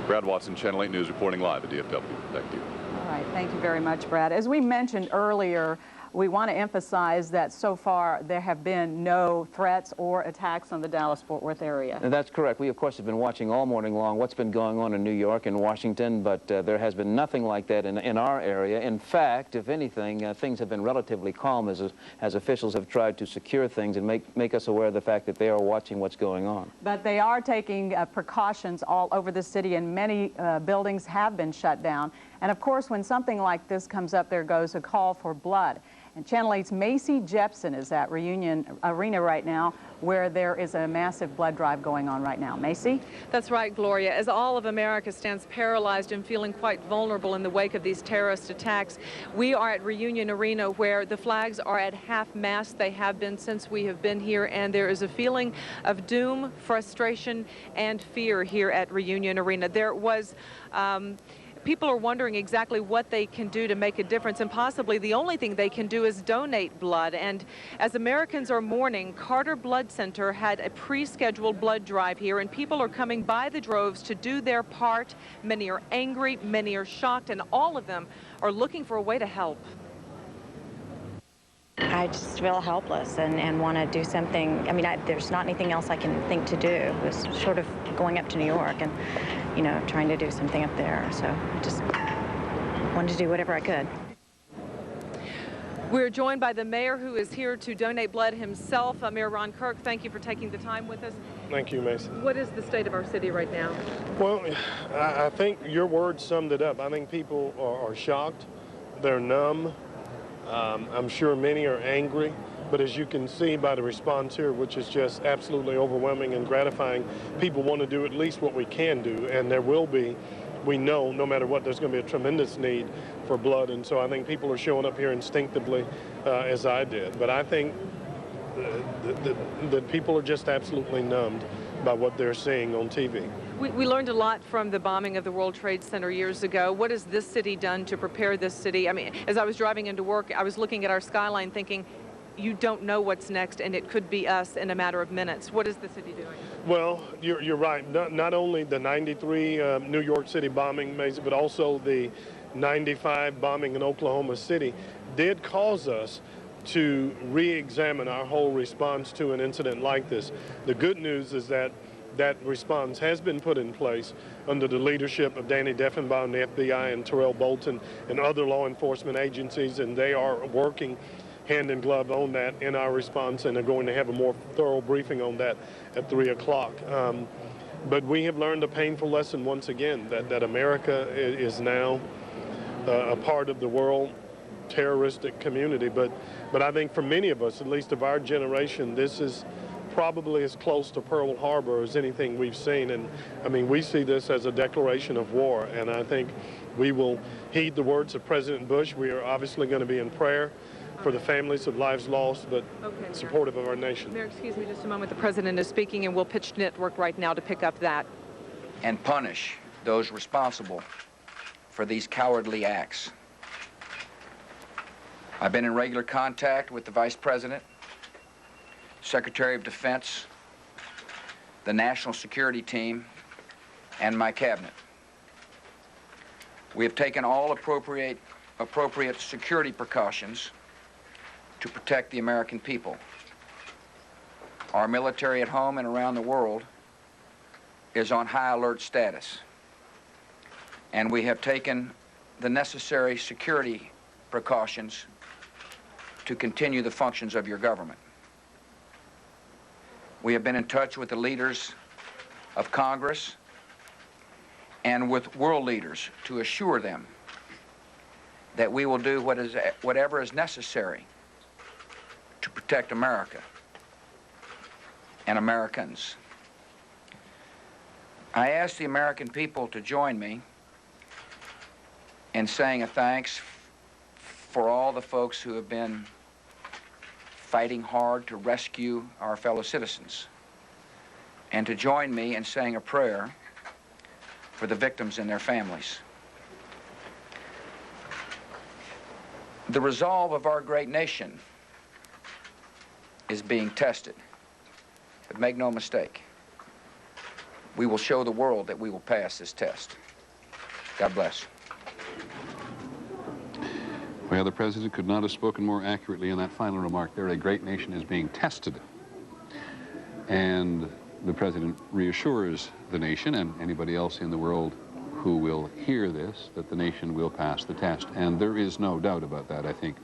Brad Watson, Channel 8 News, reporting live at DFW. Thank you. All right, thank you very much, Brad. As we mentioned earlier, we want to emphasize that so far there have been no threats or attacks on the Dallas-Fort Worth area. And that's correct. We, of course, have been watching all morning long what's been going on in New York and Washington, but there has been nothing like that in our area. In fact, if anything, things have been relatively calm as officials have tried to secure things and make us aware of the fact that they are watching what's going on. But they are taking precautions all over the city, and many buildings have been shut down. And of course, when something like this comes up, there goes a call for blood. And Channel 8's Macy Jepson is at Reunion Arena right now, where there is a massive blood drive going on right now. Macy? That's right, Gloria. As all of America stands paralyzed and feeling quite vulnerable in the wake of these terrorist attacks, we are at Reunion Arena, where the flags are at half-mast. They have been since we have been here, and there is a feeling of doom, frustration, and fear here at Reunion Arena. There was people are wondering exactly what they can do to make a difference, and possibly the only thing they can do is donate blood. And as Americans are mourning, Carter Blood Center had a pre-scheduled blood drive here, and people are coming by the droves to do their part. Many are angry, many are shocked, and all of them are looking for a way to help. I just feel helpless and want to do something. I mean, there's not anything else I can think to do. It was sort of going up to New York and, you know, trying to do something up there. So I just wanted to do whatever I could. We're joined by the mayor, who is here to donate blood himself. Mayor Ron Kirk, thank you for taking the time with us. Thank you, Macy. What is the state of our city right now? Well, I think your words summed it up. I think people are shocked. They're numb. I'm sure many are angry, but as you can see by the response here, which is just absolutely overwhelming and gratifying, people want to do at least what we can do, and there will be, we know, no matter what, there's going to be a tremendous need for blood, and so I think people are showing up here instinctively, as I did. But I think that people are just absolutely numbed by what they're seeing on TV. We learned a lot from the bombing of the World Trade Center years ago. What has this city done to prepare this city? I mean, as I was driving into work, I was looking at our skyline thinking, you don't know what's next, and it could be us in a matter of minutes. What is the city doing? Well, you're right. Not only the 93 New York City bombing, but also the 95 bombing in Oklahoma City did cause us to re-examine our whole response to an incident like this. The good news is that response has been put in place under the leadership of Danny Deffenbaugh, the FBI, and Terrell Bolton and other law enforcement agencies, and they are working hand in glove on that in our response, and are going to have a more thorough briefing on that at 3 o'clock. But we have learned a painful lesson once again, that America is now a part of the world terroristic community. But I think for many of us, at least of our generation, this is probably as close to Pearl Harbor as anything we've seen. And I mean, we see this as a declaration of war, and I think we will heed the words of President Bush. We are obviously going to be in prayer for the families of lives lost, but supportive of our nation. Mayor, excuse me just a moment. The president is speaking, and we'll pitch network right now to pick up that. And punish those responsible for these cowardly acts. I've been in regular contact with the Vice President, Secretary of Defense, the National Security Team, and my cabinet. We have taken all appropriate security precautions to protect the American people. Our military at home and around the world is on high alert status, and we have taken the necessary security precautions to continue the functions of your government. We have been in touch with the leaders of Congress and with world leaders to assure them that we will do whatever is necessary to protect America and Americans. I ask the American people to join me in saying a thanks for all the folks who have been fighting hard to rescue our fellow citizens, and to join me in saying a prayer for the victims and their families. The resolve of our great nation is being tested. But make no mistake, we will show the world that we will pass this test. God bless. Well, the President could not have spoken more accurately in that final remark there. A great nation is being tested. And the President reassures the nation and anybody else in the world who will hear this that the nation will pass the test. And there is no doubt about that, I think,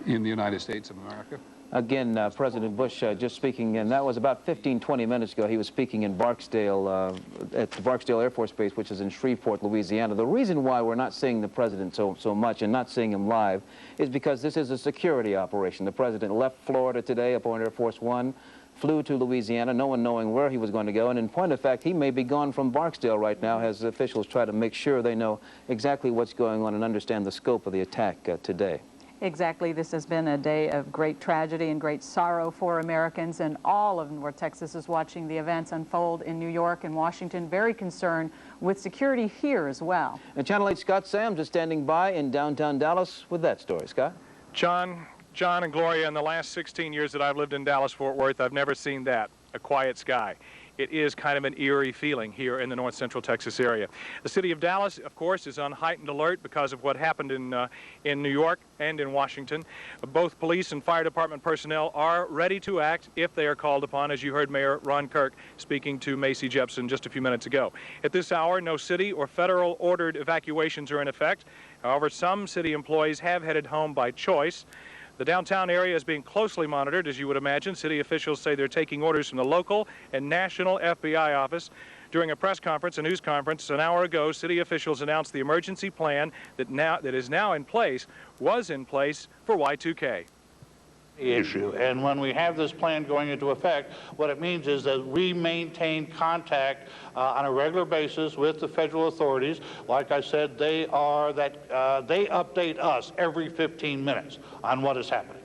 in the United States of America. Again, President Bush just speaking, and that was about 15-20 minutes ago. He was speaking in Barksdale, at the Barksdale Air Force Base, which is in Shreveport, Louisiana. The reason why we're not seeing the President so much and not seeing him live is because this is a security operation. The President left Florida today up on Air Force One, flew to Louisiana, no one knowing where he was going to go, and in point of fact, he may be gone from Barksdale right now as officials try to make sure they know exactly what's going on and understand the scope of the attack today. Exactly. This has been a day of great tragedy and great sorrow for Americans, and all of North Texas is watching the events unfold in New York and Washington, very concerned with security here as well. And Channel 8 Scott Sam just standing by in downtown Dallas with that story. Scott? John and Gloria, in the last 16 years that I've lived in Dallas-Fort Worth, I've never seen that, a quiet sky. It is kind of an eerie feeling here in the north central Texas area. The city of Dallas, of course, is on heightened alert because of what happened in New York and in Washington. Both police and fire department personnel are ready to act if they are called upon, as you heard Mayor Ron Kirk speaking to Macy Jepsen just a few minutes ago. At this hour, no city or federal ordered evacuations are in effect. However, some city employees have headed home by choice. The downtown area is being closely monitored, as you would imagine. City officials say they're taking orders from the local and national FBI office. During a press conference, a news conference, an hour ago, city officials announced the emergency plan that is now in place was in place for Y2K. Issue. And when we have this plan going into effect, what it means is that we maintain contact on a regular basis with the federal authorities. Like I said, they update us every 15 minutes on what is happening.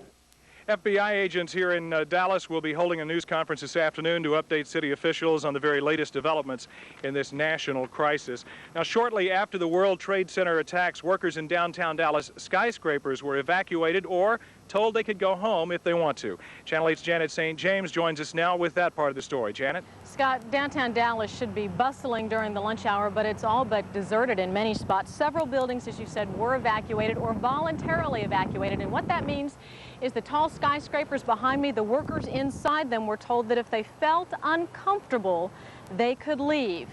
FBI agents here in Dallas will be holding a news conference this afternoon to update city officials on the very latest developments in this national crisis. Now, shortly after the World Trade Center attacks, workers in downtown Dallas skyscrapers were evacuated or told they could go home if they want to. Channel 8's Janet St. James joins us now with that part of the story. Janet? Scott, downtown Dallas should be bustling during the lunch hour, but it's all but deserted in many spots. Several buildings, as you said, were evacuated or voluntarily evacuated, and what that means is the tall skyscrapers behind me, the workers inside them were told that if they felt uncomfortable, they could leave.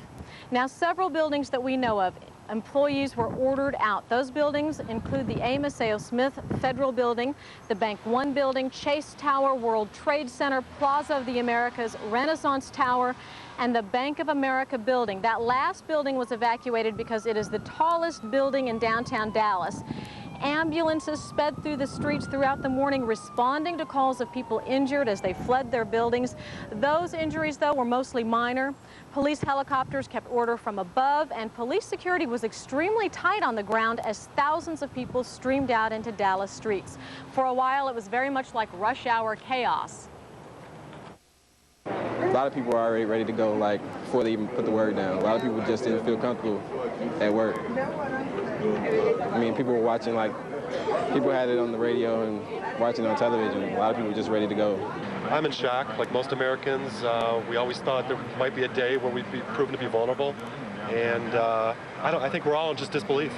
Now, several buildings that we know of, employees were ordered out. Those buildings include the Amos A. O. Smith Federal Building, the Bank One Building, Chase Tower, World Trade Center, Plaza of the Americas, Renaissance Tower, and the Bank of America building. That last building was evacuated because it is the tallest building in downtown Dallas. Ambulances sped through the streets throughout the morning, responding to calls of people injured as they fled their buildings. Those injuries, though, were mostly minor. Police helicopters kept order from above, and police security was extremely tight on the ground as thousands of people streamed out into Dallas streets. For a while, it was very much like rush hour chaos. A lot of people were already ready to go, like, before they even put the word down. A lot of people just didn't feel comfortable at work. I mean, people were watching, like, people had it on the radio and watching on television. A lot of people were just ready to go. I'm in shock, like most Americans. We always thought there might be a day where we'd be proven to be vulnerable. And I think we're all in just disbelief.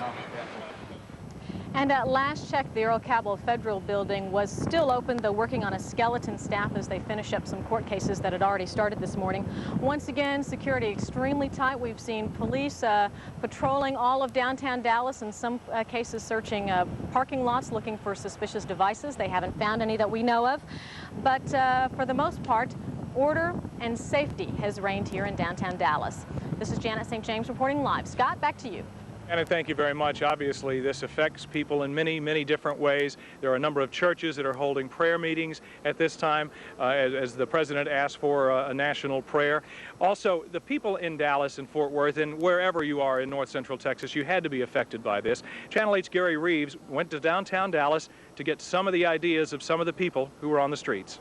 And at last check, the Earl Cabell Federal Building was still open, though working on a skeleton staff as they finish up some court cases that had already started this morning. Once again, security extremely tight. We've seen police patrolling all of downtown Dallas, in some cases searching parking lots looking for suspicious devices. They haven't found any that we know of. But for the most part, order and safety has reigned here in downtown Dallas. This is Janet St. James reporting live. Scott, back to you. Anna, thank you very much. Obviously, this affects people in many, many different ways. There are a number of churches that are holding prayer meetings at this time, as the president asked for a national prayer. Also, the people in Dallas and Fort Worth and wherever you are in north central Texas, you had to be affected by this. Channel 8's Gary Reeves went to downtown Dallas to get some of the ideas of some of the people who were on the streets.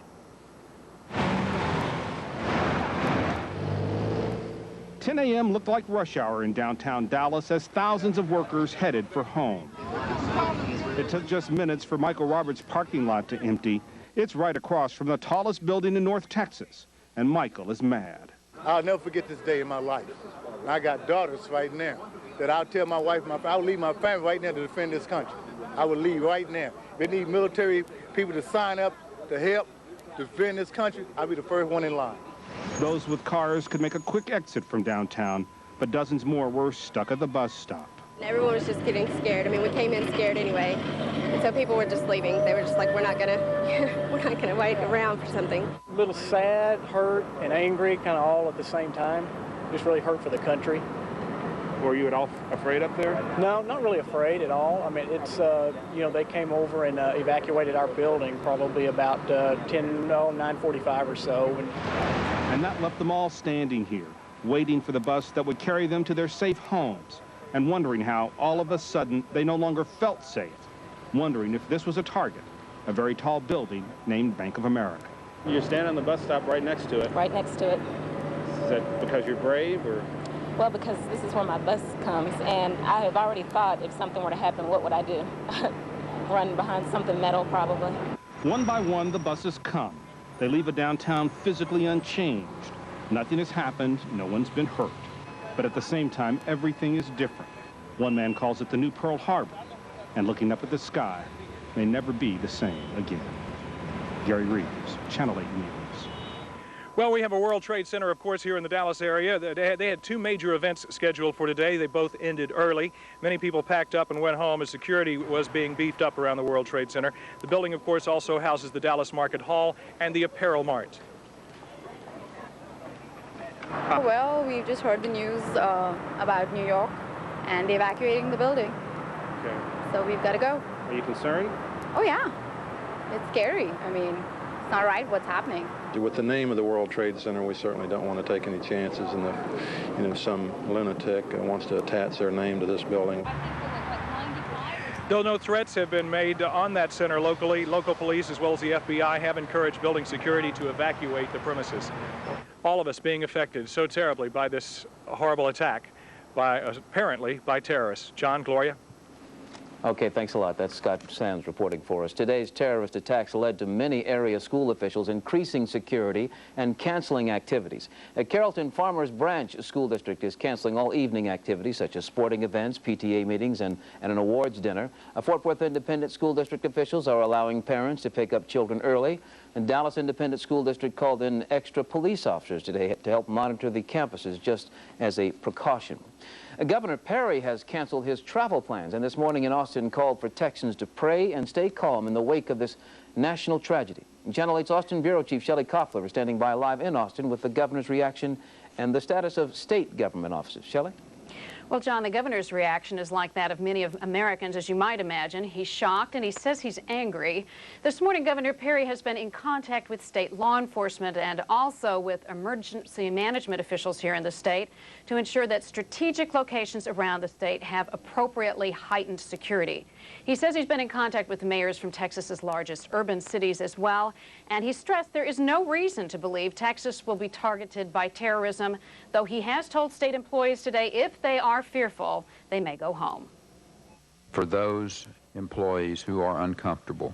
10 a.m. looked like rush hour in downtown Dallas as thousands of workers headed for home. It took just minutes for Michael Roberts' parking lot to empty. It's right across from the tallest building in North Texas, and Michael is mad. I'll never forget this day in my life. I got daughters right now that I'll tell my wife, I would leave my family right now to defend this country. I would leave right now. They need military people to sign up to help defend this country. I'll be the first one in line. Those with cars could make a quick exit from downtown, but dozens more were stuck at the bus stop. Everyone was just getting scared. I mean, we came in scared anyway, and so people were just leaving. They were just like, we're not gonna wait around for something. A little sad, hurt, and angry, kind of all at the same time. Just really hurt for the country. Were you at all afraid up there? No, not really afraid at all. I mean, it's, you know, they came over and evacuated our building probably about 9:45 or so. And that left them all standing here, waiting for the bus that would carry them to their safe homes, and wondering how, all of a sudden, they no longer felt safe, wondering if this was a target, a very tall building named Bank of America. You're standing on the bus stop right next to it. Right next to it. Is that because you're brave, or? Well, because this is where my bus comes, and I have already thought if something were to happen, what would I do? Run behind something metal, probably. One by one, the buses come. They leave a downtown physically unchanged. Nothing has happened, no one's been hurt. But at the same time, everything is different. One man calls it the new Pearl Harbor, and looking up at the sky may never be the same again. Gary Reeves, Channel 8 News. Well, we have a World Trade Center, of course, here in the Dallas area. They had two major events scheduled for today. They both ended early. Many people packed up and went home as security was being beefed up around the World Trade Center. The building, of course, also houses the Dallas Market Hall and the Apparel Mart. Well, we've just heard the news about New York and evacuating the building. Okay. So we've got to go. Are you concerned? Oh, yeah. It's scary. I mean, it's not right what's happening. With the name of the World Trade Center, we certainly don't want to take any chances, and if some lunatic wants to attach their name to this building. Though no threats have been made on that center locally, local police as well as the FBI have encouraged building security to evacuate the premises. All of us being affected so terribly by this horrible attack, apparently by terrorists. John, Gloria? Okay, thanks a lot. That's Scott Sands reporting for us. Today's terrorist attacks led to many area school officials increasing security and canceling activities. Carrollton Farmers Branch School District is canceling all evening activities such as sporting events, PTA meetings, and an awards dinner. Fort Worth Independent School District officials are allowing parents to pick up children early. And Dallas Independent School District called in extra police officers today to help monitor the campuses just as a precaution. Governor Perry has canceled his travel plans, and this morning in Austin called for Texans to pray and stay calm in the wake of this national tragedy. Channel 8's Austin Bureau Chief Shelley Koffler is standing by live in Austin with the governor's reaction and the status of state government offices. Shelley? Well, John, the governor's reaction is like that of many of Americans, as you might imagine. He's shocked, and he says he's angry. This morning, Governor Perry has been in contact with state law enforcement and also with emergency management officials here in the state to ensure that strategic locations around the state have appropriately heightened security. He says he's been in contact with mayors from Texas's largest urban cities as well, and he stressed there is no reason to believe Texas will be targeted by terrorism, though he has told state employees today if they are fearful, they may go home. For those employees who are uncomfortable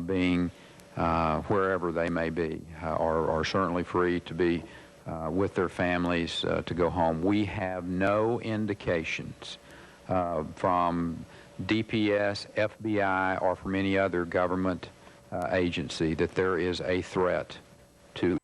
being wherever they may be, are certainly free to be with their families to go home. We have no indications from DPS, FBI, or from any other government agency that there is a threat to